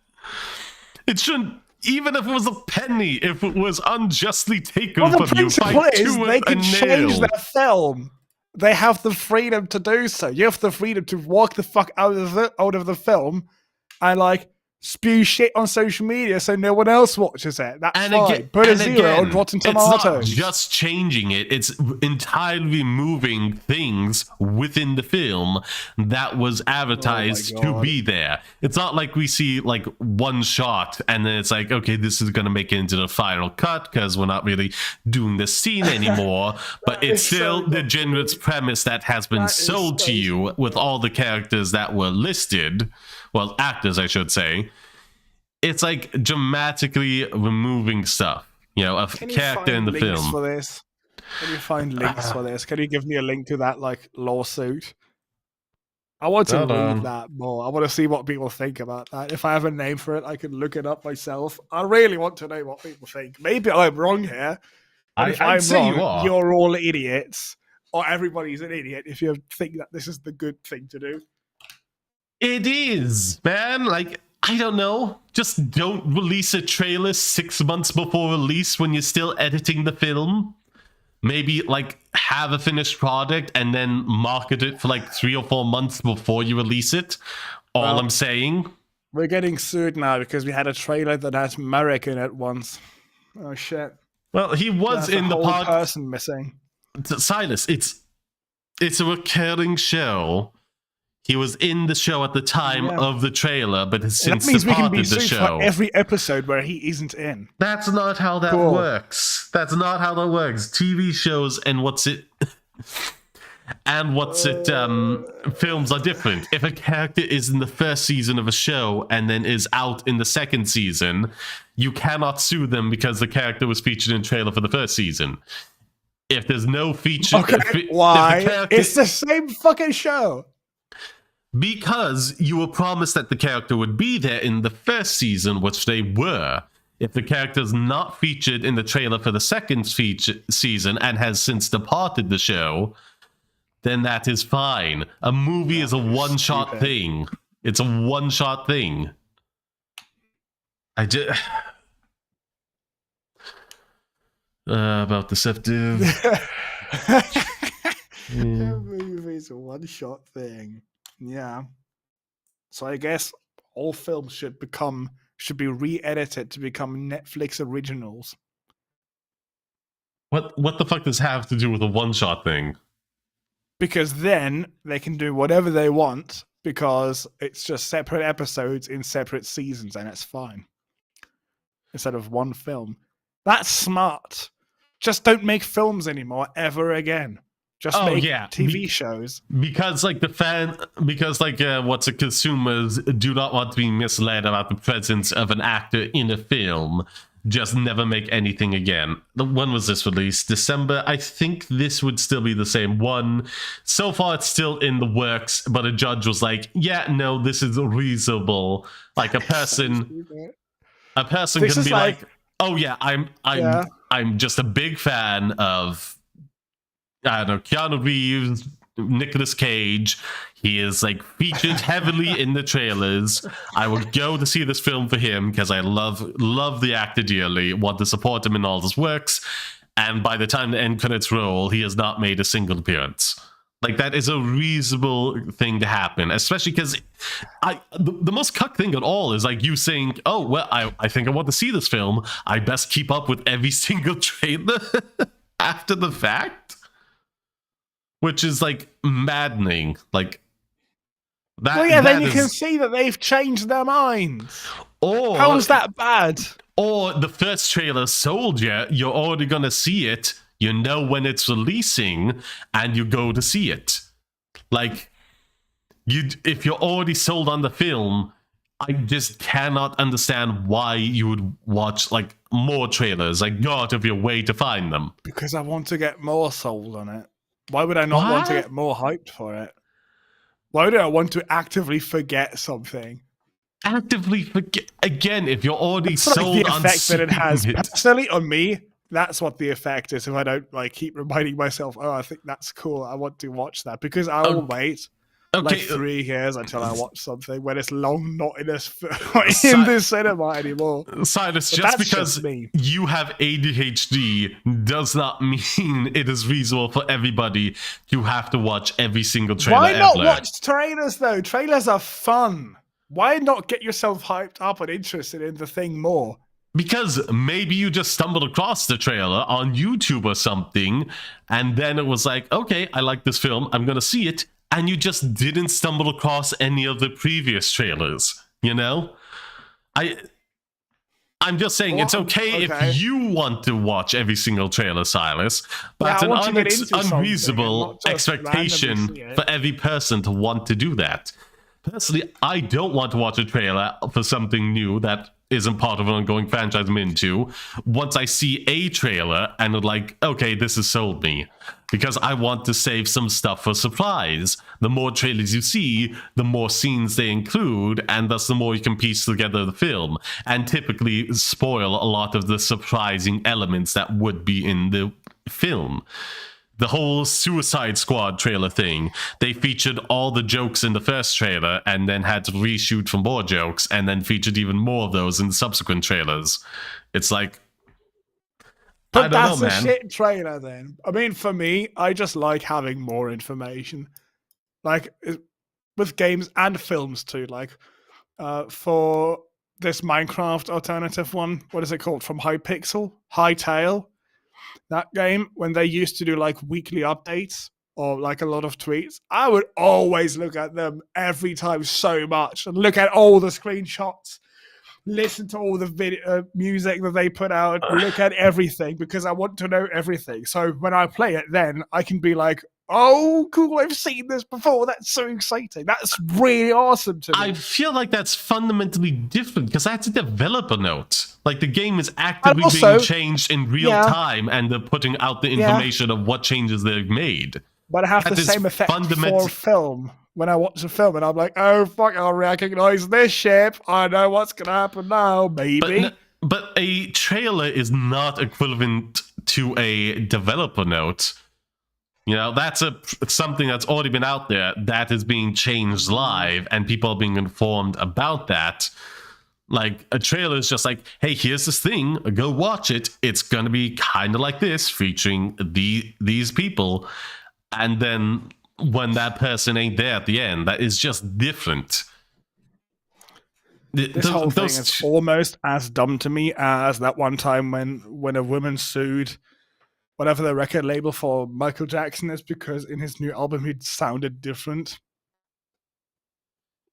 It shouldn't, even if it was a penny, if it was unjustly taken Well, the from you by principle is tooth they can and change nail. their film. They have the freedom to do so. You have the freedom to walk the fuck out of the film and like spew shit on social media so no one else watches it. That's And fine. again, Put a and 0 again, on Rotten it's not Tomatoes. just changing it, it's entirely removing things within the film that was advertised to God. be there. It's not like we see like one shot and then it's like, okay, this is going to make it into the final cut because we're not really doing the scene anymore. But it's is still so the generous premise that has been That is sold so to you with all the characters that were listed. Well, actors, I should say. It's like dramatically removing stuff, a Can you character in find the links film. for this? Can you find links for this? Can you give me a link to that like lawsuit? I want to Hold read on. that more. I want to see what people think about that. If I have a name for it, I can look it up myself. I really want to know what people think. Maybe I'm wrong here. But if I'd I'm say wrong, you are. you're all idiots. Or everybody's an idiot if you think that this is the good thing to do. It is, man. Like, I don't know. Just don't release a trailer 6 months before release when you're still editing the film. Maybe, like, have a finished product and then market it for, like, 3 or 4 months before you release it. All I'm saying. We're getting sued now because we had a trailer that had Merrick in it once. Oh, shit. Well, he was There's in a the whole part. person missing. Silas, it's a recurring show. He was in the show at the time of the trailer, but has since That means we can departed be the sued show. for every episode where he isn't in. That's not how that Cool. works. That's not how that works. TV shows and films are different. If a character is in the first season of a show and then is out in the second season, you cannot sue them because the character was featured in a trailer for the first season. If there's no feature, Okay, why? It's the same fucking show. Because you were promised that the character would be there in the first season, which they were. If the character's not featured in the trailer for the second season and has since departed the show, then that is fine. A movie is a one-shot thing. It's a one-shot thing. About deceptive. A movie's a one-shot thing. Yeah. So I guess all films should be re-edited to become Netflix originals. What the fuck does have to do with a one-shot thing? Because then they can do whatever they want because it's just separate episodes in separate seasons and it's fine. Instead of one film. That's smart. Just don't make films anymore ever again. Just make TV shows. Because consumers do not want to be misled about the presence of an actor in a film. Just never make anything again. When was this released? December? I think this would still be the same one. So far, it's still in the works, but a judge was like, yeah, no, this is reasonable. Like a person can be like, oh yeah, I'm just a big fan of I don't know, Keanu Reeves, Nicolas Cage. He is like featured heavily in the trailers. I would go to see this film for him because I love the actor dearly, want to support him in all his works. And by the time the end credits roll, he has not made a single appearance. Like, that is a reasonable thing to happen, especially because the most cuck thing at all is like you saying, oh, well, I think I want to see this film. I best keep up with every single trailer after the fact, which is like maddening. Like, that. Well, yeah, then you can see that they've changed their minds. Or how is that bad? Or the first trailer sold you, you're already gonna see it. You know when it's releasing, and you go to see it. Like, if you're already sold on the film, I just cannot understand why you would watch like more trailers. Like, go out of your way to find them. Because I want to get more sold on it. Why would I not want to get more hyped for it? Why would I want to actively forget something? Actively forget again if you're already sold on the effect that it has personally on me. That's what the effect is. If I don't like keep reminding myself, oh, I think that's cool, I want to watch that, because I will wait like 3 years until I watch something when it's long not in this in the cinema anymore. Silas, just because you have ADHD does not mean it is reasonable for everybody to have to watch every single trailer. Why not watch trailers though? Trailers are fun. Why not get yourself hyped up and interested in the thing more? Because maybe you just stumbled across the trailer on YouTube or something, and then it was like, okay, I like this film, I'm gonna see it, and you just didn't stumble across any of the previous trailers, you know? I'm just saying, it's okay if you want to watch every single trailer, Silas, but it's an unreasonable expectation for every person to want to do that. Personally, I don't want to watch a trailer for something new that isn't part of an ongoing franchise I'm into. Once I see a trailer and I'm like, okay, this has sold me. Because I want to save some stuff for surprise. The more trailers you see, the more scenes they include, and thus the more you can piece together the film. And typically spoil a lot of the surprising elements that would be in the film. The whole Suicide Squad trailer thing, they featured all the jokes in the first trailer and then had to reshoot for more jokes and then featured even more of those in subsequent trailers. It's like, but that's a shit trailer then. I mean, for me, I just like having more information. Like, with games and films too. Like, for this Minecraft alternative one, what is it called? From Hytale? That game, when they used to do like weekly updates or like a lot of tweets, I would always look at them every time so much and look at all the screenshots, listen to all the video music that they put out, look at everything, because I want to know everything. So when I play it, then I can be like, oh, cool, I've seen this before. That's so exciting. That's really awesome to me. I feel like that's fundamentally different because that's a developer note. Like, the game is actively being changed in real time, and they're putting out the information of what changes they've made. But I have the same effect for film. When I watch a film and I'm like, oh, fuck, I recognize this ship. I know what's going to happen now, maybe. But a trailer is not equivalent to a developer note. You know, that's something that's already been out there that is being changed live, and people are being informed about that. Like, a trailer is just like, hey, here's this thing, go watch it. It's going to be kind of like this, featuring these people. And then when that person ain't there at the end, that is just different. This whole thing is almost as dumb to me as that one time when a woman sued whatever the record label for Michael Jackson is because in his new album he sounded different.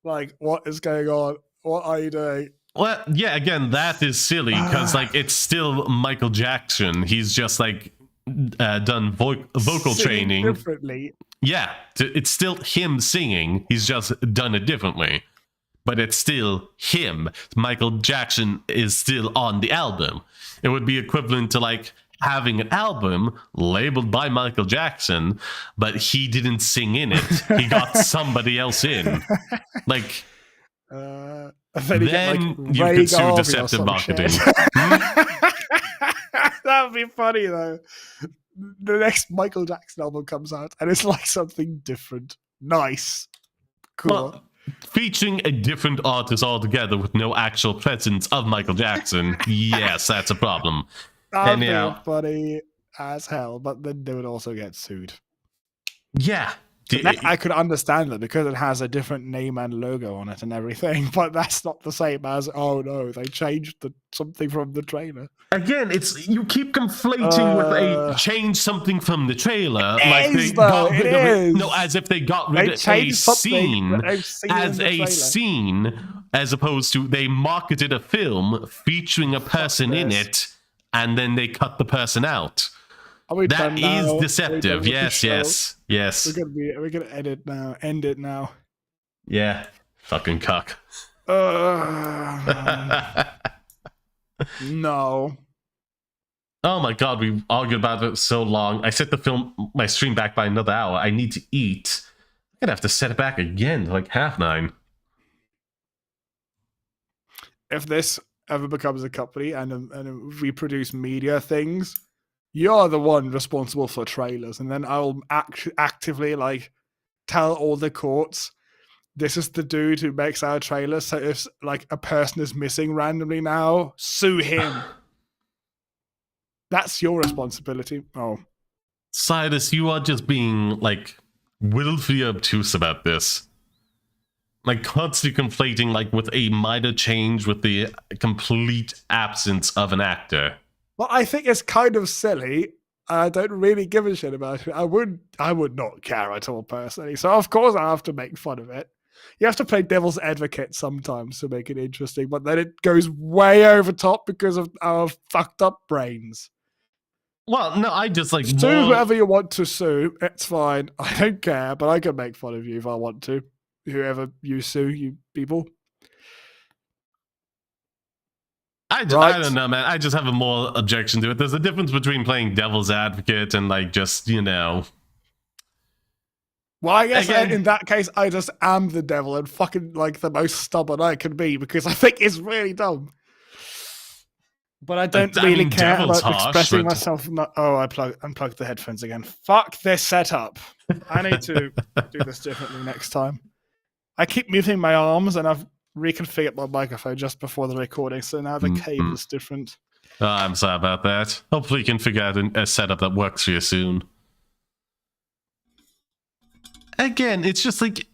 Like, what is going on? What are you doing? Well, yeah, again, that is silly because like it's still Michael Jackson. He's just like done vocal training differently. Yeah, it's still him singing. He's just done it differently. But it's still him. Michael Jackson is still on the album. It would be equivalent to like having an album labeled by Michael Jackson, but he didn't sing in it. He got somebody else in. Like, then you could sue deceptive marketing. That would be funny though. the next Michael Jackson album comes out, and it's like something different. Nice. Cool. Well, featuring a different artist altogether with no actual presence of Michael Jackson, yes, that's a problem. That'd be funny as hell, but then they would also get sued. Yeah. I could understand that because it has a different name and logo on it and everything, but that's not the same as, oh no, they changed something from the trailer. Again, it's you keep conflating with a change something from the trailer, like they got rid of it. No, as if they got rid of a scene as a scene, as opposed to they marketed a film featuring a person in it, and then they cut the person out. That is deceptive. Yes. We're gonna edit now. End it now. Yeah. Fucking cuck. No. Oh my god, we argued about it so long. I set my stream back by another hour. I need to eat. I'm gonna have to set it back again to like 9:30. If this ever becomes a company and we produce media things, you're the one responsible for trailers, and then I'll actively like tell all the courts, this is the dude who makes our trailers. So if like a person is missing randomly now, sue him. That's your responsibility. Oh, Cyrus, you are just being like willfully obtuse about this. Like constantly conflating like with a minor change with the complete absence of an actor. Well, I think it's kind of silly. I don't really give a shit about it. I would not care at all personally. So of course I have to make fun of it. You have to play devil's advocate sometimes to make it interesting, but then it goes way over top because of our fucked up brains. Well, no, I just like sue whoever you want to sue. It's fine. I don't care, but I can make fun of you if I want to. Whoever you sue, you people. I don't know, man. I just have a more objection to it. There's a difference between playing devil's advocate and like just, you know. Well, I guess in that case, I just am the devil and fucking like the most stubborn I can be because I think it's really dumb. But I don't really care about expressing myself. I unplugged the headphones again. Fuck this setup. I need to do this differently next time. I keep moving my arms and I've reconfigured my microphone just before the recording, so now the cable is different. Oh, I'm sorry about that. Hopefully you can figure out a setup that works for you soon. Again, it's just like...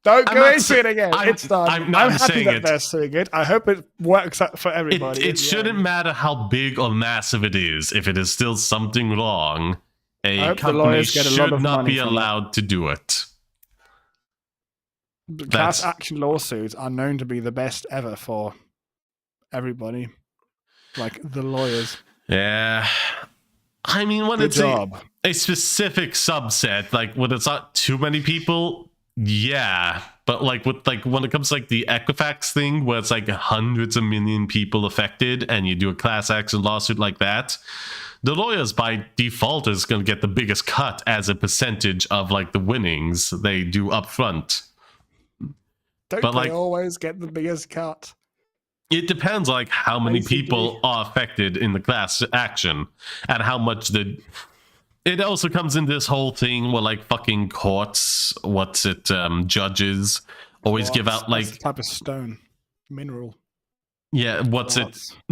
Don't go into it again. It's done. I'm happy that they're suing it. I hope it works out for everybody. It shouldn't matter how big or massive it is. If it is still something wrong, a company should not be allowed to do it. Class action lawsuits are known to be the best ever for everybody. Like the lawyers. Yeah. I mean, when it's a specific subset, like when it's not too many people, yeah. But like when it comes to like the Equifax thing, where it's like hundreds of million people affected and you do a class action lawsuit like that, the lawyers by default is going to get the biggest cut as a percentage of like the winnings they do up front. Don't they always get the biggest cut? It depends like how many people are affected in the class action and how much it also comes in this whole thing where like fucking courts, judges always give out like a type of stone, mineral. Yeah,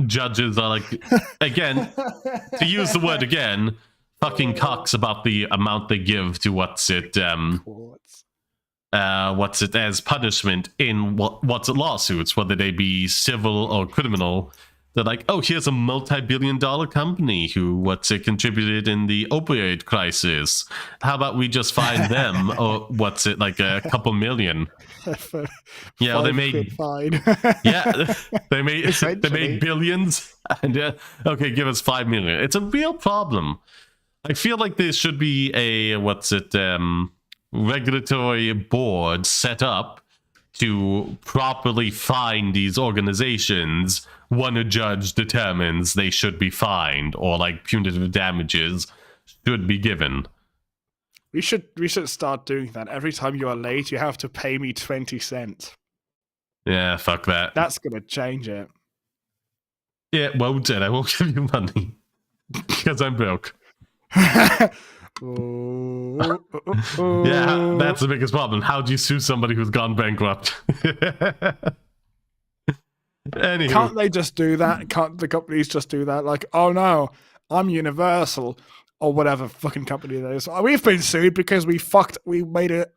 judges are like, again, to use the word again, fucking cucks about the amount they give to as punishment in lawsuits, whether they be civil or criminal. They're like, oh, here's a multi-billion-dollar company who contributed in the opioid crisis. How about we just fine them? Or like a couple million? Yeah, they made fine. Yeah, they made billions. And okay, give us 5 million. It's a real problem. I feel like there should be a regulatory board set up to properly fine these organizations when a judge determines they should be fined or like punitive damages should be given. We should start doing that. Every time you are late, you have to pay me 20 cents. Yeah, fuck that. That's gonna change it. Yeah, it won't. I won't give you money because I'm broke. Yeah, that's the biggest problem. How do you sue somebody who's gone bankrupt? Anywho. Can't they just do that? Can't the companies just do that? Like, oh no, I'm Universal or whatever fucking company it is. We've been sued because we made a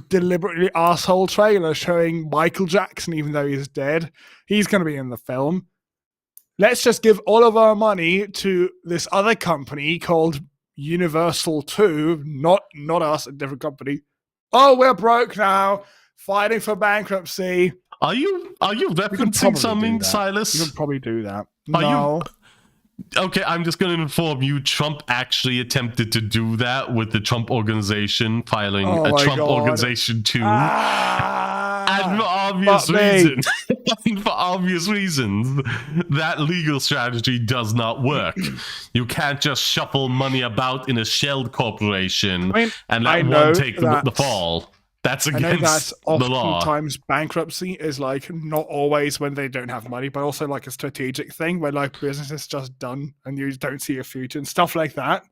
deliberately asshole trailer showing Michael Jackson, even though he's dead. He's going to be in the film. Let's just give all of our money to this other company called Universal 2, not us, a different company. Oh, we're broke now, fighting for bankruptcy. Are you referencing something, Silas? You could probably do that. No. Okay, I'm just going to inform you, Trump actually attempted to do that with the Trump Organization, filing a Trump Organization 2. And for obvious reasons, that legal strategy does not work. You can't just shuffle money about in a shelled corporation and let one take the fall. That's against the law. Oftentimes bankruptcy is like not always when they don't have money, but also like a strategic thing where like business is just done and you don't see a future and stuff like that.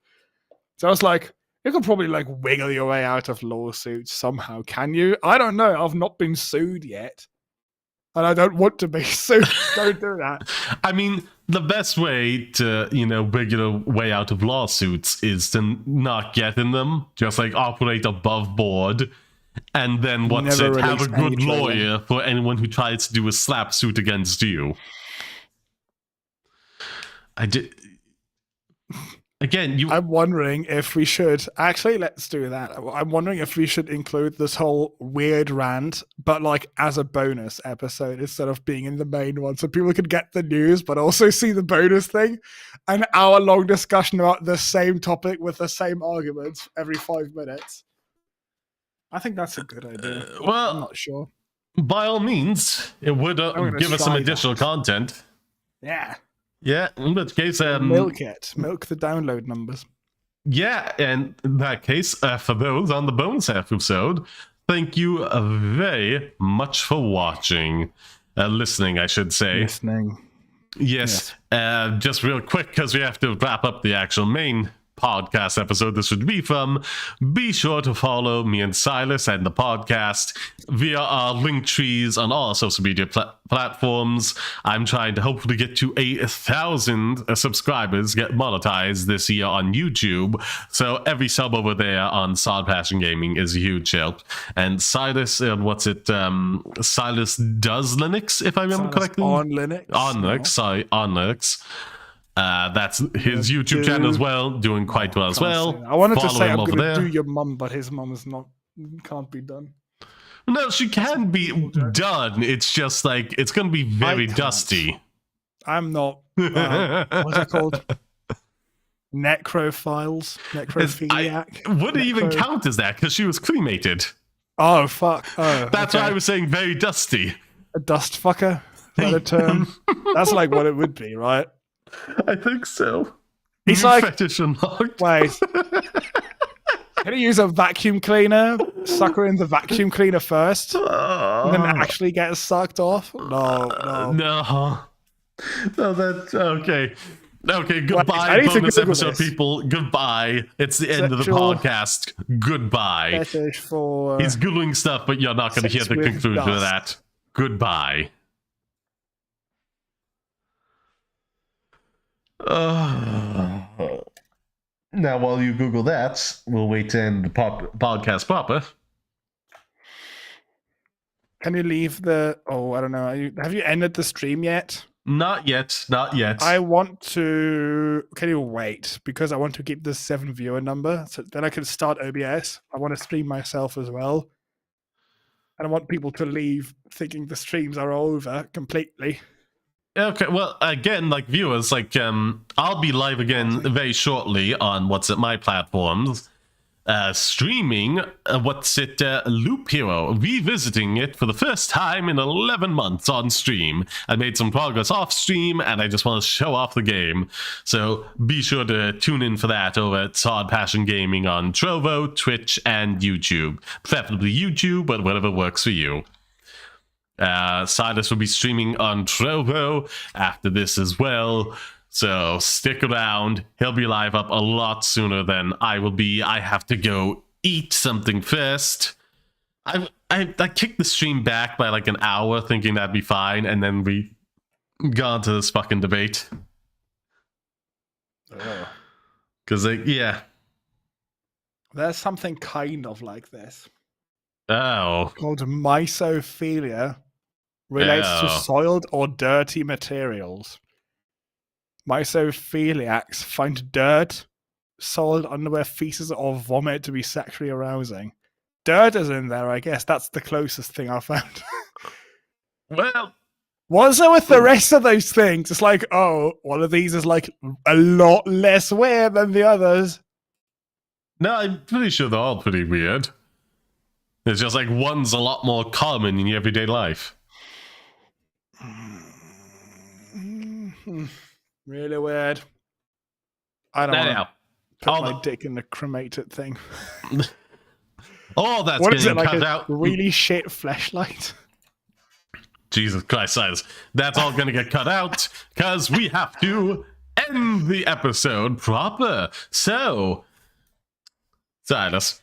So I was like, you can probably like wiggle your way out of lawsuits somehow, can you? I don't know. I've not been sued yet. And I don't want to be sued. Don't do that. I mean, the best way to, wiggle your way out of lawsuits is to not get in them. Just like operate above board. And then have a good lawyer for anyone who tries to do a slap suit against you. I'm wondering if we should actually let's do that. I'm wondering if we should include this whole weird rant, but like as a bonus episode instead of being in the main one, so people can get the news but also see the bonus thing. An hour-long discussion about the same topic with the same arguments every 5 minutes. I think that's a good idea. Well, I'm not sure. By all means, it would give us some additional content. Yeah. Yeah, in that case... milk the download numbers. Yeah, and in that case, for those on the bonus episode, thank you very much for watching. Listening, I should say. Listening. Yes. Just real quick, because we have to wrap up the actual main podcast episode this would be from, be sure to follow me and Silas and the podcast via our link trees on all social media platforms. I'm trying to hopefully get to 1,000 subscribers, get monetized this year on YouTube, so every sub over there on Solid Passion Gaming is a huge help. And Silas, Silas does Linux, if I remember correctly? On Linux. On Linux. That's his YouTube channel as well, doing quite well as well. I wanted to say I'm going to do your mum, but his mum is can't be done. No, she can be done. It's just like, it's going to be very dusty. I'm not, what's that called? Necrophiliac? Would it even count as that? Because she was cremated. Oh, fuck. Oh, that's why I was saying very dusty. A dust fucker? Is that a term? That's like what it would be, right? I think so. He's New like, fetish unlocked. Wait. Can you use a vacuum cleaner? Suck her in the vacuum cleaner first? And then actually get sucked off? No. No, that's okay. Okay, goodbye, bonus episode, people. Goodbye. It's the end of the podcast. Goodbye. Fetish for... He's Googling stuff, but you're not going to hear the conclusion of that. Goodbye. Now, while you Google that, we'll wait to end the podcast proper. Can you leave the... Oh, I don't know. Have you ended the stream yet? Not yet. I want to... Can you wait? Because I want to keep the 7 viewer number. So then I can start OBS. I want to stream myself as well. And I want people to leave thinking the streams are over completely. Okay, well, again, like viewers, like I'll be live again very shortly on my platforms, streaming Loop Hero, revisiting it for the first time in 11 months on stream. I made some progress off stream, and I just want to show off the game. So be sure to tune in for that over at Solid Passion Gaming on Trovo, Twitch, and YouTube. Preferably YouTube, but whatever works for you. Silas will be streaming on Trovo after this as well. So stick around. He'll be live up a lot sooner than I will be. I have to go eat something first. I kicked the stream back by like an hour thinking that'd be fine, and then we got into this fucking debate. Because, yeah. There's something kind of like this. Oh. Called mysophilia. Relates to soiled or dirty materials. Mysophiliacs find dirt, soiled underwear, feces, or vomit to be sexually arousing. Dirt is in there, I guess. That's the closest thing I found. Well, what's it with the rest of those things? It's like, oh, one of these is like a lot less weird than the others. No, I'm pretty sure they're all pretty weird. It's just like one's a lot more common in your everyday life. Really weird. I don't want to put my dick in the cremated thing. Oh, that's what getting is it, like cut a out. Really shit fleshlight? Jesus Christ, Silas. That's all going to get cut out because we have to end the episode proper. So, Silas,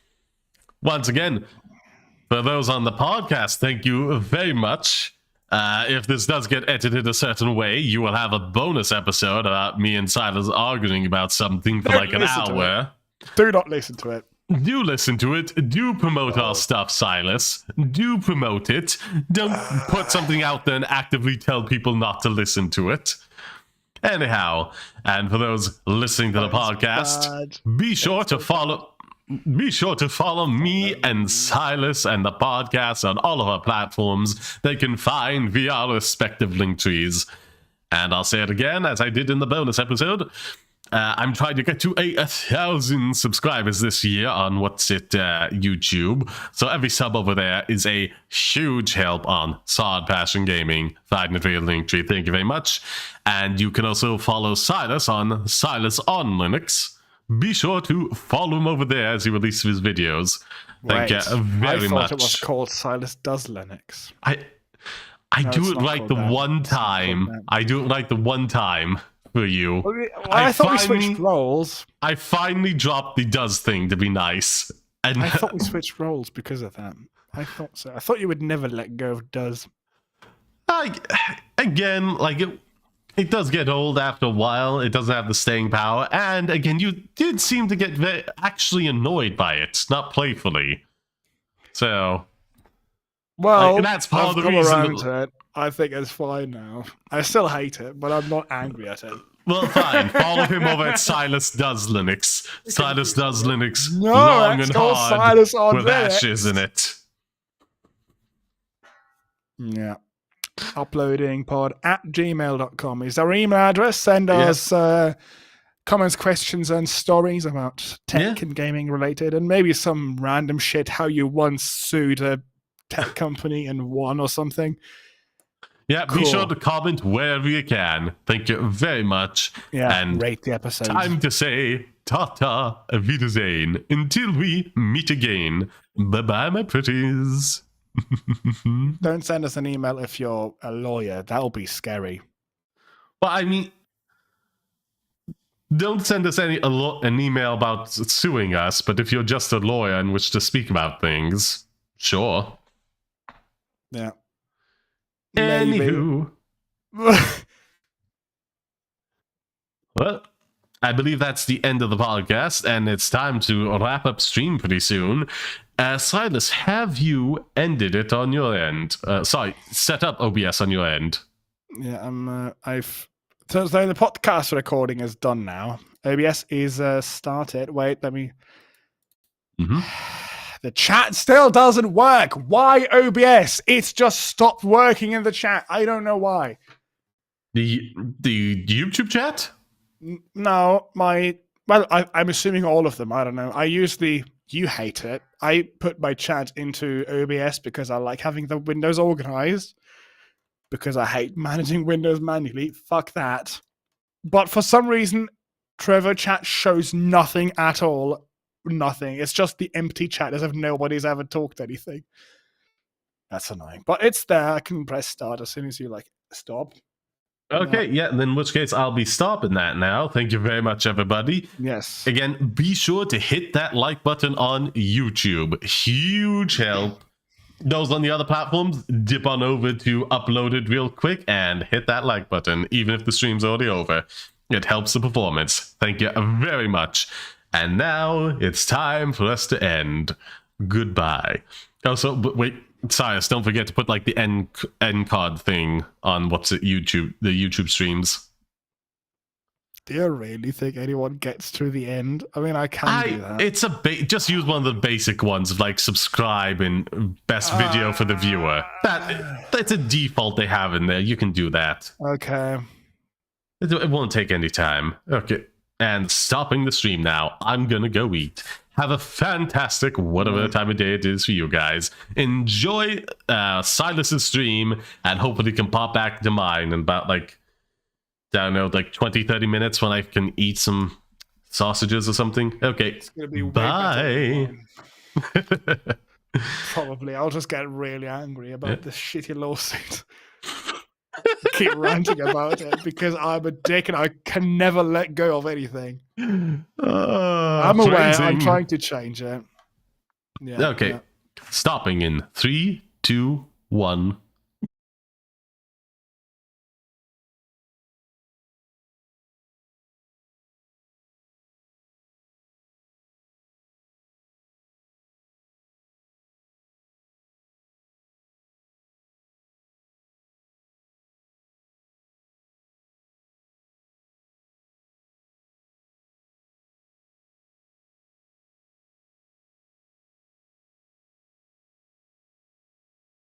once again, for those on the podcast, thank you very much. If this does get edited a certain way, you will have a bonus episode about me and Silas arguing about something for like an hour. Do not listen to it. Do listen to it. Do promote our stuff, Silas. Do promote it. Don't put something out there and actively tell people not to listen to it. Anyhow, and for those listening to the podcast, be sure to follow me and Silas and the podcast on all of our platforms they can find via our respective link trees. And I'll say it again, as I did in the bonus episode. I'm trying to get to 1,000 subscribers this year on YouTube. So every sub over there is a huge help on Solid Passion Gaming. Find it via Linktree. Thank you very much. And you can also follow Silas on Silas on Linux. Be sure to follow him over there as he releases his videos. Thank you very much. I thought it was called Silas Does Linux. I do it right the one time. I do it right the one time. For you. Well, I thought we switched roles. I finally dropped the does thing to be nice. And I thought we switched roles because of that. I thought so. I thought you would never let go of does. Again, like it does get old after a while. It doesn't have the staying power. And again, you did seem to get actually annoyed by it, not playfully. So, well, that's part of the reason. To it. I think it's fine now. I still hate it, but I'm not angry at it. Well, fine. Follow him over at Silas Does Linux. Silas Does Linux. Long and hard with ashes in it. Yeah. uploadingpod@gmail.com is our email address. Send us comments, questions, and stories about tech and gaming related, and maybe some random shit, how you once sued a tech company and won or something. Yeah, cool. Be sure to comment wherever you can. Thank you very much. Yeah, and rate the episode. Time to say ta-ta, Wiedersehen. Until we meet again. Bye-bye, my pretties. Don't send us an email if you're a lawyer. That'll be scary. Well, I mean, don't send us an email about suing us, but if you're just a lawyer in which to speak about things, sure. Yeah. Anywho. Well, I believe that's the end of the podcast, and it's time to wrap up stream pretty soon. Silas, have you ended it on your end? Set up OBS on your end. Yeah, I've... So the podcast recording is done now. OBS is started. Wait, let me... Mm-hmm. The chat still doesn't work. Why OBS? It's just stopped working in the chat. I don't know why. The YouTube chat? No, I'm assuming all of them. I don't know. I use you hate it. I put my chat into OBS because I like having the windows organized. Because I hate managing windows manually. Fuck that. But for some reason, Trevor chat shows nothing at all. Nothing. It's just the empty chat as if nobody's ever talked anything. That's annoying. But it's there. I can press start as soon as you stop. Okay, yeah, in which case I'll be stopping that now. Thank you very much, everybody. Yes. Again, be sure to hit that like button on YouTube. Huge help. Those on the other platforms, dip on over to Uploaded real quick and hit that like button, even if the stream's already over. It helps the performance. Thank you very much. And now it's time for us to end. Goodbye. Also, wait, Cyrus, don't forget to put like the end card thing on the YouTube streams. Do you really think anyone gets to the end? I mean, I can do that. It's just use one of the basic ones of like subscribe and best video for the viewer. That's a default they have in there. You can do that. Okay. It won't take any time. Okay. And stopping the stream now. I'm gonna go eat. Have a fantastic whatever time of day it is for you guys. Enjoy Silas's stream and hopefully can pop back to mine in about like, I don't know, like 20-30 minutes when I can eat some sausages or something. Okay. It's gonna be bye. Probably. I'll just get really angry about this shitty lawsuit. Keep ranting about it because I'm a dick and I can never let go of anything. I'm aware. I'm trying to change it. Yeah. Okay. Yeah. Stopping in 3, 2, 1.